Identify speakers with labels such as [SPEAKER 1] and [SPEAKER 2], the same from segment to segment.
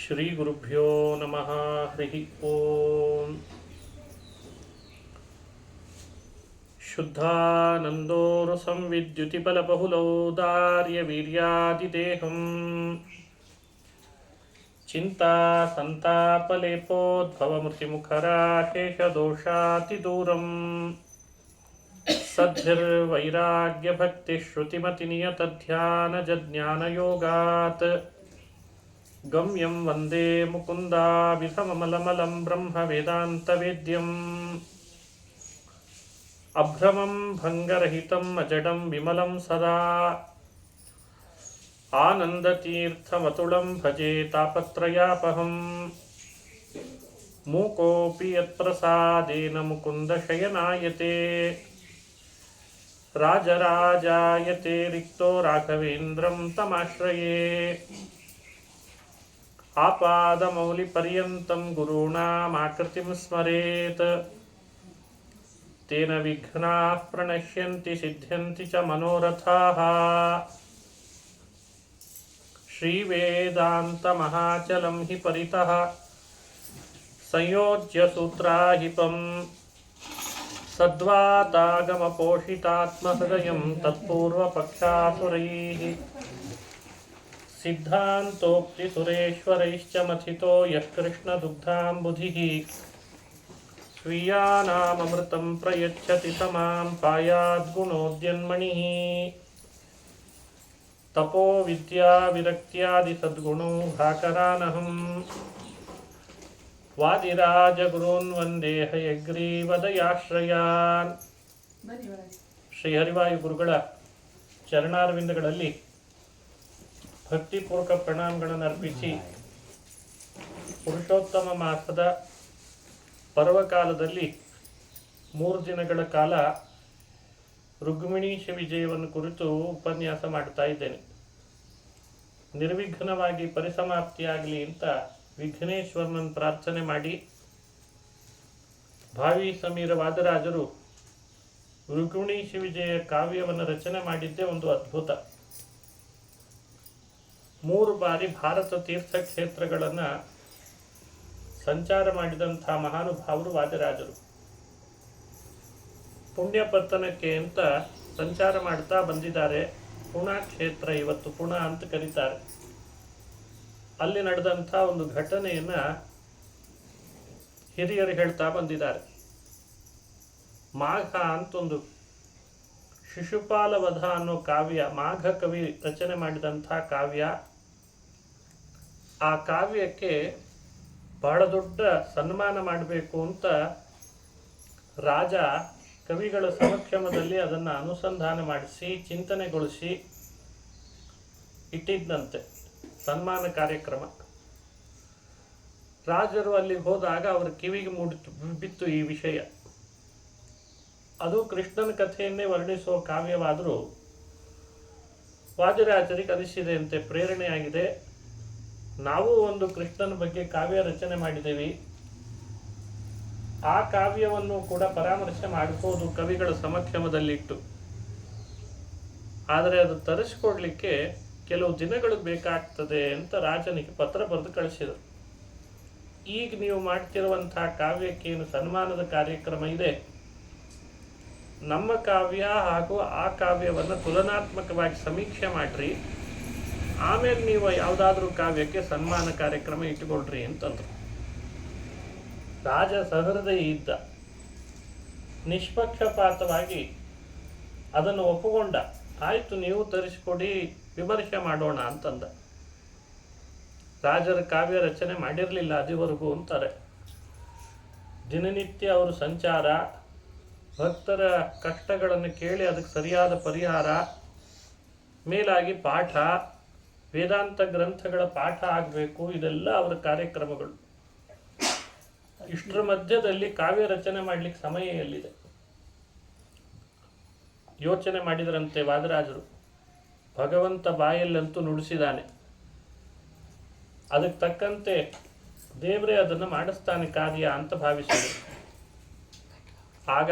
[SPEAKER 1] ಶ್ರೀ ಗುರುಭ್ಯೋ ನಮಃ. ಹರಿ ಓಂ. ಶುದ್ಧಾನಂದೋರು ಸಂವಿದ್ಯುತಿಬಲಬಹುಲೌದಾರ್ಯ ವೀರ್ಯಾದಿದೇಹಂ ಚಿಂತಾ ಸಂತಾಪಲೇಪೋದ್ಭವಮೃತಿಮುಖರಾಶೇಷದೋಷಾತಿದೂರಂ ಸದ್ಭಿರ್ವೈರಾಗ್ಯಭಕ್ತಿಶ್ರುತಿಮತಿನಿಯತಧ್ಯಾನಜಜ್ಞಾನಯೋಗಾತ್ ಗಮ್ಯಂ ವಂದೇ ಮುಕುಂದಾಭಿಧಮಮಲಮಲಂ ಬ್ರಹ್ಮವೇದಾಂತವೇದ್ಯಂ ಅಭ್ರಮಂ ಭಂಗರಹಿತಂ ಅಜಡಂ ವಿಮಲಂ ಸದಾ ಆನಂದತೀರ್ಥಮತುಳಂ ಭಜೆ ತಾಪತ್ರಯಾಪಹಂ ಮೂಕೋಪಿ ಯತ್ಪ್ರಸಾದೇನ ಮುಕುಂದಶಯನಾಯತೆ ರಾಜರಾಜಾಯತೆ ರಿಕ್ತೋ ರಾಘವೇಂದ್ರಂ ತಮಾಶ್ರಯೇ ಆಪಾದಮೌಲಿಪರ್ಯಂತಂ ಗುರುಣಾಮಾಕೃತಿಂ ಸ್ಮರೇತ್ ತೇನ ವಿಘ್ನಾಃ ಪ್ರಣಶ್ಯಂತಿ ಸಿದ್ಧ್ಯಂತಿ ಚ ಮನೋರಥಾಃ. ಶ್ರೀವೇದಾಂತಮಹಾಚಲಂ ಹಿ ಪರಿತಃ ಸಂಯೋಜ್ಯ ಸೂತ್ರಾಹಿಪಂ ಸದ್ವಾತಾಗಮಪೋಷಿತಾತ್ಮಹೃದಯಂ ತತ್ಪೂರ್ವಪಕ್ಷಾಸುರೈಃ ಸಿದ್ಧಾಂತೋಕ್ತಿಸುರೇಶ್ವರೈಶ್ಚ ಮಥಿತೋ ಯಃ ಕೃಷ್ಣದುಗ್ಧಾಂಬುಧಿಃ ಸ್वीयानामृतं प्रयच्छति समां पायाद्गुणोद्यन्मणिः तपो विद्या विरक्त्यादि सद्गुणो भाकरानहं वादिराजगुरून् वन्दे हयग्रीवदयाಶ್ರಯಾನ್. ಶ್ರೀ ಹರಿವಾಯು ಗುರುಗಳ ಚರಣಾರವಿಂದಗಳಲ್ಲಿ ಭಕ್ತಿಪೂರ್ವಕ ಪ್ರಣಾಮಗಳನ್ನು ಅರ್ಪಿಸಿ ಪುರುಷೋತ್ತಮ ಮಾಸದ ಪರ್ವಕಾಲದಲ್ಲಿ 3 ದಿನಗಳ ಕಾಲ ರುಕ್ಮಿಣೀಶ ವಿಜಯವನ್ನು ಕುರಿತು ಉಪನ್ಯಾಸ ಮಾಡ್ತಾ ಇದ್ದೇನೆ. ನಿರ್ವಿಘ್ನವಾಗಿ ಪರಿಸಮಾಪ್ತಿಯಾಗಲಿ ಅಂತ ವಿಘ್ನೇಶ್ವರನನ್ನು ಪ್ರಾರ್ಥನೆ ಮಾಡಿ ಭಾವಿ ಸಮೀರ ವಾದರಾಜರು ರುಕ್ಮಿಣೀಶ ವಿಜಯ ಕಾವ್ಯವನ್ನು ರಚನೆ ಮಾಡಿದ್ದೇ ಒಂದು ಅದ್ಭುತ. 3 ಬಾರಿ ಭಾರತ ತೀರ್ಥಕ್ಷೇತ್ರಗಳನ್ನು ಸಂಚಾರ ಮಾಡಿದಂಥ ಮಹಾನುಭಾವರು ವಾದಿರಾಜರು. ಪುಣ್ಯಪತ್ತನಕ್ಕೆ ಅಂತ ಸಂಚಾರ ಮಾಡ್ತಾ ಬಂದಿದ್ದಾರೆ. ಪುಣಾಕ್ಷೇತ್ರ ಇವತ್ತು ಪುಣ ಅಂತ ಕರೀತಾರೆ. ಅಲ್ಲಿ ನಡೆದಂಥ ಒಂದು ಘಟನೆಯನ್ನ ಹಿರಿಯರು ಹೇಳ್ತಾ ಬಂದಿದ್ದಾರೆ. ಮಾಘ ಅಂತೊಂದು ಶಿಶುಪಾಲ ವಧ ಅನ್ನೋ ಕಾವ್ಯ, ಮಾಘ ಕವಿ ರಚನೆ ಮಾಡಿದಂಥ ಕಾವ್ಯ. ಆ ಕಾವ್ಯಕ್ಕೆ ಬಹಳ ದೊಡ್ಡ ಸನ್ಮಾನ ಮಾಡಬೇಕು ಅಂತ ರಾಜ ಕವಿಗಳ ಸಮಕ್ಷಮದಲ್ಲಿ ಅದನ್ನು ಅನುಸಂಧಾನ ಮಾಡಿಸಿ ಚಿಂತನೆಗೊಳಿಸಿ ಇಟ್ಟಿದ್ದಂತೆ ಸನ್ಮಾನ ಕಾರ್ಯಕ್ರಮ. ರಾಜರು ಅಲ್ಲಿಗೆ ಹೋದಾಗ ಅವರ ಕಿವಿಗೆ ಬಿತ್ತು ಈ ವಿಷಯ. ಅದು ಕೃಷ್ಣನ ಕಥೆಯನ್ನೇ ವರ್ಣಿಸುವ ಕಾವ್ಯವಾದರೂ ವಾದಿರಾಜರಿಗೆ ಅನಿಸಿದೆ ಅಂತೆ, ಪ್ರೇರಣೆಯಾಗಿದೆ. ನಾವು ಒಂದು ಕೃಷ್ಣನ ಬಗ್ಗೆ ಕಾವ್ಯ ರಚನೆ ಮಾಡಿದ್ದೇವೆ, ಆ ಕಾವ್ಯವನ್ನು ಕೂಡ ಪರಾಮರ್ಶೆ ಮಾಡಿಸೋದು ಕವಿಗಳ ಸಮಕ್ಷಮದಲ್ಲಿಟ್ಟು. ಆದರೆ ಅದು ತರಿಸಿಕೊಡ್ಲಿಕ್ಕೆ ಕೆಲವು ದಿನಗಳು ಬೇಕಾಗ್ತದೆ ಅಂತ ರಾಜನಿಗೆ ಪತ್ರ ಬರೆದು ಕಳಿಸಿದರು. ಈಗ ನೀವು ಮಾಡ್ತಿರುವಂತಹ ಕಾವ್ಯಕ್ಕೇನು ಸನ್ಮಾನದ ಕಾರ್ಯಕ್ರಮ ಇದೆ, ನಮ್ಮ ಕಾವ್ಯ ಹಾಗೂ ಆ ಕಾವ್ಯವನ್ನು ತುಲನಾತ್ಮಕವಾಗಿ ಸಮೀಕ್ಷೆ ಮಾಡ್ರಿ, ಆಮೇಲೆ ನೀವು ಯಾವುದಾದ್ರೂ ಕಾವ್ಯಕ್ಕೆ ಸನ್ಮಾನ ಕಾರ್ಯಕ್ರಮ ಇಟ್ಟುಕೊಳ್ರಿ ಅಂತಂದ್ರು. ರಾಜ ಸಹೃದಯ ಇದ್ದ, ನಿಷ್ಪಕ್ಷಪಾತವಾಗಿ ಅದನ್ನು ಒಪ್ಪುಕೊಂಡ. ಆಯಿತು, ನೀವು ತರಿಸಿಕೊಡಿ, ವಿಮರ್ಶೆ ಮಾಡೋಣ ಅಂತಂದ. ರಾಜರ ಕಾವ್ಯ ರಚನೆ ಮಾಡಿರಲಿಲ್ಲ ಅದಿವರೆಗೂ ಅಂತಾರೆ. ದಿನನಿತ್ಯ ಅವರು ಸಂಚಾರ, ಭಕ್ತರ ಕಷ್ಟಗಳನ್ನು ಕೇಳಿ ಅದಕ್ಕೆ ಸರಿಯಾದ ಪರಿಹಾರ, ಮೇಲಾಗಿ ಪಾಠ, ವೇದಾಂತ ಗ್ರಂಥಗಳ ಪಾಠ ಆಗಬೇಕು, ಇದೆಲ್ಲ ಅವರ ಕಾರ್ಯಕ್ರಮಗಳು. ಇಷ್ಟರ ಮಧ್ಯದಲ್ಲಿ ಕಾವ್ಯ ರಚನೆ ಮಾಡಲಿಕ್ಕೆ ಸಮಯ ಎಲ್ಲಿದೆ? ಯೋಚನೆ ಮಾಡಿದರಂತೆ ವಾದರಾಜರು. ಭಗವಂತ ಬಾಯಲ್ಲಂತೂ ನುಡಿಸಿದಾನೆ, ಅದಕ್ಕೆ ತಕ್ಕಂತೆ ದೇವರೇ ಅದನ್ನು ಮಾಡಿಸ್ತಾನೆ ಕಾರ್ಯ ಅಂತ ಭಾವಿಸಿದರು. ಆಗ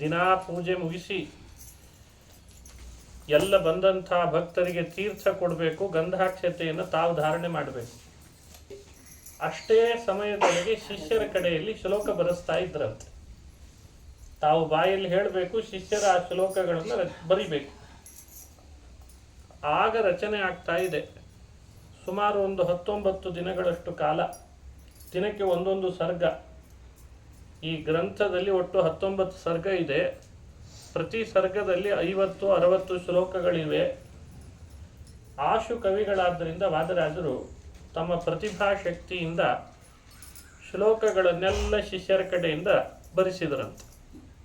[SPEAKER 1] ದಿನಾ ಪೂಜೆ ಮುಗಿಸಿ ಎಲ್ಲ ಬಂದಂಥ ಭಕ್ತರಿಗೆ ತೀರ್ಥ ಕೊಡಬೇಕು, ಗಂಧಾಕ್ಷತೆಯನ್ನು ತಾವು ಧಾರಣೆ ಮಾಡಬೇಕು. ಅಷ್ಟೇ ಸಮಯದೊಳಗೆ ಶಿಷ್ಯರ ಕಡೆಯಲ್ಲಿ ಶ್ಲೋಕ ಬರೆಸ್ತಾ ಇದ್ರಂತೆ. ತಾವು ಬಾಯಲ್ಲಿ ಹೇಳಬೇಕು, ಶಿಷ್ಯರ ಆ ಶ್ಲೋಕಗಳನ್ನು ಬರಿಬೇಕು. ಆಗ ರಚನೆ ಆಗ್ತಾ ಇದೆ. ಸುಮಾರು ಒಂದು 19 ದಿನಗಳಷ್ಟು ಕಾಲ, ದಿನಕ್ಕೆ ಒಂದೊಂದು ಸರ್ಗ. ಈ ಗ್ರಂಥದಲ್ಲಿ ಒಟ್ಟು 19 ಸರ್ಗ ಇದೆ. ಪ್ರತಿ ಸರ್ಗದಲ್ಲಿ 50-60 ಶ್ಲೋಕಗಳಿವೆ. ಆಶು ಕವಿಗಳಾದ್ದರಿಂದ ವಾದರಾಜರು ತಮ್ಮ ಪ್ರತಿಭಾ ಶಕ್ತಿಯಿಂದ ಶ್ಲೋಕಗಳನ್ನೆಲ್ಲ ಶಿಷ್ಯರ ಕಡೆಯಿಂದ ಬರೆಸಿದ್ರಂತೆ.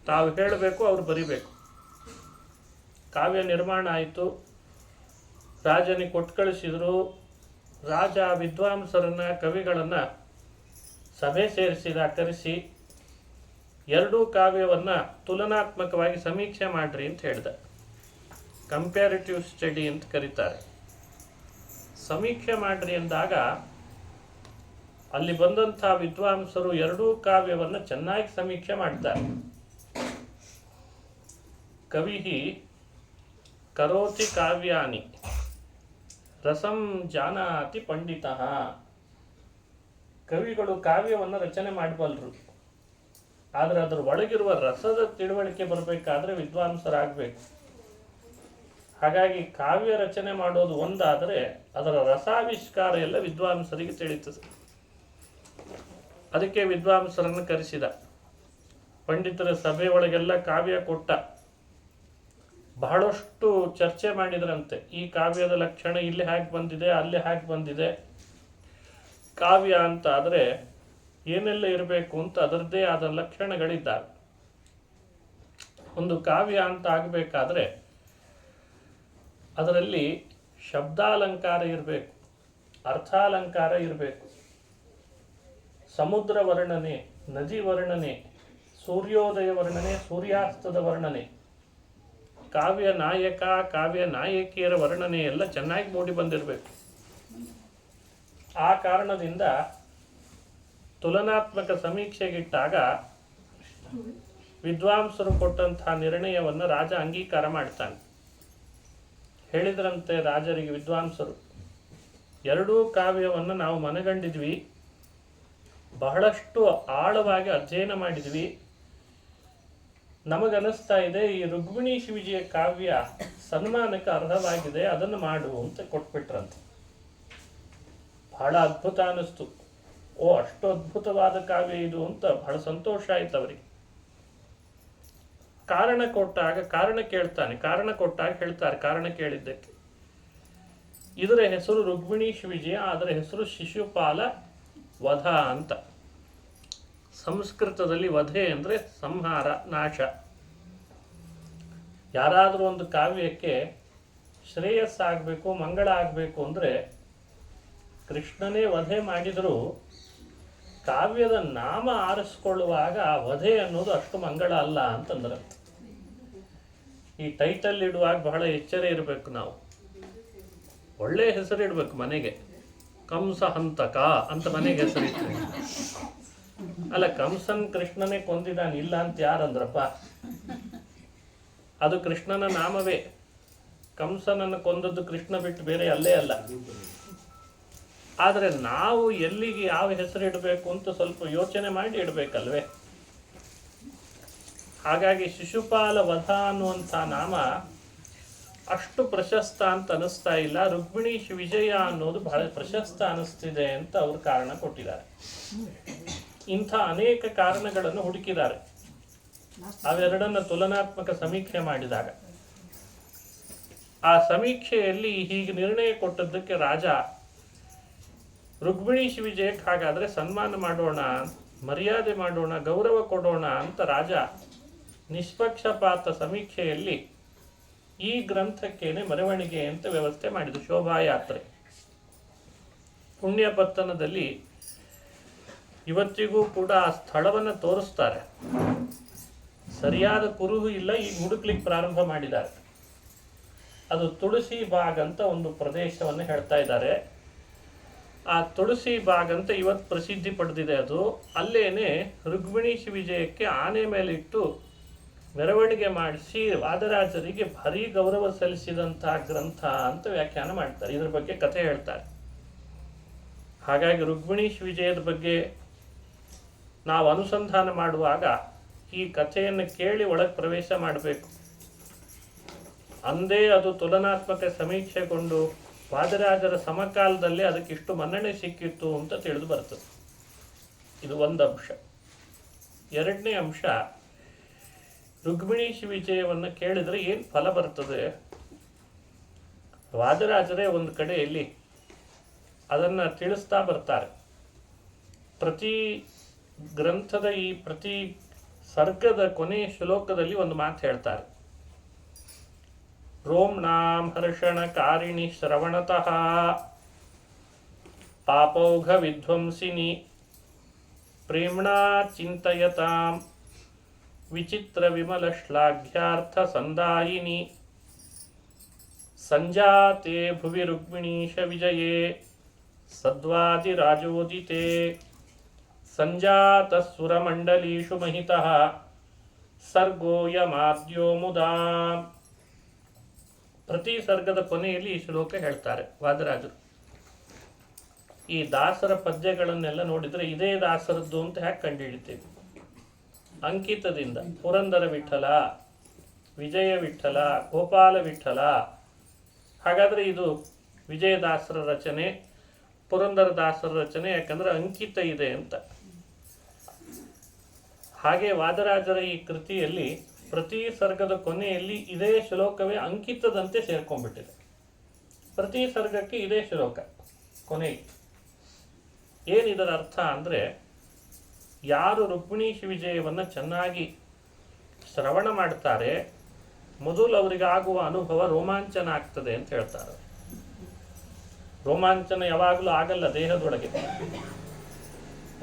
[SPEAKER 1] ತಾವು ಹೇಳಬೇಕು, ಅವರು ಬರಿಬೇಕು. ಕಾವ್ಯ ನಿರ್ಮಾಣ ಆಯಿತು. ರಾಜನಿಗೆ ಕೊಟ್ಟು ಕಳಿಸಿದ್ರು. ರಾಜ ವಿದ್ವಾಂಸರನ್ನ, ಕವಿಗಳನ್ನು ಸಭೆ ಕರೆಸಿ ಎರಡೂ ಕಾವ್ಯವನ್ನು ತುಲನಾತ್ಮಕವಾಗಿ ಸಮೀಕ್ಷೆ ಮಾಡ್ರಿ ಅಂತ ಹೇಳ್ದ. ಕಂಪ್ಯಾರಿಟಿವ್ ಸ್ಟಡಿ ಅಂತ ಕರೀತಾರೆ. ಸಮೀಕ್ಷೆ ಮಾಡ್ರಿ ಅಂದಾಗ ಅಲ್ಲಿ ಬಂದಂಥ ವಿದ್ವಾಂಸರು ಎರಡೂ ಕಾವ್ಯವನ್ನು ಚೆನ್ನಾಗಿ ಸಮೀಕ್ಷೆ ಮಾಡ್ತಾರೆ. ಕವಿ ಕರೋತಿ ಕಾವ್ಯಾನಿ ರಸಂ ಜಾನಾತಿ ಪಂಡಿತಃ. ಕವಿಗಳು ಕಾವ್ಯವನ್ನು ರಚನೆ ಮಾಡಬಲ್ಲರು, ಆದರೆ ಅದರ ಒಳಗಿರುವ ರಸದ ತಿಳುವಳಿಕೆ ಬರಬೇಕಾದ್ರೆ ವಿದ್ವಾಂಸರಾಗಬೇಕು. ಹಾಗಾಗಿ ಕಾವ್ಯ ರಚನೆ ಮಾಡೋದು ಒಂದಾದರೆ ಅದರ ರಸಾವಿಷ್ಕಾರ ಎಲ್ಲ ವಿದ್ವಾಂಸರಿಗೆ ತಿಳಿಯುತ್ತದೆ. ಅದಕ್ಕೆ ವಿದ್ವಾಂಸರನ್ನು ಕರೆಸಿದ. ಪಂಡಿತರ ಸಭೆ ಒಳಗೆಲ್ಲ ಕಾವ್ಯ ಕೊಟ್ಟ. ಬಹಳಷ್ಟು ಚರ್ಚೆ ಮಾಡಿದ್ರಂತೆ. ಈ ಕಾವ್ಯದ ಲಕ್ಷಣ ಇಲ್ಲಿ ಹೇಗೆ ಬಂದಿದೆ, ಅಲ್ಲಿ ಹೇಗೆ ಬಂದಿದೆ. ಕಾವ್ಯ ಅಂತ ಆದರೆ ಏನೆಲ್ಲ ಇರಬೇಕು ಅಂತ ಅದರದ್ದೇ ಆದ ಲಕ್ಷಣಗಳಿದ್ದಾವೆ. ಒಂದು ಕಾವ್ಯ ಅಂತ ಆಗಬೇಕಾದ್ರೆ ಅದರಲ್ಲಿ ಶಬ್ದಾಲಂಕಾರ ಇರಬೇಕು, ಅರ್ಥಾಲಂಕಾರ ಇರಬೇಕು, ಸಮುದ್ರ ವರ್ಣನೆ, ನದಿ ವರ್ಣನೆ, ಸೂರ್ಯೋದಯ ವರ್ಣನೆ, ಸೂರ್ಯಾಸ್ತದ ವರ್ಣನೆ, ಕಾವ್ಯ ನಾಯಕ, ಕಾವ್ಯ ನಾಯಕಿಯರ ವರ್ಣನೆ ಎಲ್ಲ ಚೆನ್ನಾಗಿ ಮೂಡಿ ಬಂದಿರಬೇಕು. ಆ ಕಾರಣದಿಂದ ತುಲನಾತ್ಮಕ ಸಮೀಕ್ಷೆಗಿಟ್ಟಾಗ ವಿದ್ವಾಂಸರು ಕೊಟ್ಟಂತಹ ನಿರ್ಣಯವನ್ನು ರಾಜ ಅಂಗೀಕಾರ ಮಾಡ್ತಾನೆ. ಹೇಳಿದ್ರಂತೆ ರಾಜರಿಗೆ ವಿದ್ವಾಂಸರು, ಎರಡೂ ಕಾವ್ಯವನ್ನು ನಾವು ಮನಗಂಡಿದ್ವಿ, ಬಹಳಷ್ಟು ಆಳವಾಗಿ ಅಧ್ಯಯನ ಮಾಡಿದ್ವಿ. ನಮಗನಿಸ್ತಾ ಇದೆ ಈ ರುಕ್ಮಿಣೀಶ್ ವಿಜಯ ಕಾವ್ಯ ಸನ್ಮಾನಕ್ಕೆ ಅರ್ಹವಾಗಿದೆ, ಅದನ್ನು ಮಾಡು ಅಂತ ಕೊಟ್ಬಿಟ್ರಂತೆ. ಬಹಳ ಅದ್ಭುತ ಅನ್ನಿಸ್ತು. ಓ, ಅಷ್ಟು ಅದ್ಭುತವಾದ ಕಾವ್ಯ ಇದು ಅಂತ ಬಹಳ ಸಂತೋಷ ಆಯ್ತು ಅವರಿಗೆ. ಕಾರಣ ಕೇಳ್ತಾನೆ. ಕಾರಣ ಕೊಟ್ಟಾಗ ಹೇಳ್ತಾರೆ, ಕಾರಣ ಕೇಳಿದ್ದಕ್ಕೆ. ಇದರ ಹೆಸರು ರುಕ್ಮಿಣೀಶ್ ವಿಜಯ, ಅದರ ಹೆಸರು ಶಿಶುಪಾಲ ವಧ ಅಂತ. ಸಂಸ್ಕೃತದಲ್ಲಿ ವಧೆ ಅಂದರೆ ಸಂಹಾರ, ನಾಶ. ಯಾರಾದರೂ ಒಂದು ಕಾವ್ಯಕ್ಕೆ ಶ್ರೇಯಸ್ಸಾಗಬೇಕು, ಮಂಗಳ ಆಗಬೇಕು ಅಂದರೆ ಕೃಷ್ಣನೇ ವಧೆ ಮಾಡಿದರೂ ಕಾವ್ಯದ ನಾಮ ಆರಿಸ್ಕೊಳ್ಳುವಾಗ ಆ ವಧೆ ಅನ್ನೋದು ಅಷ್ಟು ಮಂಗಳ ಅಲ್ಲ ಅಂತಂದ್ರೆ. ಈ ಟೈಟಲ್ ಇಡುವಾಗ ಬಹಳ ಎಚ್ಚರ ಇರಬೇಕು. ನಾವು ಒಳ್ಳೆ ಹೆಸರಿಡ್ಬೇಕು ಮನೆಗೆ. ಕಂಸ ಹಂತಕ ಅಂತ ಮನೆಗೆ ಹೆಸರಿಟ್ರಿ. ಅಲ್ಲ, ಕಂಸನ್ ಕೃಷ್ಣನೇ ಕೊಂದಿದ್ದಾನೆ ಇಲ್ಲ ಅಂತ ಯಾರಂದ್ರಪ್ಪ? ಅದು ಕೃಷ್ಣನ ನಾಮವೇ. ಕಂಸನನ್ನು ಕೊಂದದ್ದು ಕೃಷ್ಣ ಬಿಟ್ಟು ಬೇರೆ ಅಲ್ಲೇ ಅಲ್ಲ. ಆದರೆ ನಾವು ಎಲ್ಲಿಗೆ ಯಾವ ಹೆಸರು ಇಡಬೇಕು ಅಂತ ಸ್ವಲ್ಪ ಯೋಚನೆ ಮಾಡಿ ಇಡಬೇಕಲ್ವೇ. ಹಾಗಾಗಿ ಶಿಶುಪಾಲ ವಧ ಅನ್ನುವಂಥ ನಾಮ ಅಷ್ಟು ಪ್ರಶಸ್ತ ಅಂತ ಅನಿಸ್ತಾ ಇಲ್ಲ. ರುಕ್ಮಿಣೀಶ್ ವಿಜಯ ಅನ್ನೋದು ಬಹಳ ಪ್ರಶಸ್ತ ಅನಿಸ್ತಿದೆ ಅಂತ ಅವರು ಕಾರಣ ಕೊಟ್ಟಿದ್ದಾರೆ. ಇಂಥ ಅನೇಕ ಕಾರಣಗಳನ್ನು ಹುಡುಕಿದ್ದಾರೆ. ಅವೆರಡನ್ನ ತುಲನಾತ್ಮಕ ಸಮೀಕ್ಷೆ ಮಾಡಿದಾಗ ಆ ಸಮೀಕ್ಷೆಯಲ್ಲಿ ಹೀಗೆ ನಿರ್ಣಯ ಕೊಟ್ಟದ್ದಕ್ಕೆ ರಾಜ ರುಕ್ಮಿಣೀಶ್ ವಿಜಯಕ್ಕೆ ಹಾಗಾದರೆ ಸನ್ಮಾನ ಮಾಡೋಣ, ಮರ್ಯಾದೆ ಮಾಡೋಣ, ಗೌರವ ಕೊಡೋಣ ಅಂತ ರಾಜ ನಿಷ್ಪಕ್ಷಪಾತ ಸಮೀಕ್ಷೆಯಲ್ಲಿ ಈ ಗ್ರಂಥಕ್ಕೇನೆ ಮೆರವಣಿಗೆ ಅಂತ ವ್ಯವಸ್ಥೆ ಮಾಡಿದ. ಶೋಭಾಯಾತ್ರೆ ಪುಣ್ಯಪತ್ತನದಲ್ಲಿ ಇವತ್ತಿಗೂ ಕೂಡ ಆ ಸ್ಥಳವನ್ನು ತೋರಿಸ್ತಾರೆ. ಸರಿಯಾದ ಕುರುಹು ಇಲ್ಲ, ಈಗ ಹುಡುಕ್ಲಿಕ್ಕೆ ಪ್ರಾರಂಭ ಮಾಡಿದ್ದಾರೆ. ಅದು ತುಳಸಿ ಬಾಗ್ ಅಂತ ಒಂದು ಪ್ರದೇಶವನ್ನು ಹೇಳ್ತಾ ಇದ್ದಾರೆ. ಆ ತುಳಸಿ ಬಾಗ್ ಅಂತ ಇವತ್ತು ಪ್ರಸಿದ್ಧಿ ಪಡೆದಿದೆ. ಅದು ಅಲ್ಲೇನೆ ರುಕ್ಮಿಣೀಶ್ ವಿಜಯಕ್ಕೆ ಆನೆ ಮೇಲೆ ಇಟ್ಟು ಮೆರವಣಿಗೆ ಮಾಡಿಸಿ ವಾದರಾಜರಿಗೆ ಭಾರಿ ಗೌರವ ಸಲ್ಲಿಸಿದಂತಹ ಗ್ರಂಥ ಅಂತ ವ್ಯಾಖ್ಯಾನ ಮಾಡ್ತಾರೆ. ಇದ್ರ ಬಗ್ಗೆ ಕಥೆ ಹೇಳ್ತಾರೆ. ಹಾಗಾಗಿ ರುಕ್ಮಿಣೀಶ್ ವಿಜಯದ ಬಗ್ಗೆ ನಾವು ಅನುಸಂಧಾನ ಮಾಡುವಾಗ ಈ ಕಥೆಯನ್ನು ಕೇಳಿ ಒಳಗೆ ಪ್ರವೇಶ ಮಾಡಬೇಕು. ಅಂದೇ ಅದು ತುಲನಾತ್ಮಕ ಸಮೀಕ್ಷೆಗೊಂಡು ವಾದರಾಜರ ಸಮಕಾಲದಲ್ಲಿ ಅದಕ್ಕಿಷ್ಟು ಮನ್ನಣೆ ಸಿಕ್ಕಿತ್ತು ಅಂತ ತಿಳಿದು ಬರ್ತದೆ. ಇದು ಒಂದು ಅಂಶ. ಎರಡನೇ ಅಂಶ, ರುಕ್ಮಿಣೀಶ್ ವಿಜಯವನ್ನು ಕೇಳಿದರೆ ಏನು ಫಲ ಬರ್ತದೆ. ವಾದರಾಜರೇ ಒಂದು ಕಡೆಯಲ್ಲಿ ಅದನ್ನು ತಿಳಿಸ್ತಾ ಬರ್ತಾರೆ. ಪ್ರತಿ ಗ್ರಂಥದ ಈ ಪ್ರತಿ ಸರ್ಗದ ಕೊನೆಯ ಶ್ಲೋಕದಲ್ಲಿ ಒಂದು ಮಾತು ಹೇಳ್ತಾರೆ. ರೋಮ್ನಾಂ ಹರ್ಷಣಕಾರಿಣಿ ಶ್ರವಣತಃ ಪಾಪೌಘ ವಿಧ್ವಂಸಿನಿ ಪ್ರೇಮ್ಣಾ ಚಿಂತಯತಾಂ ವಿಚಿತ್ರ ವಿಮಲ ಶ್ಲಾಘ್ಯಾರ್ಥ ಸಂದಾಯಿನಿ ಸಂಜಾತೆ ಭುವಿ ರುಕ್ಮಿಣೀಶ ವಿಜಯೇ ಸದ್ವಾದಿ ರಾಜೋದಿತೆ ಸಂಜಾತ ಸುರಮಂಡಲೀಷು ಮಹಿತಃ ಸರ್ಗೋಯಮಾದ್ಯೋ ಮುದಾ. ಪ್ರತಿ ಸರ್ಗದ ಕೊನೆಯಲ್ಲಿ ಈ ಶ್ಲೋಕ ಹೇಳ್ತಾರೆ ವಾದರಾಜರು. ಈ ದಾಸರ ಪದ್ಯಗಳನ್ನೆಲ್ಲ ನೋಡಿದರೆ ಇದೇ ದಾಸರದ್ದು ಅಂತ ಯಾಕೆ ಕಂಡುಹಿಡಿತೇವೆ? ಅಂಕಿತದಿಂದ ಪುರಂದರ ವಿಠಲ, ವಿಜಯ ವಿಠಲ, ಗೋಪಾಲ ವಿಠಲ. ಹಾಗಾದರೆ ಇದು ವಿಜಯದಾಸರ ರಚನೆ, ಪುರಂದರದಾಸರ ರಚನೆ, ಯಾಕಂದರೆ ಅಂಕಿತ ಇದೆ ಅಂತ. ಹಾಗೆ ವಾದರಾಜರ ಈ ಕೃತಿಯಲ್ಲಿ ಪ್ರತಿ ಸರ್ಗದ ಕೊನೆಯಲ್ಲಿ ಇದೇ ಶ್ಲೋಕವೇ ಅಂಕಿತದಂತೆ ಸೇರ್ಕೊಂಡ್ಬಿಟ್ಟಿದೆ. ಪ್ರತಿ ಸರ್ಗಕ್ಕೆ ಇದೇ ಶ್ಲೋಕ ಕೊನೆಗೆ. ಏನಿದರ ಅರ್ಥ ಅಂದರೆ, ಯಾರು ರುಕ್ಮಿಣೀಶ್ ವಿಜಯವನ್ನು ಚೆನ್ನಾಗಿ ಶ್ರವಣ ಮಾಡ್ತಾರೆ, ಮೊದಲು ಅವರಿಗಾಗುವ ಅನುಭವ ರೋಮಾಂಚನ ಆಗ್ತದೆ ಅಂತ ಹೇಳ್ತಾರೆ. ರೋಮಾಂಚನ ಯಾವಾಗಲೂ ಆಗಲ್ಲ ದೇಹದೊಳಗೆ,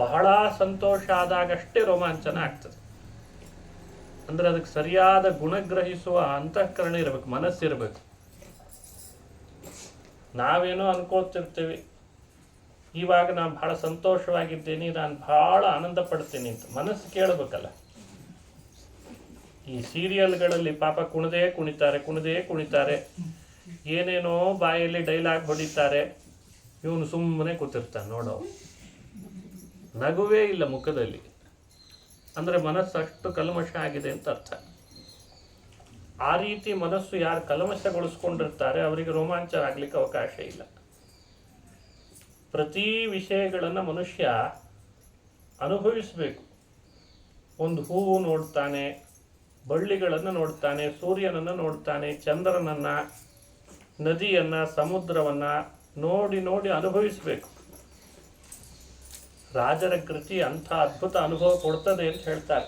[SPEAKER 1] ಬಹಳ ಸಂತೋಷ ಆದಾಗಷ್ಟೇ ರೋಮಾಂಚನ ಆಗ್ತದೆ. ಅಂದರೆ ಅದಕ್ಕೆ ಸರಿಯಾದ ಗುಣಗ್ರಹಿಸುವ ಅಂತಃಕರಣ ಇರಬೇಕು, ಮನಸ್ಸಿರಬೇಕು. ನಾವೇನೋ ಅನ್ಕೋತಿರ್ತೀವಿ, ಇವಾಗ ನಾನು ಬಹಳ ಸಂತೋಷವಾಗಿದ್ದೇನೆ, ನಾನು ಬಹಳ ಆನಂದ ಪಡ್ತೀನಿ ಅಂತ. ಮನಸ್ಸು ಕೇಳಬೇಕಲ್ಲ. ಈ ಸೀರಿಯಲ್ಗಳಲ್ಲಿ ಪಾಪ ಕುಣಿದೇ ಕುಣಿತಾರೆ, ಏನೇನೋ ಬಾಯಲ್ಲಿ ಡೈಲಾಗ್ ಹೊಡಿತಾರೆ, ಇವನು ಸುಮ್ಮನೆ ಕೂತಿರ್ತಾನೆ ನೋಡೋ, ನಗುವೇ ಇಲ್ಲ ಮುಖದಲ್ಲಿ. ಅಂದರೆ ಮನಸ್ಸು ಅಷ್ಟು ಕಲ್ಮಶ ಆಗಿದೆ ಅಂತ ಅರ್ಥ. ಆ ರೀತಿ ಮನಸ್ಸು ಯಾರು ಕಲ್ಮಶಗೊಳಿಸ್ಕೊಂಡಿರ್ತಾರೆ ಅವರಿಗೆ ರೋಮಾಂಚನ ಆಗ್ಲಿಕ್ಕೆ ಅವಕಾಶ ಇಲ್ಲ. ಪ್ರತಿ ವಿಷಯಗಳನ್ನು ಮನುಷ್ಯ ಅನುಭವಿಸಬೇಕು. ಒಂದು ಹೂವು ನೋಡ್ತಾನೆ, ಬಳ್ಳಿಗಳನ್ನು ನೋಡ್ತಾನೆ, ಸೂರ್ಯನನ್ನು ನೋಡ್ತಾನೆ, ಚಂದ್ರನನ್ನು, ನದಿಯನ್ನು, ಸಮುದ್ರವನ್ನು ನೋಡಿ ನೋಡಿ ಅನುಭವಿಸಬೇಕು. ರಾಜರ ಕೃತಿ ಅಂಥ ಅದ್ಭುತ ಅನುಭವ ಕೊಡ್ತದೆ ಅಂತ ಹೇಳ್ತಾರೆ.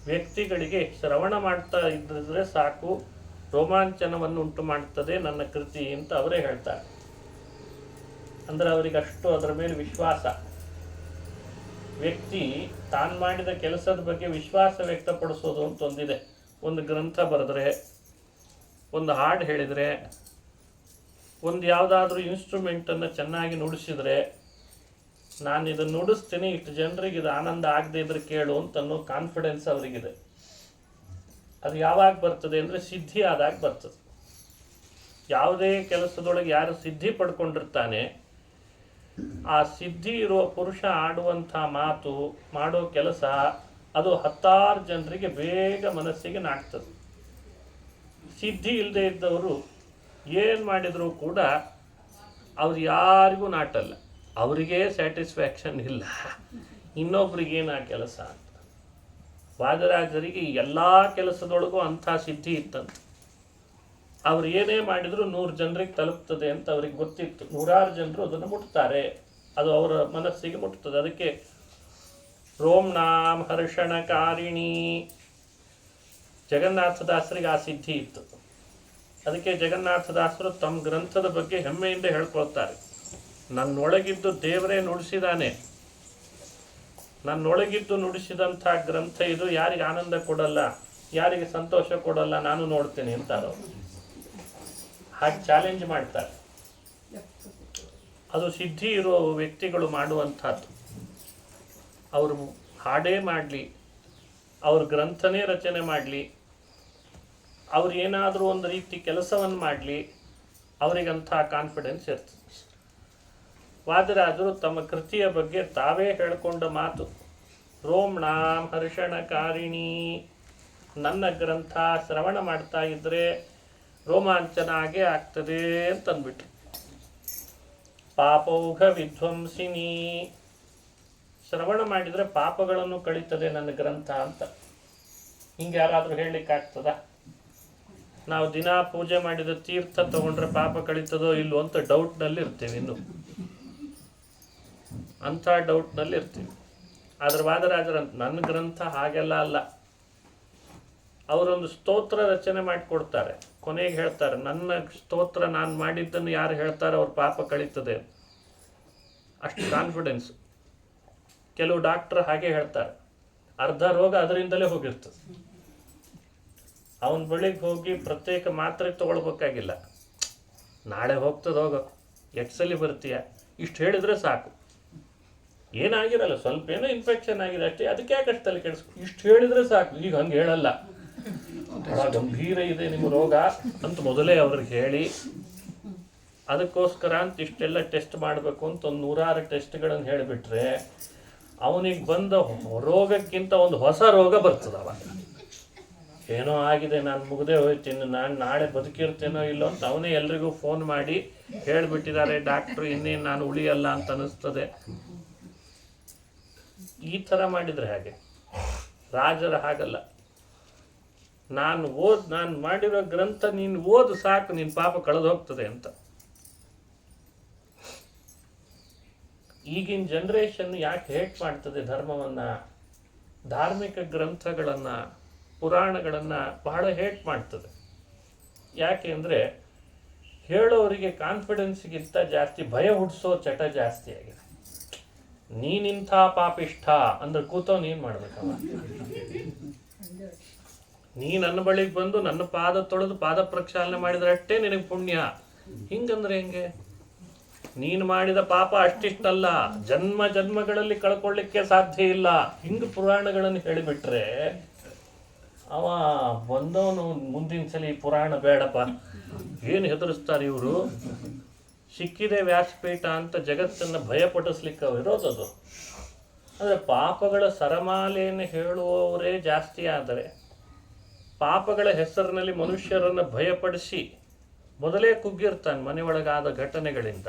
[SPEAKER 1] ವ್ಯಕ್ತಿಗಳಿಗೆ ಶ್ರವಣ ಮಾಡ್ತಾ ಇದ್ದರೆ ಸಾಕು, ರೋಮಾಂಚನವನ್ನು ಉಂಟು ಮಾಡ್ತದೆ ನನ್ನ ಕೃತಿ ಅಂತ ಅವರೇ ಹೇಳ್ತಾರೆ. ಅಂದರೆ ಅವರಿಗಷ್ಟು ಅದರ ಮೇಲೆ ವಿಶ್ವಾಸ. ವ್ಯಕ್ತಿ ತಾನು ಮಾಡಿದ ಕೆಲಸದ ಬಗ್ಗೆ ವಿಶ್ವಾಸ ವ್ಯಕ್ತಪಡಿಸೋದು ಅಂತ ಒಂದಿದೆ. ಒಂದು ಗ್ರಂಥ ಬರೆದ್ರೆ, ಒಂದು ಹಾಡು ಹೇಳಿದರೆ, ಒಂದು ಯಾವುದಾದ್ರೂ ಇನ್ಸ್ಟ್ರೂಮೆಂಟನ್ನು ಚೆನ್ನಾಗಿ ನುಡಿಸಿದರೆ, ನಾನು ಇದನ್ನು ನುಡಿಸ್ತೀನಿ, ಇಷ್ಟು ಜನರಿಗೆ ಇದು ಆನಂದ ಆಗದೆ ಇದ್ರೆ ಕೇಳು ಅಂತನ್ನೋ ಕಾನ್ಫಿಡೆನ್ಸ್ ಅವರಿಗಿದೆ. ಅದು ಯಾವಾಗ ಬರ್ತದೆ ಅಂದರೆ ಸಿದ್ಧಿ ಆದಾಗ ಬರ್ತದೆ. ಯಾವುದೇ ಕೆಲಸದೊಳಗೆ ಯಾರು ಸಿದ್ಧಿ ಪಡ್ಕೊಂಡಿರ್ತಾನೆ, ಆ ಸಿದ್ಧಿ ಇರುವ ಪುರುಷ ಆಡುವಂಥ ಮಾತು, ಮಾಡೋ ಕೆಲಸ, ಅದು 10 ಜನರಿಗೆ ಬೇಗ ಮನಸ್ಸಿಗೆ ನಾಟ್ತದೆ. ಸಿದ್ಧಿ ಇಲ್ಲದೆ ಇದ್ದವರು ಏನು ಮಾಡಿದರೂ ಕೂಡ ಅವ್ರು ಯಾರಿಗೂ ನಾಟಲ್ಲ, ಅವರಿಗೇ ಸ್ಯಾಟಿಸ್ಫ್ಯಾಕ್ಷನ್ ಇಲ್ಲ, ಇನ್ನೊಬ್ರಿಗೇನು ಆ ಕೆಲಸ ಅಂತ. ವಾದರಾಜರಿಗೆ ಎಲ್ಲ ಕೆಲಸದೊಳಗೂ ಅಂಥ ಸಿದ್ಧಿ ಇತ್ತಂತೆ. ಅವ್ರು ಏನೇ ಮಾಡಿದರೂ 100 ಜನರಿಗೆ ತಲುಪ್ತದೆ ಅಂತ ಅವ್ರಿಗೆ ಗೊತ್ತಿತ್ತು. 100 ಜನರು ಅದನ್ನು ಮುಟ್ತಾರೆ, ಅದು ಅವರ ಮನಸ್ಸಿಗೆ ಮುಟ್ತದೆ. ಅದಕ್ಕೆ ರೋಮ್ನಾಂ ಹರ್ಷಣಕಾರಿಣಿ. ಜಗನ್ನಾಥದಾಸರಿಗೆ ಆ ಸಿದ್ಧಿ ಇತ್ತು. ಅದಕ್ಕೆ ಜಗನ್ನಾಥದಾಸರು ತಮ್ಮ ಗ್ರಂಥದ ಬಗ್ಗೆ ಹೆಮ್ಮೆಯಿಂದ ಹೇಳ್ಕೊಳ್ತಾರೆ. ನನ್ನೊಳಗಿದ್ದು ದೇವರೇ ನುಡಿಸಿದಾನೆ, ನನ್ನೊಳಗಿದ್ದು ನುಡಿಸಿದಂಥ ಗ್ರಂಥ ಇದು. ಯಾರಿಗೆ ಆನಂದ ಕೊಡಲ್ಲ, ಯಾರಿಗೆ ಸಂತೋಷ ಕೊಡಲ್ಲ, ನಾನು ನೋಡ್ತೇನೆ ಅಂತಾರೆ. ಹಾಗೆ ಚಾಲೆಂಜ್ ಮಾಡ್ತಾರೆ. ಅದು ಸಿದ್ಧಿ ಇರೋ ವ್ಯಕ್ತಿಗಳು ಮಾಡುವಂಥದ್ದು. ಅವರು ಹಾಡೇ ಮಾಡಲಿ, ಅವ್ರ ಗ್ರಂಥನೇ ರಚನೆ ಮಾಡಲಿ, ಅವ್ರು ಏನಾದರೂ ಒಂದು ರೀತಿ ಕೆಲಸವನ್ನು ಮಾಡಲಿ, ಅವರಿಗಂಥ ಕಾನ್ಫಿಡೆನ್ಸ್ ಇರ್ತದೆ. ವಾದರಾಜರು ತಮ್ಮ ಕೃತಿಯ ಬಗ್ಗೆ ತಾವೇ ಹೇಳಿಕೊಂಡ ಮಾತು, ರೋಮ್ಣಾಂ ಹರ್ಷಣಕಾರಿಣಿ, ನನ್ನ ಗ್ರಂಥ ಶ್ರವಣ ಮಾಡ್ತಾ ಇದ್ರೆ ರೋಮಾಂಚನ ಆಗೇ ಆಗ್ತದೆ ಅಂತಂದ್ಬಿಟ್ಟು. ಪಾಪೌಘ ವಿಧ್ವಂಸಿನಿ, ಶ್ರವಣ ಮಾಡಿದರೆ ಪಾಪಗಳನ್ನು ಕಳೀತದೆ ನನ್ನ ಗ್ರಂಥ ಅಂತ. ಹಿಂಗೆ ಯಾರಾದರೂ ಹೇಳಲಿಕ್ಕಾಗ್ತದ? ನಾವು ದಿನ ಪೂಜೆ ಮಾಡಿದ ತೀರ್ಥ ತಗೊಂಡ್ರೆ ಪಾಪ ಕಳೀತದೋ ಇಲ್ಲೋ ಅಂತ ಡೌಟ್ನಲ್ಲಿ ಇರ್ತೀವಿ, ಇನ್ನು ಅಂಥ ಡೌಟ್ನಲ್ಲಿ ಇರ್ತೀವಿ. ಆದ್ರೆ ವಾದರಾಜರ ನನ್ನ ಗ್ರಂಥ ಹಾಗೆಲ್ಲ ಅಲ್ಲ. ಅವರೊಂದು ಸ್ತೋತ್ರ ರಚನೆ ಮಾಡಿಕೊಡ್ತಾರೆ, ಕೊನೆಗೆ ಹೇಳ್ತಾರೆ ನನ್ನ ಸ್ತೋತ್ರ ನಾನು ಮಾಡಿದ್ದನ್ನು ಯಾರು ಹೇಳ್ತಾರೆ ಅವ್ರ ಪಾಪ ಕಳೀತದೆ, ಅಷ್ಟು ಕಾನ್ಫಿಡೆನ್ಸ್. ಕೆಲವು ಡಾಕ್ಟರ್ ಹಾಗೆ ಹೇಳ್ತಾರೆ, ಅರ್ಧ ರೋಗ ಅದರಿಂದಲೇ ಹೋಗಿರ್ತದೆ. ಅವನ ಬಳಿಗೆ ಹೋಗಿ ಪ್ರತ್ಯೇಕ ಮಾತ್ರೆ ತಗೊಳ್ಬೇಕಾಗಿಲ್ಲ, ನಾಳೆ ಹೋಗ್ತದೆ ಹೋಗೋ, ಎಕ್ಸಲ್ಲಿ ಬರ್ತೀಯ, ಇಷ್ಟು ಹೇಳಿದರೆ ಸಾಕು. ಏನಾಗಿರಲ್ಲ, ಸ್ವಲ್ಪ ಏನೋ ಇನ್ಫೆಕ್ಷನ್ ಆಗಿದೆ ಅಷ್ಟೇ, ಅದಕ್ಕೆ ಯಾಕೆ ಅಷ್ಟು ತಲೆ ಕೆಡಿಸ್ಕೊ, ಇಷ್ಟು ಹೇಳಿದರೆ ಸಾಕು. ಈಗ ಹಂಗೆ ಹೇಳಲ್ಲ, ಬಹಳ ಗಂಭೀರ ಇದೆ ನಿಮ್ಮ ರೋಗ ಅಂತ ಮೊದಲೇ ಅವ್ರಿಗೆ ಹೇಳಿ, ಅದಕ್ಕೋಸ್ಕರ ಅಂತ ಇಷ್ಟೆಲ್ಲ ಟೆಸ್ಟ್ ಮಾಡಬೇಕು ಅಂತ ಒಂದು 100 ಟೆಸ್ಟ್ಗಳನ್ನು ಹೇಳಿಬಿಟ್ರೆ ಅವನಿಗೆ ಬಂದ ರೋಗಕ್ಕಿಂತ ಒಂದು ಹೊಸ ರೋಗ ಬರ್ತದವ. ಏನೋ ಆಗಿದೆ, ನಾನು ಮುಗ್ದೇ ಹೋಯ್ತೀನಿ, ನಾನು ನಾಳೆ ಬದುಕಿರ್ತೇನೋ ಇಲ್ಲೋ ಅಂತ ಅವನೇ ಎಲ್ರಿಗೂ ಫೋನ್ ಮಾಡಿ ಹೇಳಿಬಿಟ್ಟಿದ್ದಾರೆ ಡಾಕ್ಟ್ರು, ಇನ್ನೇನು ನಾನು ಉಳಿಯಲ್ಲ ಅಂತ ಅನ್ನಿಸ್ತದೆ. ಈ ಥರ ಮಾಡಿದರೆ ಹಾಗೆ. ರಾಜರ ಹಾಗಲ್ಲ, ನಾನು ಮಾಡಿರೋ ಗ್ರಂಥ ನೀನು ಓದು ಸಾಕು, ನಿನ್ನ ಪಾಪ ಕಳೆದು ಹೋಗ್ತದೆ ಅಂತ. ಈಗಿನ ಜನ್ರೇಷನ್ ಯಾಕೆ ಹೇಟ್ ಮಾಡ್ತದೆ ಧರ್ಮವನ್ನು, ಧಾರ್ಮಿಕ ಗ್ರಂಥಗಳನ್ನು, ಪುರಾಣಗಳನ್ನು ಬಹಳ ಹೇಟ್ ಮಾಡ್ತದೆ. ಯಾಕೆ ಅಂದರೆ ಹೇಳೋರಿಗೆ ಕಾನ್ಫಿಡೆನ್ಸ್ಗಿಂತ ಜಾಸ್ತಿ ಭಯ ಹುಟ್ಟಿಸೋ ಚಟ ಜಾಸ್ತಿ ಆಗಿದೆ. ನೀನಿಂಥ ಪಾಪಿಷ್ಠ ಅಂದ್ರೆ ಕೂತೋ ನೀನು ಮಾಡ್ಬೇಕವ. ನೀ ನನ್ನ ಬಳಿಗೆ ಬಂದು ನನ್ನ ಪಾದ ತೊಳೆದು ಪಾದ ಪ್ರಕ್ಷಾಲನೆ ಮಾಡಿದ್ರೆ ಅಷ್ಟೇ ನಿನಗೆ ಪುಣ್ಯ. ಹಿಂಗಂದ್ರೆ ಹೆಂಗೆ? ನೀನು ಮಾಡಿದ ಪಾಪ ಅಷ್ಟಿಷ್ಟಲ್ಲ, ಜನ್ಮ ಜನ್ಮಗಳಲ್ಲಿ ಕಳ್ಕೊಳ್ಳಿಕ್ಕೆ ಸಾಧ್ಯ ಇಲ್ಲ. ಹಿಂಗೆ ಪುರಾಣಗಳನ್ನು ಹೇಳಿಬಿಟ್ರೆ ಅವ ಬಂದವನು ಮುಂದಿನ ಸಲ ಈ ಪುರಾಣ ಬೇಡಪ್ಪ, ಏನು ಹೆದರಿಸ್ತಾರೆ ಇವರು, ಸಿಕ್ಕಿದೆ ವ್ಯಾಸಪೀಠ ಅಂತ ಜಗತ್ತನ್ನು ಭಯಪಡಿಸ್ಲಿಕ್ಕೆ ಇರೋದದು. ಅಂದರೆ ಪಾಪಗಳ ಸರಮಾಲೆಯನ್ನು ಹೇಳುವವರೇ ಜಾಸ್ತಿ ಆದರೆ, ಪಾಪಗಳ ಹೆಸರಿನಲ್ಲಿ ಮನುಷ್ಯರನ್ನು ಭಯಪಡಿಸಿ ಮೊದಲೇ ಕುಗ್ಗಿರ್ತಾನೆ ಮನೆಯೊಳಗಾದ ಘಟನೆಗಳಿಂದ.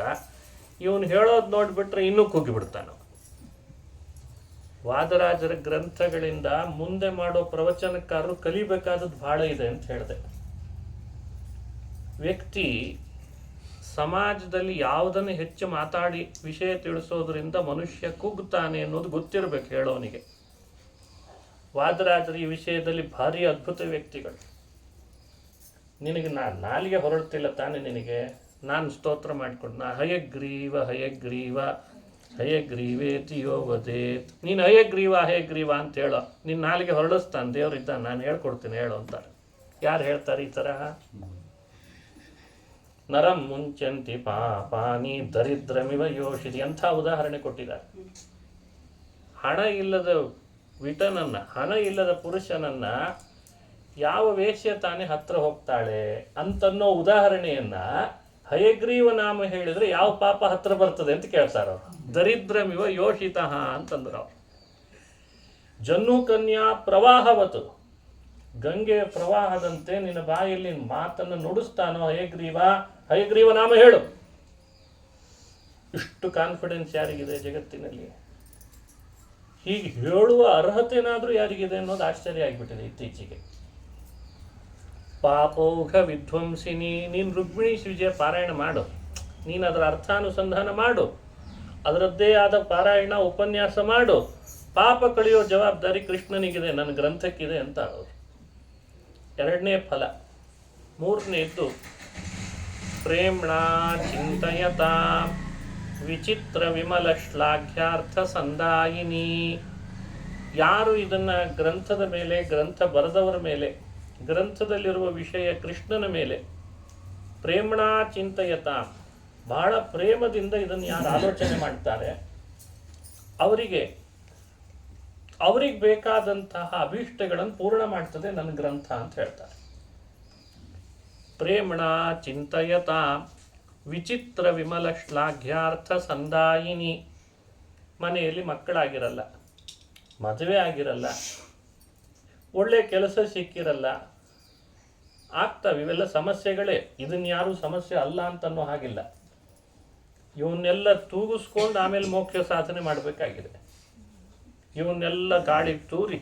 [SPEAKER 1] ಇವನು ಹೇಳೋದು ನೋಡಿಬಿಟ್ರೆ ಇನ್ನೂ ಕುಗ್ಗಿಬಿಡ್ತಾನೆ. ವಾದರಾಜರ ಗ್ರಂಥಗಳಿಂದ ಮುಂದೆ ಮಾಡೋ ಪ್ರವಚನಕಾರರು ಕಲಿಬೇಕಾದದ್ದು ಬಹಳ ಇದೆ ಅಂತ ಹೇಳಿದೆ. ವ್ಯಕ್ತಿ ಸಮಾಜದಲ್ಲಿ ಯಾವುದನ್ನು ಹೆಚ್ಚು ಮಾತಾಡಿ ವಿಷಯ ತಿಳಿಸೋದ್ರಿಂದ ಮನುಷ್ಯ ಕುಗ್ತಾನೆ ಅನ್ನೋದು ಗೊತ್ತಿರಬೇಕು ಹೇಳೋನಿಗೆ. ವಾದರಾಜರು ಈ ವಿಷಯದಲ್ಲಿ ಭಾರಿ ಅದ್ಭುತ ವ್ಯಕ್ತಿಗಳು. ನಿನಗೆ ನಾಲಿಗೆ ಹೊರಡ್ತಿಲ್ಲ ತಾನೆ ನಿನಗೆ, ನಾನು ಸ್ತೋತ್ರ ಮಾಡಿಕೊಂಡು ಹಯಗ್ರೀವ ಹಯಗ್ರೀವ ಹಯಗ್ರೀವೇತಿ ಯೋ ವದೇತ್, ನೀನು ಹಯಗ್ರೀವ ಹಯಗ್ರೀವ ಅಂತ ಹೇಳೋ, ನಿನ್ನ ನಾಲಿಗೆ ಹೊರಡಿಸ್ತಾನೆ ದೇವರಿದ್ದ, ನಾನು ಹೇಳ್ಕೊಡ್ತೀನಿ ಹೇಳು ಅಂತಾರೆ. ಯಾರು ಹೇಳ್ತಾರೆ ಈ ಥರ? ನರಂ ಮುಂಚಂತಿ ಪಾಪಾನಿ ದರಿದ್ರಮಿವ ಯೋಷಿತಿ ಅಂಥ ಉದಾಹರಣೆ ಕೊಟ್ಟಿದ್ದಾರೆ. ಹಣ ಇಲ್ಲದ ವಿಟನನ್ನ, ಹಣ ಇಲ್ಲದ ಪುರುಷನನ್ನ ಯಾವ ವೇಶ್ಯ ತಾನೇ ಹತ್ರ ಹೋಗ್ತಾಳೆ ಅಂತನ್ನೋ ಉದಾಹರಣೆಯನ್ನ ಹಯಗ್ರೀವ ನಾಮ ಹೇಳಿದ್ರೆ ಯಾವ ಪಾಪ ಹತ್ರ ಬರ್ತದೆ ಅಂತ ಕೇಳ್ತಾರ ಅವರು. ದರಿದ್ರಮಿವ ಯೋಷಿತಃ ಅಂತಂದ್ರು ಅವರು. ಜನ್ನು ಕನ್ಯಾ ಪ್ರವಾಹವತು, ಗಂಗೆ ಪ್ರವಾಹದಂತೆ ನಿನ್ನ ಬಾಯಲ್ಲಿ ಮಾತನ್ನು ನುಡಿಸ್ತಾನೋ ಹಯಗ್ರೀವ, ಹಯಗ್ರೀವ ನಾಮ ಹೇಳು. ಇಷ್ಟು ಕಾನ್ಫಿಡೆನ್ಸ್ ಯಾರಿಗಿದೆ ಜಗತ್ತಿನಲ್ಲಿ? ಹೀಗೆ ಹೇಳುವ ಅರ್ಹತೆನಾದ್ರೂ ಯಾರಿಗಿದೆ ಅನ್ನೋದು ಆಶ್ಚರ್ಯ ಆಗಿಬಿಟ್ಟಿದೆ ಇತ್ತೀಚೆಗೆ. ಪಾಪೌಘ ವಿಧ್ವಂಸಿನಿ, ನೀನು ರುಕ್ಮಿಣಿ ವಿಜಯ ಪಾರಾಯಣ ಮಾಡು, ನೀನು ಅದರ ಅರ್ಥಾನುಸಂಧಾನ ಮಾಡು, ಅದರದ್ದೇ ಆದ ಪಾರಾಯಣ ಉಪನ್ಯಾಸ ಮಾಡು, ಪಾಪ ಕಳೆಯೋ ಜವಾಬ್ದಾರಿ ಕೃಷ್ಣನಿಗಿದೆ, ನನ್ನ ಗ್ರಂಥಕ್ಕಿದೆ ಅಂತ ಅವರು. ಎರಡನೇ ಫಲ. ಮೂರನೇದ್ದು ಪ್ರೇಮ್ಣ ಚಿಂತಯತಾ ವಿಚಿತ್ರ ವಿಮಲ ಶ್ಲಾಘ್ಯಾರ್ಥ ಸಂದಾಯಿನಿ. ಯಾರು ಇದನ್ನ ಗ್ರಂಥದ ಮೇಲೆ, ಗ್ರಂಥ ಬರೆದವರ ಮೇಲೆ, ಗ್ರಂಥದಲ್ಲಿರುವ ವಿಷಯ ಕೃಷ್ಣನ ಮೇಲೆ ಪ್ರೇಮ್ಣ ಚಿಂತಯತ, ಬಹಳ ಪ್ರೇಮದಿಂದ ಇದನ್ನು ಯಾರು ಆಲೋಚನೆ ಮಾಡ್ತಾರೆ ಅವರಿಗೆ ಬೇಕಾದಂತಹ ಅಭೀಷ್ಟಗಳನ್ನು ಪೂರ್ಣ ಮಾಡ್ತದೆ ನನ್ನ ಗ್ರಂಥ ಅಂತ ಹೇಳ್ತಾರೆ. ಪ್ರೇಮ್ಣ ಚಿಂತಯತ ವಿಚಿತ್ರ ವಿಮಲ ಶ್ಲಾಘ್ಯಾರ್ಥ ಸಂದಾಯಿನಿ. ಮನೆಯಲ್ಲಿ ಮಕ್ಕಳಾಗಿರಲ್ಲ, ಮದುವೆ ಆಗಿರಲ್ಲ, ಒಳ್ಳೆ ಕೆಲಸ ಸಿಕ್ಕಿರಲ್ಲ, ಆಗ್ತವೆ. ಇವೆಲ್ಲ ಸಮಸ್ಯೆಗಳೇ. ಇದನ್ನ ಯಾರು ಸಮಸ್ಯೆ ಅಲ್ಲ ಅಂತನ್ನೋ ಹಾಗಿಲ್ಲ. ಇವನ್ನೆಲ್ಲ ತೂಗಿಸ್ಕೊಂಡು ಆಮೇಲೆ ಮೋಕ್ಷ ಸಾಧನೆ ಮಾಡಬೇಕಾಗಿದೆ. ಇವನ್ನೆಲ್ಲ ಗಾಳಿಗೆ ತೂರಿ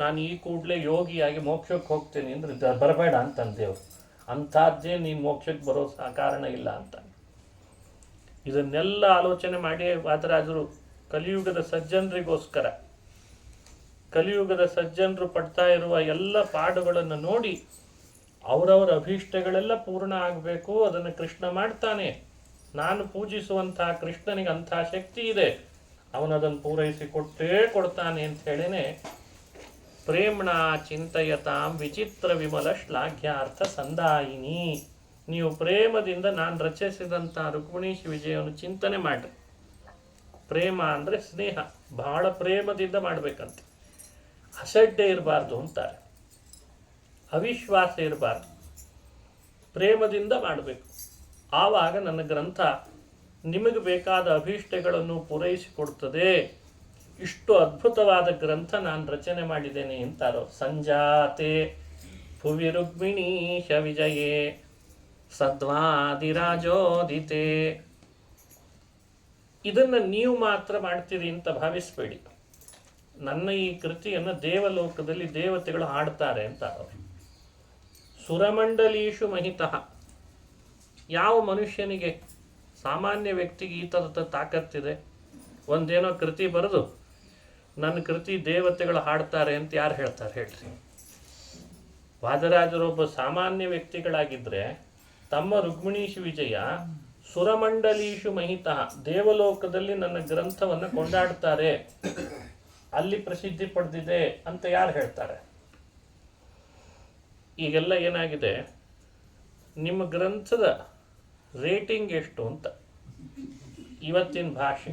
[SPEAKER 1] ನಾನು ಈ ಕೂಡಲೇ ಯೋಗಿಯಾಗಿ ಮೋಕ್ಷಕ್ಕೆ ಹೋಗ್ತೇನೆ ಅಂದರೆ ಬರಬೇಡ ಅಂತಂದೇವ್ರು. ಅಂಥದ್ದೇ ನೀನು ಮೋಕ್ಷಕ್ಕೆ ಬರೋ ಕಾರಣ ಇಲ್ಲ ಅಂತ. ಇದನ್ನೆಲ್ಲ ಆಲೋಚನೆ ಮಾಡಿ ವಾದರಾಜರು ಕಲಿಯುಗದ ಸಜ್ಜನರಿಗೋಸ್ಕರ, ಕಲಿಯುಗದ ಸಜ್ಜನರು ಪಡ್ತಾ ಇರುವ ಎಲ್ಲ ಪಾಡುಗಳನ್ನು ನೋಡಿ ಅವರವರ ಅಭೀಷ್ಟಗಳೆಲ್ಲ ಪೂರ್ಣ ಆಗಬೇಕು, ಅದನ್ನು ಕೃಷ್ಣ ಮಾಡ್ತಾನೆ. ನಾನು ಪೂಜಿಸುವಂತಹ ಕೃಷ್ಣನಿಗೆ ಅಂಥ ಶಕ್ತಿ ಇದೆ, ಅವನದನ್ನು ಪೂರೈಸಿ ಕೊಡ್ತಾನೆ ಅಂತ ಹೇಳಿನೇ ಪ್ರೇಮ್ಣ ಚಿಂತಯತಾಂ ವಿಚಿತ್ರ ವಿಮಲ ಶ್ಲಾಘ್ಯಾರ್ಥ ಸಂದಾಯಿನಿ. ನೀವು ಪ್ರೇಮದಿಂದ ನಾನು ರಚಿಸಿದಂಥ ರುಕ್ಮಿಣೀಶ್ ವಿಜಯವನ್ನು ಚಿಂತನೆ ಮಾಡಿರಿ. ಪ್ರೇಮ ಅಂದರೆ ಸ್ನೇಹ, ಬಹಳ ಪ್ರೇಮದಿಂದ ಮಾಡಬೇಕಂತೆ. ಅಸಡ್ಡೆ ಇರಬಾರ್ದು ಅಂತಾರೆ, ಅವಿಶ್ವಾಸ ಇರಬಾರ್ದು, ಪ್ರೇಮದಿಂದ ಮಾಡಬೇಕು. ಆವಾಗ ನನ್ನ ಗ್ರಂಥ ನಿಮಗೆ ಬೇಕಾದ ಅಭೀಷ್ಟಗಳನ್ನು ಪೂರೈಸಿಕೊಡ್ತದೆ. ಇಷ್ಟು ಅದ್ಭುತವಾದ ಗ್ರಂಥ ನಾನು ರಚನೆ ಮಾಡಿದ್ದೇನೆ ಅಂತಾರೋ. ಸಂಜಾತೆ ಭುವಿ ರುಕ್ಮಿಣೀಶ ವಿಜಯೇ ಸದ್ವಾದಿರಾಜೋದಿತೆ. ಇದನ್ನು ನೀವು ಮಾತ್ರ ಮಾಡ್ತೀರಿ ಅಂತ ಭಾವಿಸಬೇಡಿ. ನನ್ನ ಈ ಕೃತಿಯನ್ನು ದೇವಲೋಕದಲ್ಲಿ ದೇವತೆಗಳು ಹಾಡ್ತಾರೆ ಅಂತ. ಸುರಮಂಡಲೀಶು ಮಹಿತಃ. ಯಾವ ಮನುಷ್ಯನಿಗೆ, ಸಾಮಾನ್ಯ ವ್ಯಕ್ತಿಗೆ ಈ ಥರದ ತಾಕತ್ತಿದೆ? ಒಂದೇನೋ ಕೃತಿ ಬರೆದು ನನ್ನ ಕೃತಿ ದೇವತೆಗಳು ಹಾಡ್ತಾರೆ ಅಂತ ಯಾರು ಹೇಳ್ತಾರೆ ಹೇಳ್ರಿ? ವಾದರಾಜರೊಬ್ಬ ಸಾಮಾನ್ಯ ವ್ಯಕ್ತಿಗಳಾಗಿದ್ದರೆ ತಮ್ಮ ರುಕ್ಮಿಣೀಶ್ ವಿಜಯ ಸುರಮಂಡಲೀಶು ಮಹಿತಃ, ದೇವಲೋಕದಲ್ಲಿ ನನ್ನ ಗ್ರಂಥವನ್ನು ಕೊಂಡಾಡ್ತಾರೆ, ಅಲ್ಲಿ ಪ್ರಸಿದ್ಧಿ ಪಡೆದಿದೆ ಅಂತ ಯಾರು ಹೇಳ್ತಾರೆ? ಈಗೆಲ್ಲ ಏನಾಗಿದೆ, ನಿಮ್ಮ ಗ್ರಂಥದ ರೇಟಿಂಗ್ ಎಷ್ಟು ಅಂತ ಇವತ್ತಿನ ಭಾಷೆ.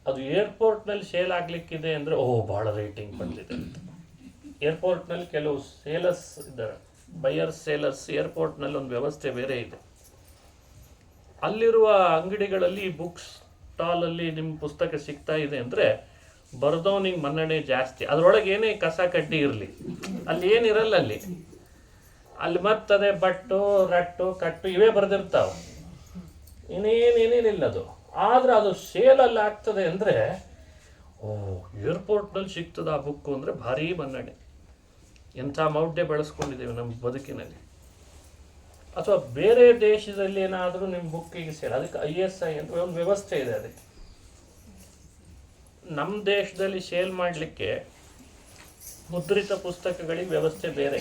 [SPEAKER 1] ಅದು ಏರ್ಪೋರ್ಟ್ನಲ್ಲಿ ಸೇಲ್ ಆಗಲಿಕ್ಕಿದೆ ಅಂದರೆ ಭಾಳ ರೇಟಿಂಗ್ ಬಂದಿದೆ ಅಂತ. ಏರ್ಪೋರ್ಟ್ನಲ್ಲಿ ಕೆಲವು ಸೇಲರ್ಸ್ ಇದ್ದಾರೆ, ಬೈಯರ್ಸ್ ಸೇಲರ್ಸ್. ಏರ್ಪೋರ್ಟ್ನಲ್ಲಿ ಒಂದು ವ್ಯವಸ್ಥೆ ಬೇರೆ ಇದೆ. ಅಲ್ಲಿರುವ ಅಂಗಡಿಗಳಲ್ಲಿ ಬುಕ್ಸ್ ಸ್ಟಾಲಲ್ಲಿ ನಿಮ್ಮ ಪುಸ್ತಕ ಸಿಗ್ತಾ ಇದೆ ಅಂದರೆ ಬರೆದವನಿಗೆ ಮನ್ನಣೆ ಜಾಸ್ತಿ. ಅದರೊಳಗೆ ಏನೇ ಕಸ ಕಡ್ಡಿ ಇರಲಿ, ಅಲ್ಲಿ ಏನಿರಲ್ಲ, ಅಲ್ಲಿ ಮತ್ತದೇ ಬಟ್ಟು ರಟ್ಟು ಕಟ್ಟು ಇವೇ ಬರೆದಿರ್ತಾವೆ, ಇನ್ನೇನೇನಿಲ್ಲ ಅದು. ಆದರೆ ಅದು ಸೇಲಲ್ಲಿ ಆಗ್ತದೆ ಅಂದರೆ ಏರ್ಪೋರ್ಟ್ನಲ್ಲಿ ಸಿಗ್ತದೆ ಆ ಬುಕ್ಕು ಅಂದರೆ ಭಾರೀ ಮನ್ನಣೆ. ಎಂಥ ಮೌಢ್ಯ ಬೆಳೆಸ್ಕೊಂಡಿದ್ದೇವೆ ನಮ್ಮ ಬದುಕಿನಲ್ಲಿ. ಅಥವಾ ಬೇರೆ ದೇಶದಲ್ಲಿ ಏನಾದರೂ ನಿಮ್ಮ ಬುಕ್ಕಿಗೆ ಸೇಲ್, ಅದಕ್ಕೆ ISI ಅಂತ ಒಂದು ವ್ಯವಸ್ಥೆ ಇದೆ. ಅದಕ್ಕೆ ನಮ್ಮ ದೇಶದಲ್ಲಿ ಸೇಲ್ ಮಾಡಲಿಕ್ಕೆ ಮುದ್ರಿತ ಪುಸ್ತಕಗಳಿಗೆ ವ್ಯವಸ್ಥೆ ಬೇರೆ.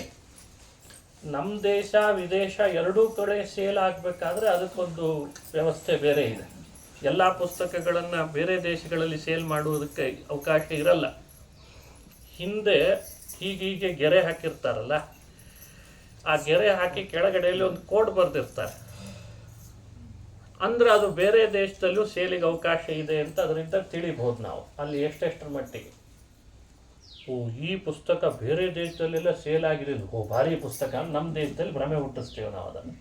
[SPEAKER 1] ನಮ್ಮ ದೇಶ ವಿದೇಶ ಎರಡೂ ಕಡೆ ಸೇಲ್ ಆಗಬೇಕಾದ್ರೆ ಅದಕ್ಕೊಂದು ವ್ಯವಸ್ಥೆ ಬೇರೆ ಇದೆ. ಎಲ್ಲ ಪುಸ್ತಕಗಳನ್ನು ಬೇರೆ ದೇಶಗಳಲ್ಲಿ ಸೇಲ್ ಮಾಡುವುದಕ್ಕೆ ಅವಕಾಶ ಇರಲ್ಲ. ಹಿಂದೆ ಹೀಗೆ ಗೆರೆ ಹಾಕಿರ್ತಾರಲ್ಲ, ಆ ಗೆರೆ ಹಾಕಿ ಕೆಳಗಡೆಯಲ್ಲಿ ಒಂದು ಕೋಡ್ ಬರೆದಿರ್ತಾರೆ. ಅಂದ್ರೆ ಅದು ಬೇರೆ ದೇಶದಲ್ಲೂ ಸೇಲಿಗೆ ಅವಕಾಶ ಇದೆ ಅಂತ ಅದರಿಂದ ತಿಳಿಬಹುದು ನಾವು, ಅಲ್ಲಿ ಎಷ್ಟೆಷ್ಟರ ಮಟ್ಟಿಗೆ. ಈ ಪುಸ್ತಕ ಬೇರೆ ದೇಶದಲ್ಲೆಲ್ಲ ಸೇಲ್ ಆಗಿದೆ, ಭಾರಿ ಪುಸ್ತಕ, ನಮ್ಮ ದೇಶದಲ್ಲಿ ಭ್ರಮೆ ಹುಟ್ಟಿಸ್ತೇವೆ ನಾವು ಅದನ್ನು.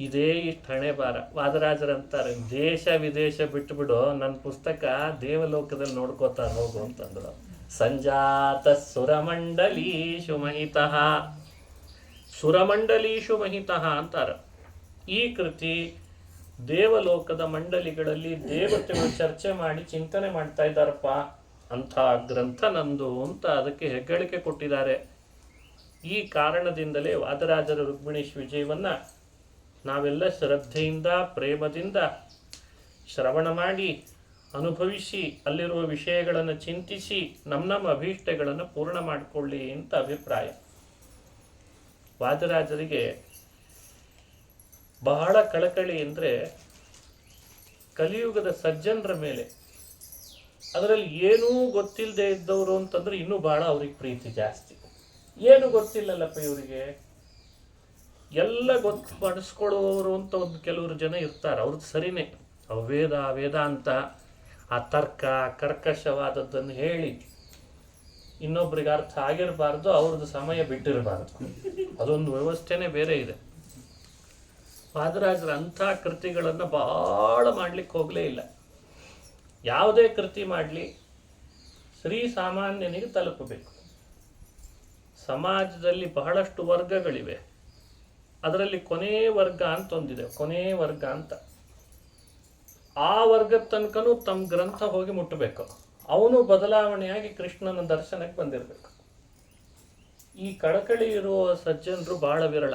[SPEAKER 1] ಇದೇ ಇಷ್ಟು ಹಣೆ ಬಾರ. ವಾದರಾಜರಂತಾರೆ, ದೇಶ ವಿದೇಶ ಬಿಟ್ಟುಬಿಡು, ನನ್ನ ಪುಸ್ತಕ ದೇವಲೋಕದಲ್ಲಿ ನೋಡ್ಕೋತಾರೆ ಹೋಗು ಅಂತಂದ್ರು. ಸಂಜಾತ ಸುರಮಂಡಲೀಶು ಮಹಿತಃ. ಸುರಮಂಡಲೀಶು ಮಹಿತಃ ಅಂತಾರೆ. ಈ ಕೃತಿ ದೇವಲೋಕದ ಮಂಡಲಿಗಳಲ್ಲಿ ದೇವತೆಗಳು ಚರ್ಚೆ ಮಾಡಿ ಚಿಂತನೆ ಮಾಡ್ತಾ ಇದ್ದಾರಪ್ಪ, ಅಂಥ ಗ್ರಂಥ ನಂದು ಅಂತ ಅದಕ್ಕೆ ಹೆಗ್ಗಳಿಕೆ ಕೊಟ್ಟಿದ್ದಾರೆ. ಈ ಕಾರಣದಿಂದಲೇ ವಾದರಾಜರ ರುಕ್ಮಿಣೀಶ್ ವಿಜಯವನ್ನು ನಾವೆಲ್ಲ ಶ್ರದ್ಧೆಯಿಂದ ಪ್ರೇಮದಿಂದ ಶ್ರವಣ ಮಾಡಿ ಅನುಭವಿಸಿ ಅಲ್ಲಿರುವ ವಿಷಯಗಳನ್ನು ಚಿಂತಿಸಿ ನಮ್ಮ ಅಭೀಷ್ಟಗಳನ್ನು ಪೂರ್ಣ ಮಾಡಿಕೊಳ್ಳಿ ಅಂತ ಅಭಿಪ್ರಾಯ. ವಾದರಾಜರಿಗೆ ಬಹಳ ಕಳಕಳಿ ಅಂದರೆ ಕಲಿಯುಗದ ಸಜ್ಜನರ ಮೇಲೆ. ಅದರಲ್ಲಿ ಏನೂ ಗೊತ್ತಿಲ್ಲದೆ ಇದ್ದವರು ಅಂತಂದ್ರೆ ಇನ್ನೂ ಬಹಳ ಅವ್ರಿಗೆ ಪ್ರೀತಿ ಜಾಸ್ತಿ. ಏನು ಗೊತ್ತಿಲ್ಲಲ್ಲಪ್ಪ ಇವರಿಗೆ, ಎಲ್ಲ ಗೊತ್ತು ಪಡಿಸ್ಕೊಳ್ಳುವವರು ಅಂತ ಒಂದು ಕೆಲವರು ಜನ ಇರ್ತಾರೆ. ಅವ್ರದ್ದು ಸರಿನೇ, ವೇದ ವೇದಾಂತ ಆ ತರ್ಕ ಕರ್ಕಶವಾದದ್ದನ್ನು ಹೇಳಿ ಇನ್ನೊಬ್ರಿಗೆ ಅರ್ಥ ಆಗಿರಬಾರ್ದು, ಅವ್ರದ್ದು ಸಮಯ ಬಿಟ್ಟಿರಬಾರ್ದು. ಅದೊಂದು ವ್ಯವಸ್ಥೆನೇ ಬೇರೆ ಇದೆ. ವಾದರಾಜರ ಅಂಥ ಕೃತಿಗಳನ್ನು ಭಾಳ ಮಾಡಲಿಕ್ಕೆ ಹೋಗಲೇ ಇಲ್ಲ. ಯಾವುದೇ ಕೃತಿ ಮಾಡಲಿ ಶ್ರೀ ಸಾಮಾನ್ಯನಿಗೆ ತಲುಪಬೇಕು. ಸಮಾಜದಲ್ಲಿ ಬಹಳಷ್ಟು ವರ್ಗಗಳಿವೆ, ಅದರಲ್ಲಿ ಕೊನೆ ವರ್ಗ ಅಂತ ಒಂದಿದೆ, ಕೊನೆ ವರ್ಗ ಅಂತ. ಆ ವರ್ಗದ ತನಕನೂ ತಮ್ಮ ಗ್ರಂಥ ಹೋಗಿ ಮುಟ್ಟಬೇಕು. ಅವನು ಬದಲಾವಣೆಯಾಗಿ ಕೃಷ್ಣನ ದರ್ಶನಕ್ಕೆ ಬಂದಿರಬೇಕು. ಈ ಕಳಕಳಿ ಇರುವ ಸಜ್ಜನರು ಬಹಳ ವಿರಳ.